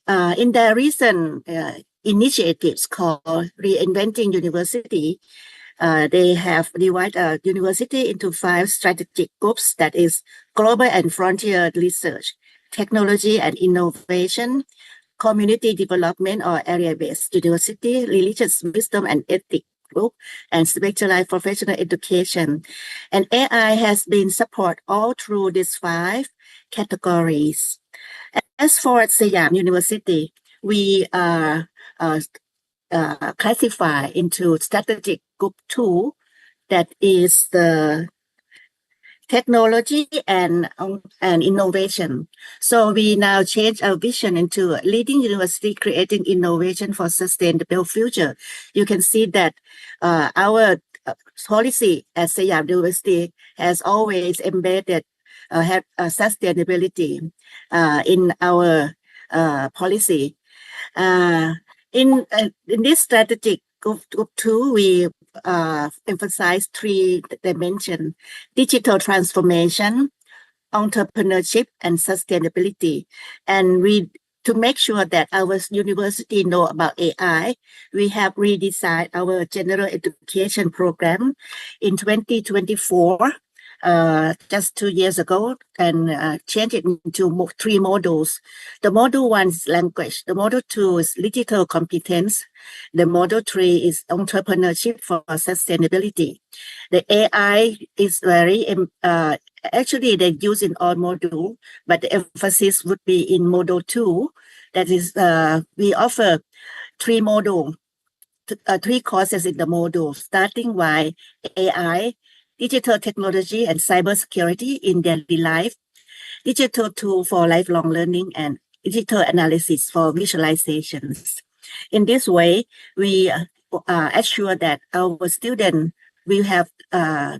In their recent initiatives called Reinventing University, they have divided university into 5 strategic groups, that is global and frontier research, technology and innovation, community development or area-based university, religious wisdom and ethics group, and specialized professional education. And AI has been supported all through these 5 categories. As for Siam University, we are classified into strategic group 2, that is the technology and innovation. So we now change our vision into a leading university creating innovation for sustainable future. You can see that our policy at Siam University has always embedded sustainability in our policy. In this strategic group 2, we emphasize 3 dimensions: digital transformation, entrepreneurship, and sustainability. And to make sure that our university know about AI, we have redesigned our general education program in 2024, just 2 years ago, and changed it into 3 modules. The module 1 is language. The module 2 is digital competence. The module 3 is entrepreneurship for sustainability. The AI is very, actually they use in all modules, but the emphasis would be in module 2. That is, we offer 3 modules, 3 courses in the module, starting by AI, digital technology and cybersecurity in daily life, digital tool for lifelong learning, and digital analysis for visualizations. In this way, we assure that our students will have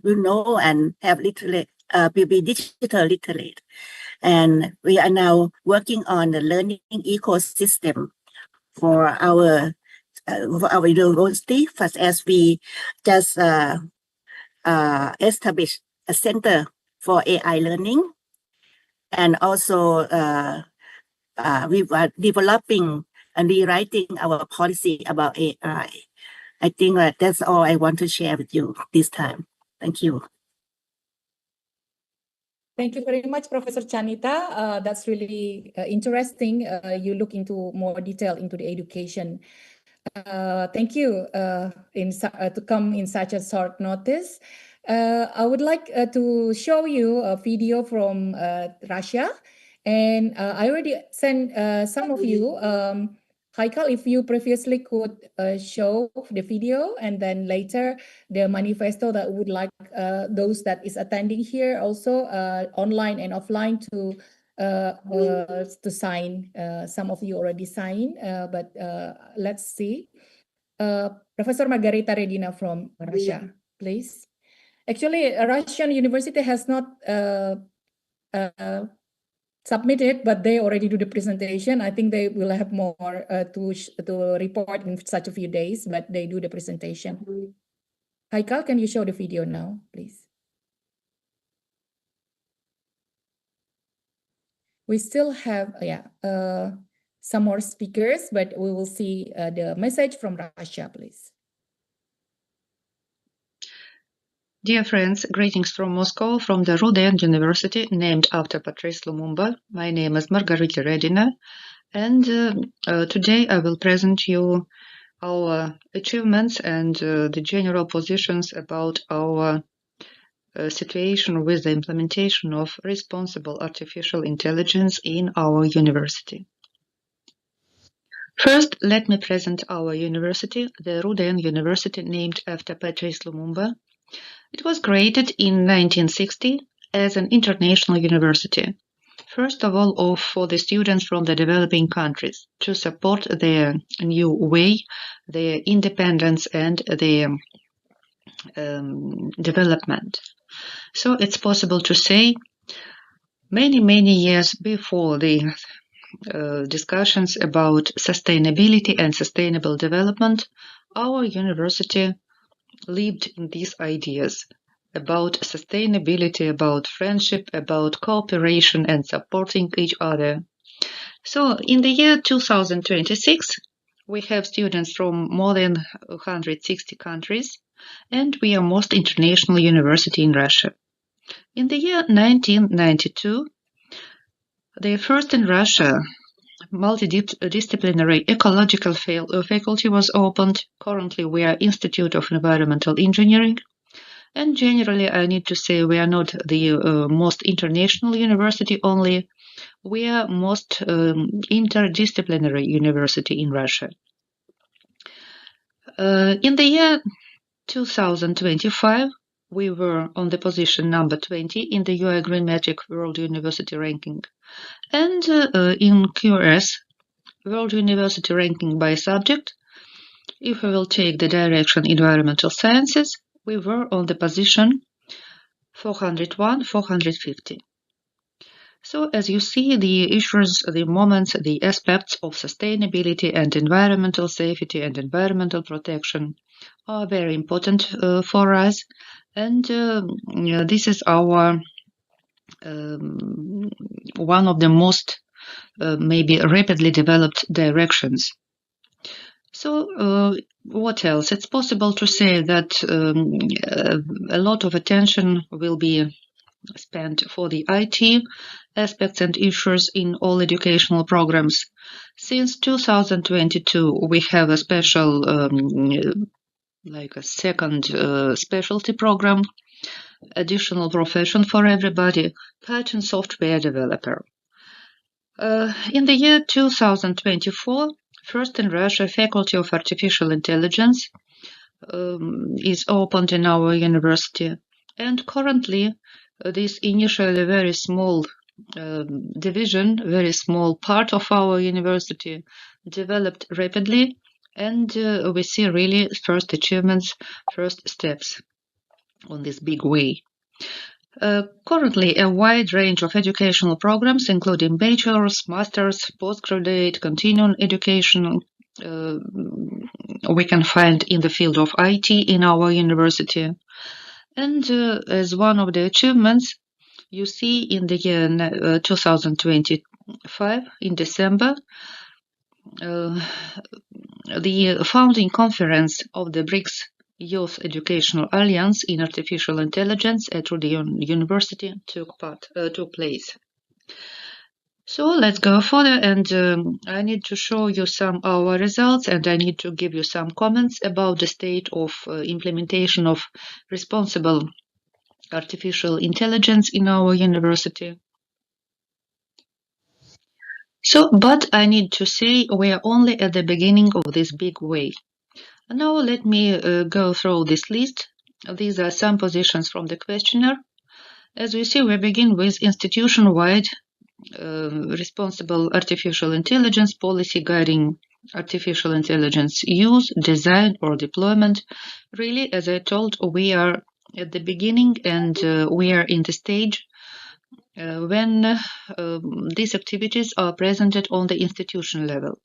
will know and have will be digital literate. And we are now working on the learning ecosystem for our university, first as we just established a center for AI learning, and also we are developing and rewriting our policy about AI. I think that's all I want to share with you this time. Thank you. Thank you very much, Professor Chanita. That's really interesting. You look into more detail into the education. Thank you to come in such a short notice. I would like to show you a video from Russia, and I already sent some of you. Haikal, if you previously could show the video, and then later the manifesto that would like those that is attending here also online and offline to sign. Some of you already signed, but let's see. Professor Margarita Redina from Russia, please. Actually, a Russian university has not submitted, but they already do the presentation. I think they will have more to report in such a few days, but they do the presentation. Haikal, can you show the video now, please? We still have some more speakers, but we will see the message from Russia, please. Dear friends, greetings from Moscow, from the Rudan University, named after Patrice Lumumba. My name is Margarita Redina, and today I will present you our achievements and the general positions about our situation with the implementation of responsible artificial intelligence in our university. First, let me present our university, the Rudan University, named after Patrice Lumumba. It was created in 1960 as an international university, first of all for the students from the developing countries, to support their new way, their independence and their development. So it's possible to say many years before the discussions about sustainability and sustainable development, our university lived in these ideas about sustainability, about friendship, about cooperation and supporting each other. So in the year 2026, we have students from more than 160 countries, and we are most international university in Russia. In the year 1992, the first in Russia multidisciplinary ecological faculty was opened. Currently, we are Institute of Environmental Engineering. And generally, I need to say we are not the most international university only. We are most interdisciplinary university in Russia. In the year 2025, we were on the position number 20 in the UI Green Magic World University Ranking. And in QRS, World University Ranking by subject, if we will take the direction environmental sciences, we were on the position 401, 450. So as you see, the issues, the moments, the aspects of sustainability and environmental safety and environmental protection are very important for us. And this is our one of the most maybe rapidly developed directions. So what else? It's possible to say that a lot of attention will be spent for the IT aspects and issues in all educational programs. Since 2022, we have a special, like a second specialty program, additional profession for everybody, Python software developer. In the year 2024, first in Russia, Faculty of Artificial Intelligence is opened in our university, and currently this initially very small division, very small part of our university developed rapidly, and we see really first achievements, first steps on this big way. Currently, a wide range of educational programs, including bachelor's, master's, postgraduate, continuing education, we can find in the field of IT in our university. And as one of the achievements, you see in the year 2025, in December, the founding conference of the BRICS Youth Educational Alliance in Artificial Intelligence at Rudy University took place. So let's go further, and I need to show you some of our results, and I need to give you some comments about the state of implementation of responsible artificial intelligence in our university. So, but I need to say we are only at the beginning of this big way. Now let me go through this list. These are some positions from the questionnaire. As we see, we begin with institution-wide responsible artificial intelligence policy guiding artificial intelligence use, design, or deployment. Really, as I told, we are at the beginning, and we are in the stage when these activities are presented on the institution level.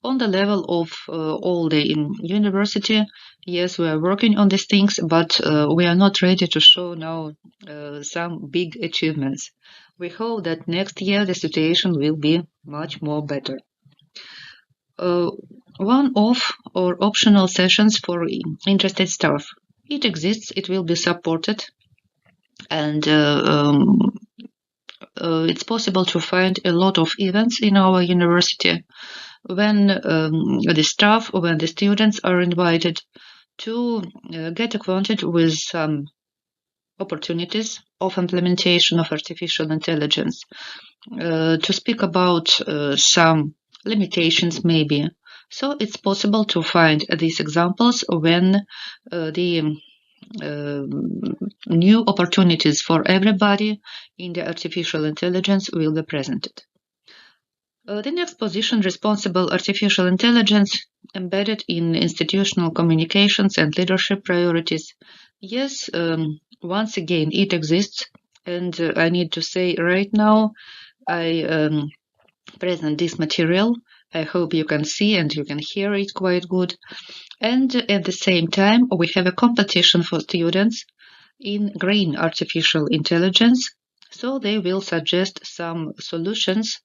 On the level of all the university, yes, we are working on these things, but we are not ready to show now some big achievements. We hope that next year the situation will be much more better. One-off or optional sessions for interested staff. It exists, it will be supported, and it's possible to find a lot of events in our university when the staff, when the students are invited to get acquainted with some opportunities of implementation of artificial intelligence, to speak about some limitations maybe. So it's possible to find these examples when the new opportunities for everybody in the artificial intelligence will be presented. The next position, responsible artificial intelligence embedded in institutional communications and leadership priorities. Yes, once again, it exists, and I need to say right now, I present this material. I hope you can see and you can hear it quite good. And at the same time, we have a competition for students in green artificial intelligence. So they will suggest some solutions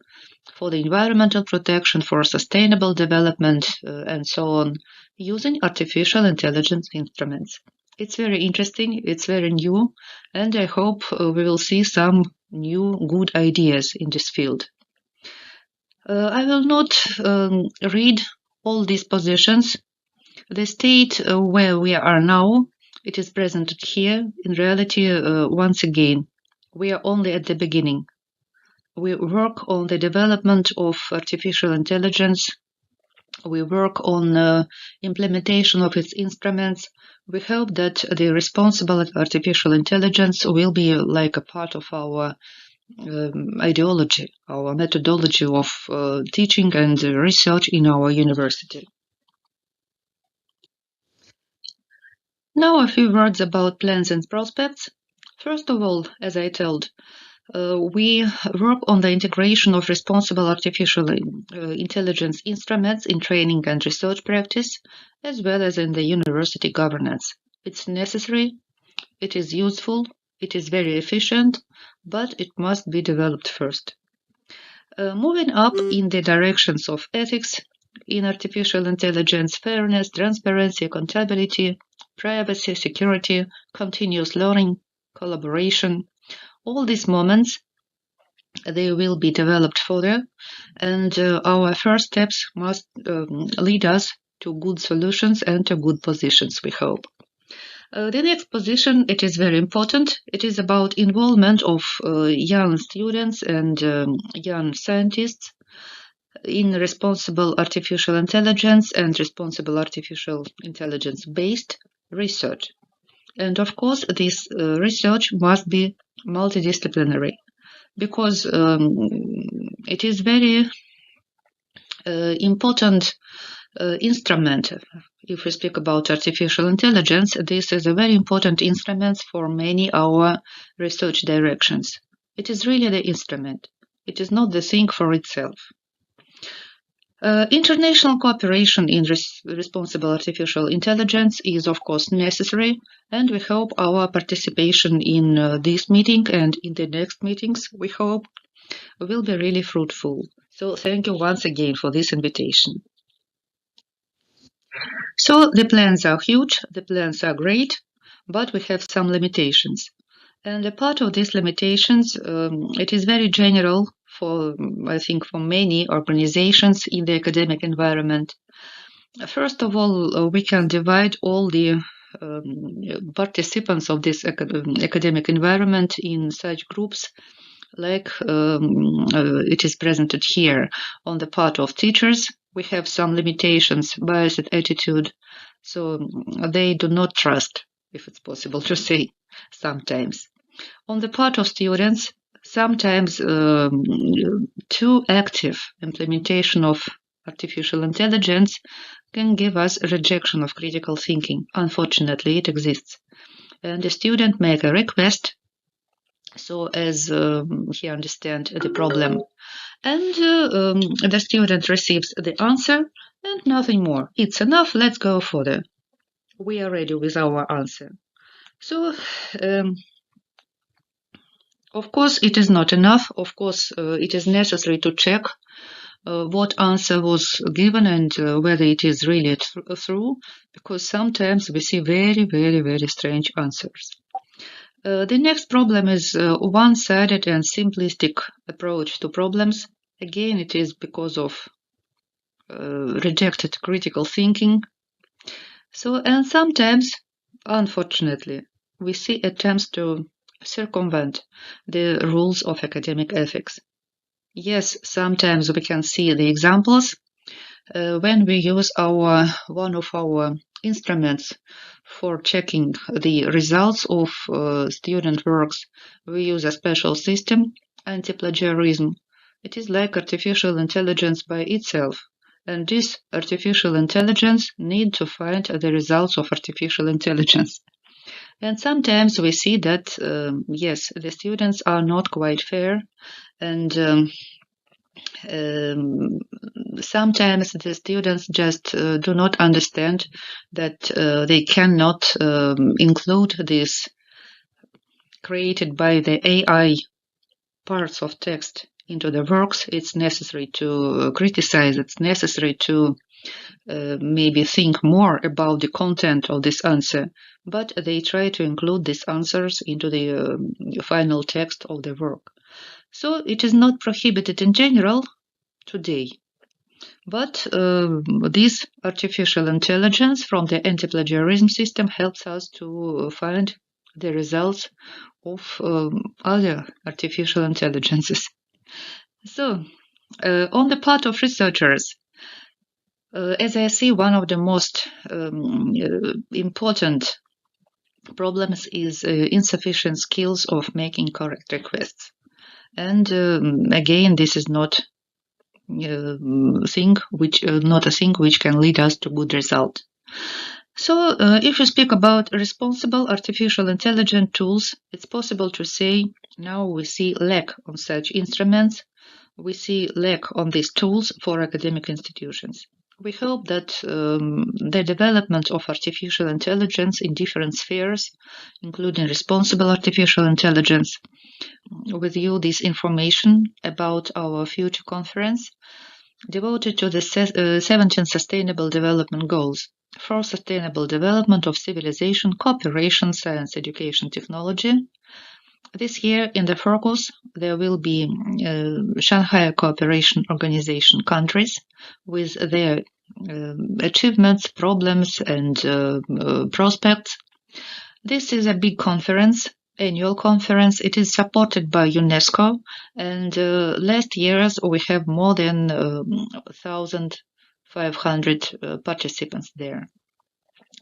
for the environmental protection, for sustainable development, and so on, using artificial intelligence instruments. It's very interesting, it's very new, and I hope we will see some new good ideas in this field. I will not read all these positions. The state where we are now, it is presented here. In reality, once again, we are only at the beginning. We work on the development of artificial intelligence. We work on implementation of its instruments. We hope that the responsible artificial intelligence will be like a part of our ideology, our methodology of teaching and research in our university. Now a few words about plans and prospects. First of all, as I told, we work on the integration of responsible artificial intelligence instruments in training and research practice, as well as in the university governance. It's necessary, it is useful, it is very efficient, but it must be developed first. Moving up in the directions of ethics in artificial intelligence, fairness, transparency, accountability, privacy, security, continuous learning, collaboration, all these moments, they will be developed further, and our first steps must lead us to good solutions and to good positions, we hope. The next position, it is very important. It is about involvement of young students and young scientists in responsible artificial intelligence and responsible artificial intelligence-based research. And of course, this research must be multidisciplinary, because it is very important instrument. If we speak about artificial intelligence, this is a very important instrument for many our research directions. It is really the instrument. It is not the thing for itself. International cooperation in responsible artificial intelligence is of course necessary, and we hope our participation in this meeting and in the next meetings, we hope, will be really fruitful. So thank you once again for this invitation. So the plans are huge, the plans are great, but we have some limitations. And a part of these limitations, it is very general for, I think, for many organizations in the academic environment. First of all, we can divide all the participants of this academic environment in such groups like it is presented here. On the part of teachers, we have some limitations, biased attitude, so they do not trust, if it's possible to say, sometimes. On the part of students, sometimes too active implementation of artificial intelligence can give us a rejection of critical thinking. Unfortunately, it exists. And the student make a request so as he understands the problem. And the student receives the answer and nothing more. It's enough, let's go further. We are ready with our answer. So, of course, it is not enough. Of course, it is necessary to check what answer was given and whether it is really true, because sometimes we see very, very, very strange answers. The next problem is one-sided and simplistic approach to problems. Again, it is because of rejected critical thinking. So, and sometimes, unfortunately, we see attempts to circumvent the rules of academic ethics. Yes, sometimes we can see the examples when we use one of our instruments for checking the results of student works. We use a special system, anti-plagiarism. It is like artificial intelligence by itself, and this artificial intelligence need to find the results of artificial intelligence. And sometimes we see that, yes, the students are not quite fair, and sometimes the students just do not understand that they cannot include this created by the AI parts of text into the works. It's necessary to criticize, it's necessary to maybe think more about the content of this answer, but they try to include these answers into the final text of the work. So it is not prohibited in general today, but this artificial intelligence from the anti-plagiarism system helps us to find the results of other artificial intelligences. So, on the part of researchers, as I see, one of the most important problems is insufficient skills of making correct requests. And again, this is not not a thing which can lead us to good result. So, if you speak about responsible artificial intelligence tools, it's possible to say now we see lack on such instruments. We see lack on these tools for academic institutions. We hope that the development of artificial intelligence in different spheres, including responsible artificial intelligence, with you this information about our future conference devoted to the 17 Sustainable Development Goals for sustainable development of civilization, cooperation, science, education, technology. This year, in the focus, there will be Shanghai Cooperation Organization countries with their achievements, problems, and prospects. This is a big conference, annual conference. It is supported by UNESCO, and last years we have more than 1,500 participants there.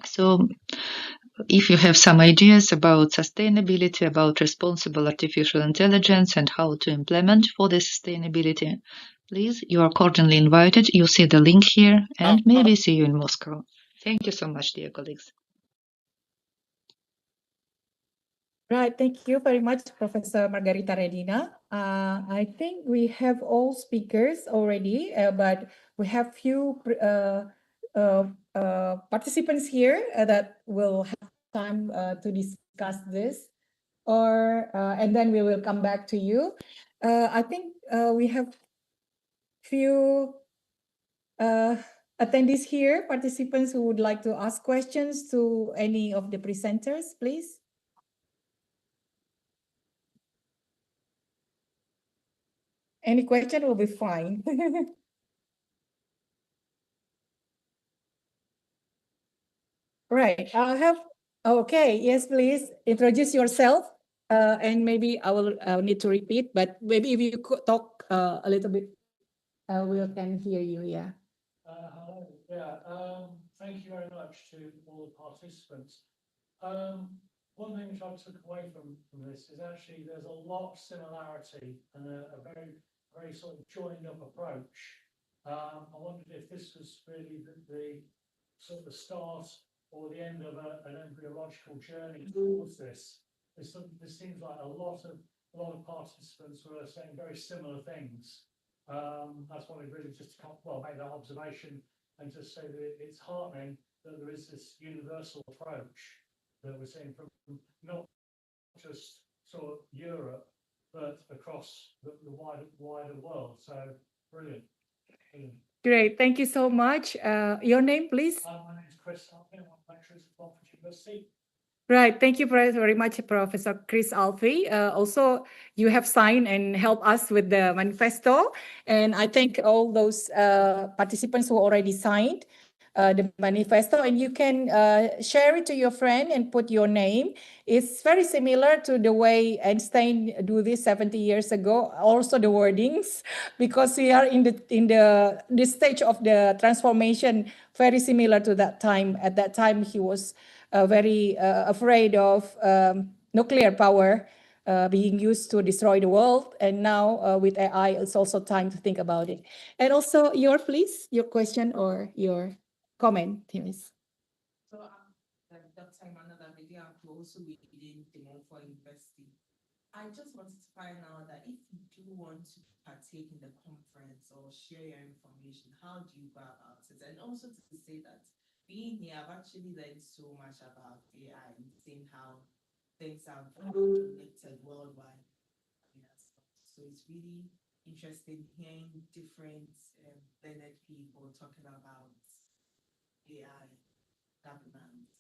So if you have some ideas about sustainability, about responsible artificial intelligence and how to implement for the sustainability, please, you are cordially invited. You see the link here, and maybe see you in Moscow. Thank you so much, dear colleagues. Right, thank you very much, Professor Margarita Redina. I think we have all speakers already, but we have few participants here that will have time to discuss this, and then we will come back to you. I think we have few attendees here, participants who would like to ask questions to any of the presenters, please. Any question will be fine. Right. I'll have, okay, yes, please introduce yourself. And maybe I'll need to repeat, but maybe if you could talk a little bit, we can hear you, yeah. Hello, yeah, thank you very much to all the participants. One thing which I took away from this is actually there's a lot of similarity and a very sort of joined up approach. I wondered if this was really the sort of the start or the end of an embryological journey towards this. This seems like a lot of participants were saying very similar things. That's why we really just make that observation and just say that it's heartening that there is this universal approach that we're seeing from not just sort of Europe, but across the wider world. So brilliant. Great, thank you so much. Your name, please? My name is Chris Alfie. I'm a lecturer at Montfort University. Right, thank you very much, Professor Chris Alfie. Also, you have signed and helped us with the manifesto, and I thank all those participants who already signed the manifesto, and you can share it to your friend and put your name. It's very similar to the way Einstein do this 70 years ago. Also the wordings, because we are in this stage of the transformation, very similar to that time. At that time, he was very afraid of nuclear power being used to destroy the world. And now with AI, it's also time to think about it. And also your question or your comment, please. So Dr. Emmanuel, I'm also within the Montfort University. I just wanted to find out that if you do want to partake in the conference or share your information, how do you go about it? And also to say that being here, I've actually learned so much about AI and seeing how things are connected worldwide. Yes. So it's really interesting hearing different learned people talking about AI governance.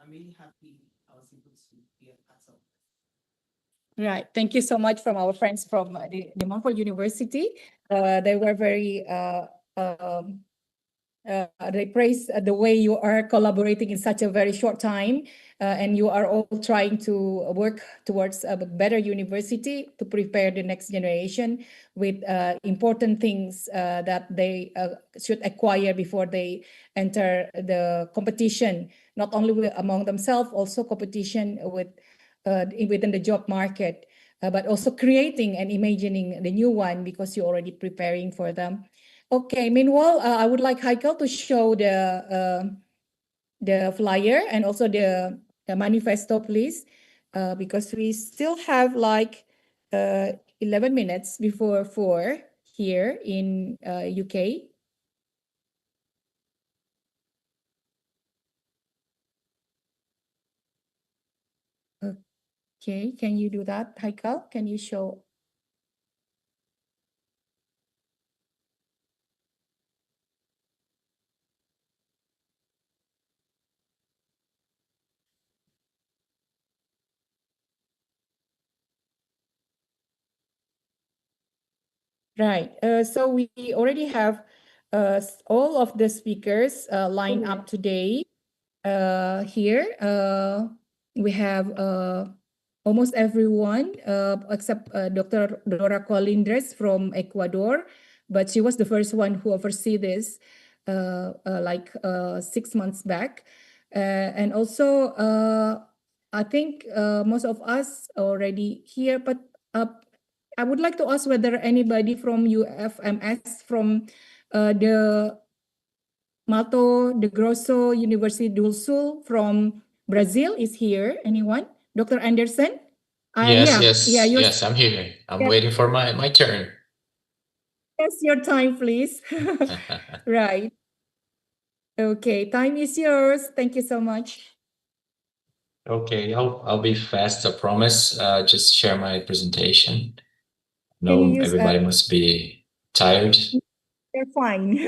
I'm really happy I was able to be a part of it. Right. Thank you so much from our friends from the Montfort University. They were very they praise the way you are collaborating in such a very short time, and you are all trying to work towards a better university to prepare the next generation with important things that they should acquire before they enter the competition, not only among themselves, also competition within the job market, but also creating and imagining the new one because you're already preparing for them. Okay, meanwhile, I would like Heikel to show the the flyer and also the manifesto, please, because we still have like 11 minutes before 4 here in UK. Okay, can you do that, Haikal? Can you show? Right. So we already have all of the speakers lined up today. Here, we have almost everyone except Dr. Dora Colindres from Ecuador, but she was the first one who oversee this like 6 months back. And also, I think most of us already here, but I would like to ask whether anybody from UFMS from the Mato de Grosso University do Sul from Brazil is here. Anyone? Dr. Anderson? Yes, I'm here. I'm Yeah. waiting for my turn. Yes, your time, please. Right. Okay, time is yours. Thank you so much. Okay, I'll be fast, I promise. Just share my presentation. Can you No, use, everybody must be tired. They're fine.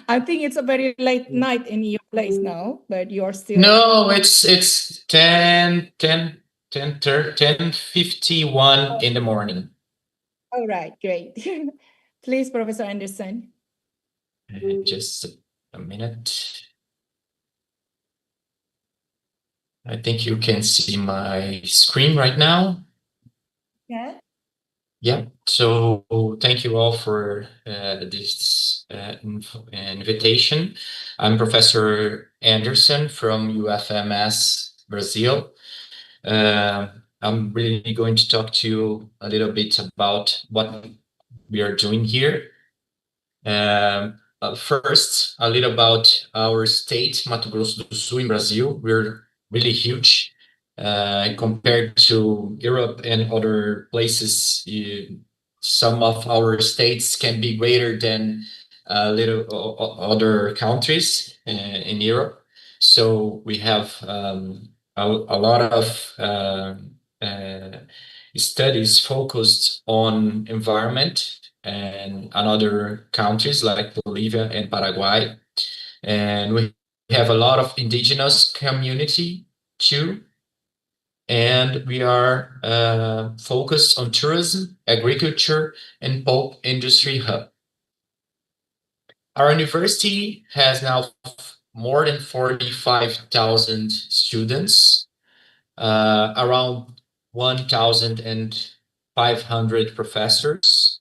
I think it's a very late night in your place now, but you're still. No, it's 10:51 in the morning. All right, great. Please, Professor Anderson. Just a minute. I think you can see my screen right now. Yeah. Yeah, so thank you all for this invitation. I'm Professor Anderson from UFMS Brazil. I'm really going to talk to you a little bit about what we are doing here. First, a little about our state, Mato Grosso do Sul in Brazil. We're really huge compared to Europe and other places. Some of our states can be greater than other countries in Europe. So we have a lot of studies focused on environment and other countries like Bolivia and Paraguay. And we have a lot of indigenous community too. And we are focused on tourism, agriculture, and pulp industry hub. Our university has now more than 45,000 students, around 1,500 professors,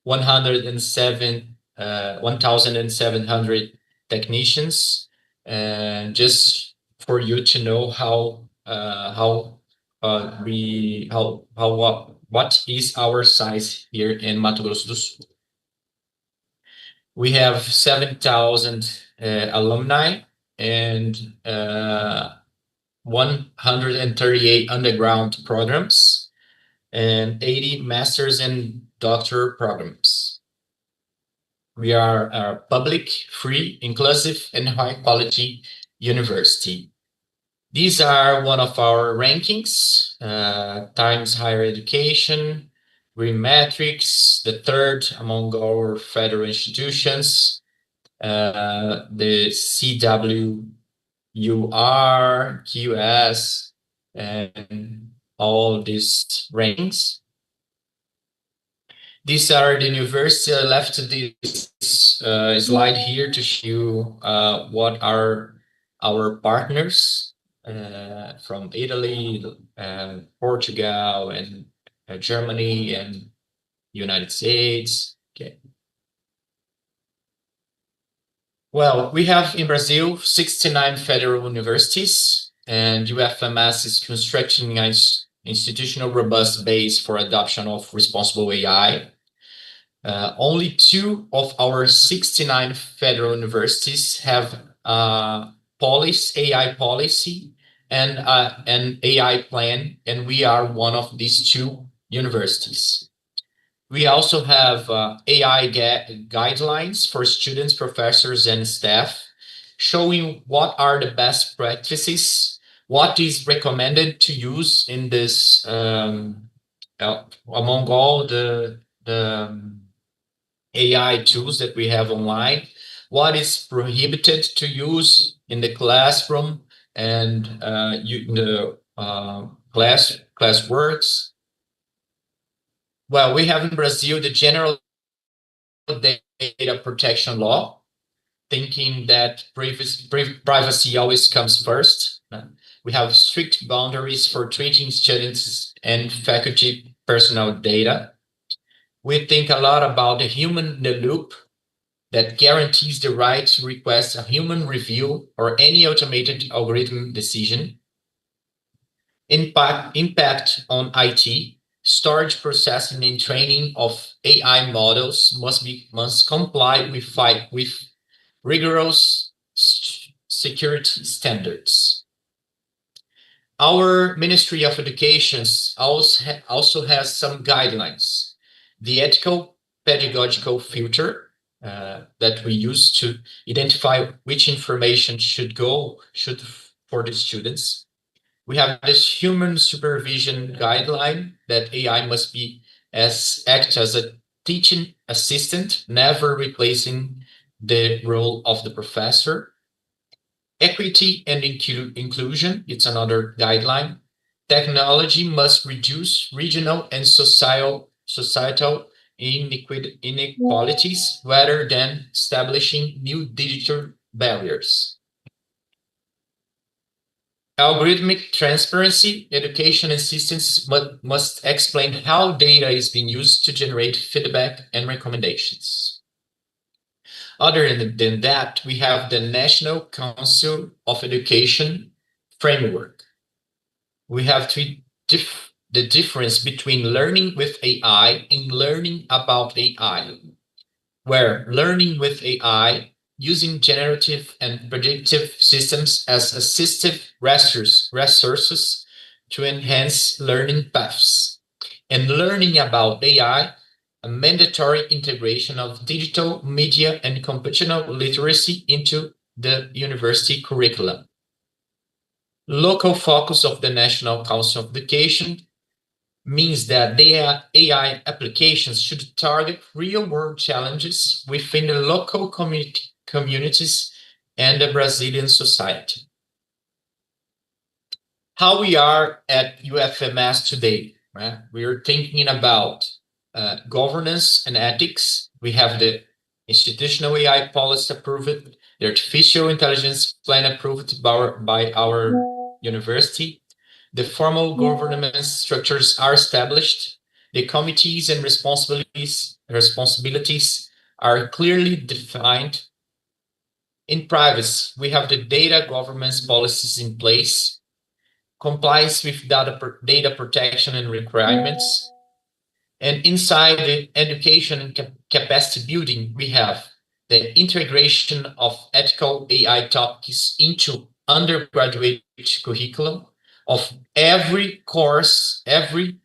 1,700 technicians, and just for you to know what is our size here in Mato Grosso do Sul. We have 7,000 alumni and 138 underground programs and 80 master's and doctor programs. We are a public, free, inclusive, and high-quality university. These are one of our rankings, Times Higher Education, Green Metrics, the third among our federal institutions, the CWUR, QS, and all these rankings. These are the universities. I left this slide here to show you what are our partners from Italy, Portugal, and Germany, and United States. Okay. Well, we have in Brazil 69 federal universities, and UFMS is constructing an institutional robust base for adoption of responsible AI. Only 2 of our 69 federal universities have AI policy, and an AI plan, and we are one of these two universities. We also have AI guidelines for students, professors, and staff, showing what are the best practices, what is recommended to use in this among all the AI tools that we have online, what is prohibited to use in the classroom and in the class works. Well, we have in Brazil the general data protection law, thinking that privacy always comes first. We have strict boundaries for treating students and faculty personal data. We think a lot about the human in the loop that guarantees the right to request a human review or any automated algorithm decision. Impact on IT, storage, processing, and training of AI models must comply with rigorous security standards. Our Ministry of Education also has some guidelines. The ethical pedagogical filter that we use to identify which information should for the students. We have this human supervision guideline that AI must act as a teaching assistant, never replacing the role of the professor. Equity and inclusion, it's another guideline. Technology must reduce regional and societal inequalities rather than establishing new digital barriers. Algorithmic transparency, education assistants must explain how data is being used to generate feedback and recommendations. Other than that, we have the National Council of Education framework. We have the difference between learning with AI and learning about AI, where learning with AI using generative and predictive systems as assistive resources to enhance learning paths, and learning about AI, a mandatory integration of digital media and computational literacy into the university curriculum. Local focus of the National Council of Education means that their AI applications should target real-world challenges within the local communities and the Brazilian society. How we are at UFMS today, right? We are thinking about governance and ethics. We have the institutional AI policy approved, the artificial intelligence plan approved by our university. The formal governance structures are established. The committees and responsibilities are clearly defined. In privacy, we have the data governance policies in place, compliance with data protection and requirements. And inside the education and capacity building, we have the integration of ethical AI topics into undergraduate curriculum of every course, every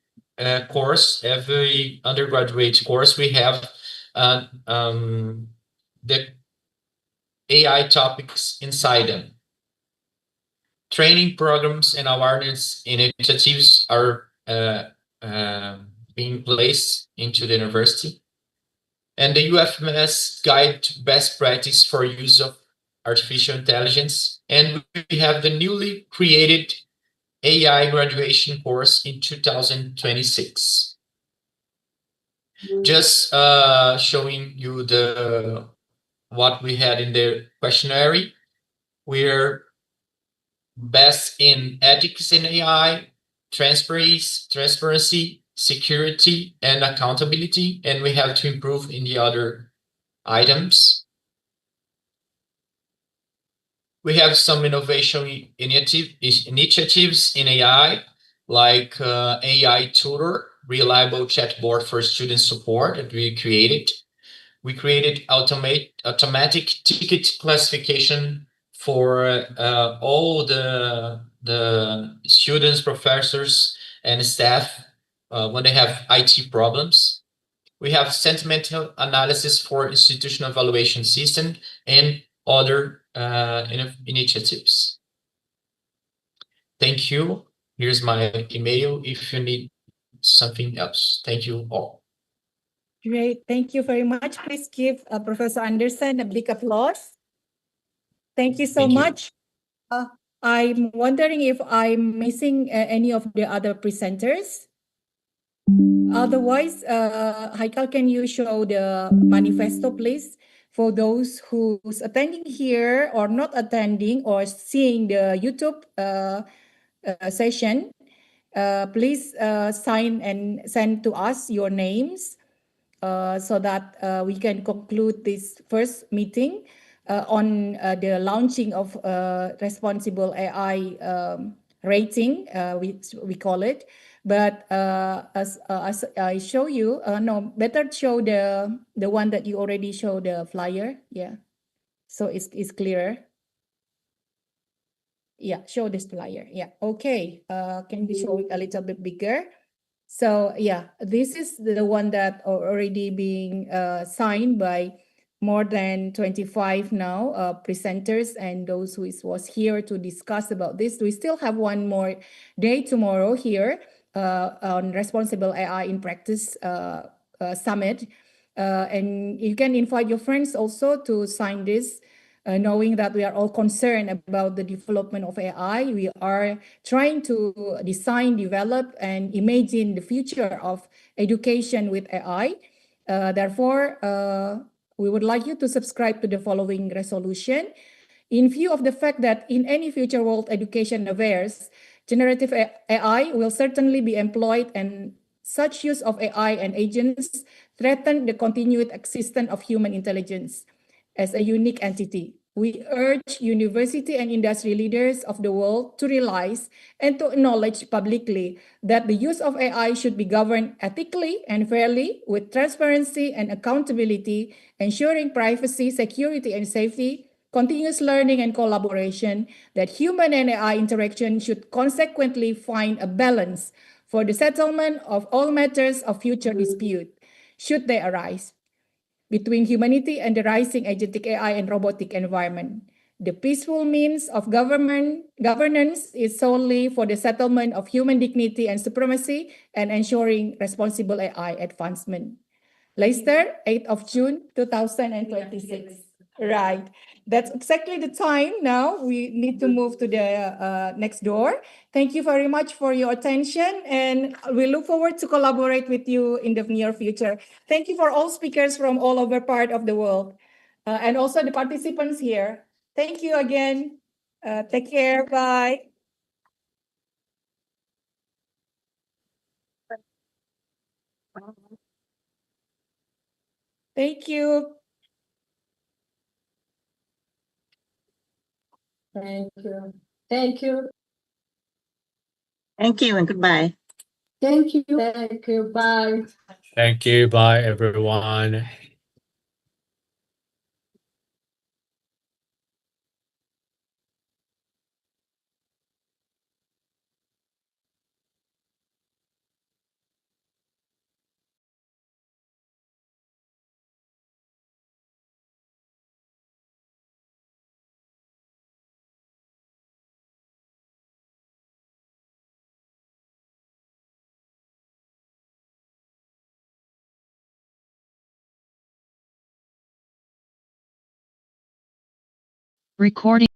undergraduate course, we have the AI topics inside them. Training programs and awareness initiatives are being placed into the university. And the UFMS guide to best practice for use of artificial intelligence. And we have the newly created AI graduation course in 2026. Just showing you what we had in the questionnaire. We're best in ethics in AI, transparency, security, and accountability, and we have to improve in the other items. We have some innovation initiatives in AI, like AI Tutor, reliable chatbot for student support that we created. We created automatic ticket classification for all the students, professors, and staff when they have IT problems. We have sentimental analysis for institutional evaluation system and other initiatives. Thank you. Here's my email if you need something else. Thank you all. Great, thank you very much. Please give Professor Anderson a big applause. Thank you so much. I'm wondering if I'm missing any of the other presenters. Otherwise, Haikal, can you show the manifesto, please? For those who's attending here or not attending or seeing the YouTube session, please sign and send to us your names so that we can conclude this first meeting on the launching of responsible AI rating, we call it. But as I show you, no, better show the one that you already showed the flyer. Yeah, so it's clearer. Yeah, show this flyer. Yeah, okay. Can you show it a little bit bigger? So yeah, this is the one that already being signed by more than 25 now presenters and those who was here to discuss about this. We still have one more day tomorrow here on Responsible AI in Practice Summit. And you can invite your friends also to sign this. Knowing that we are all concerned about the development of AI, we are trying to design, develop, and imagine the future of education with AI. Therefore, we would like you to subscribe to the following resolution. In view of the fact that in any future world education affairs, generative AI will certainly be employed, and such use of AI and agents threaten the continued existence of human intelligence as a unique entity. We urge university and industry leaders of the world to realize and to acknowledge publicly that the use of AI should be governed ethically and fairly with transparency and accountability, ensuring privacy, security, and safety, continuous learning and collaboration, that human and AI interaction should consequently find a balance for the settlement of all matters of future dispute, should they arise, between humanity and the rising agentic AI and robotic environment. The peaceful means of governance is solely for the settlement of human dignity and supremacy and ensuring responsible AI advancement. Leicester, 8th of June, 2026. Right. That's exactly the time now. We need to move to the next door. Thank you very much for your attention, and we look forward to collaborate with you in the near future. Thank you for all speakers from all over part of the world, and also the participants here. Thank you again. Take care. Bye. Thank you. Thank you. Thank you. Thank you and goodbye. Thank you. Thank you. Bye. Thank you. Bye, everyone. Recording.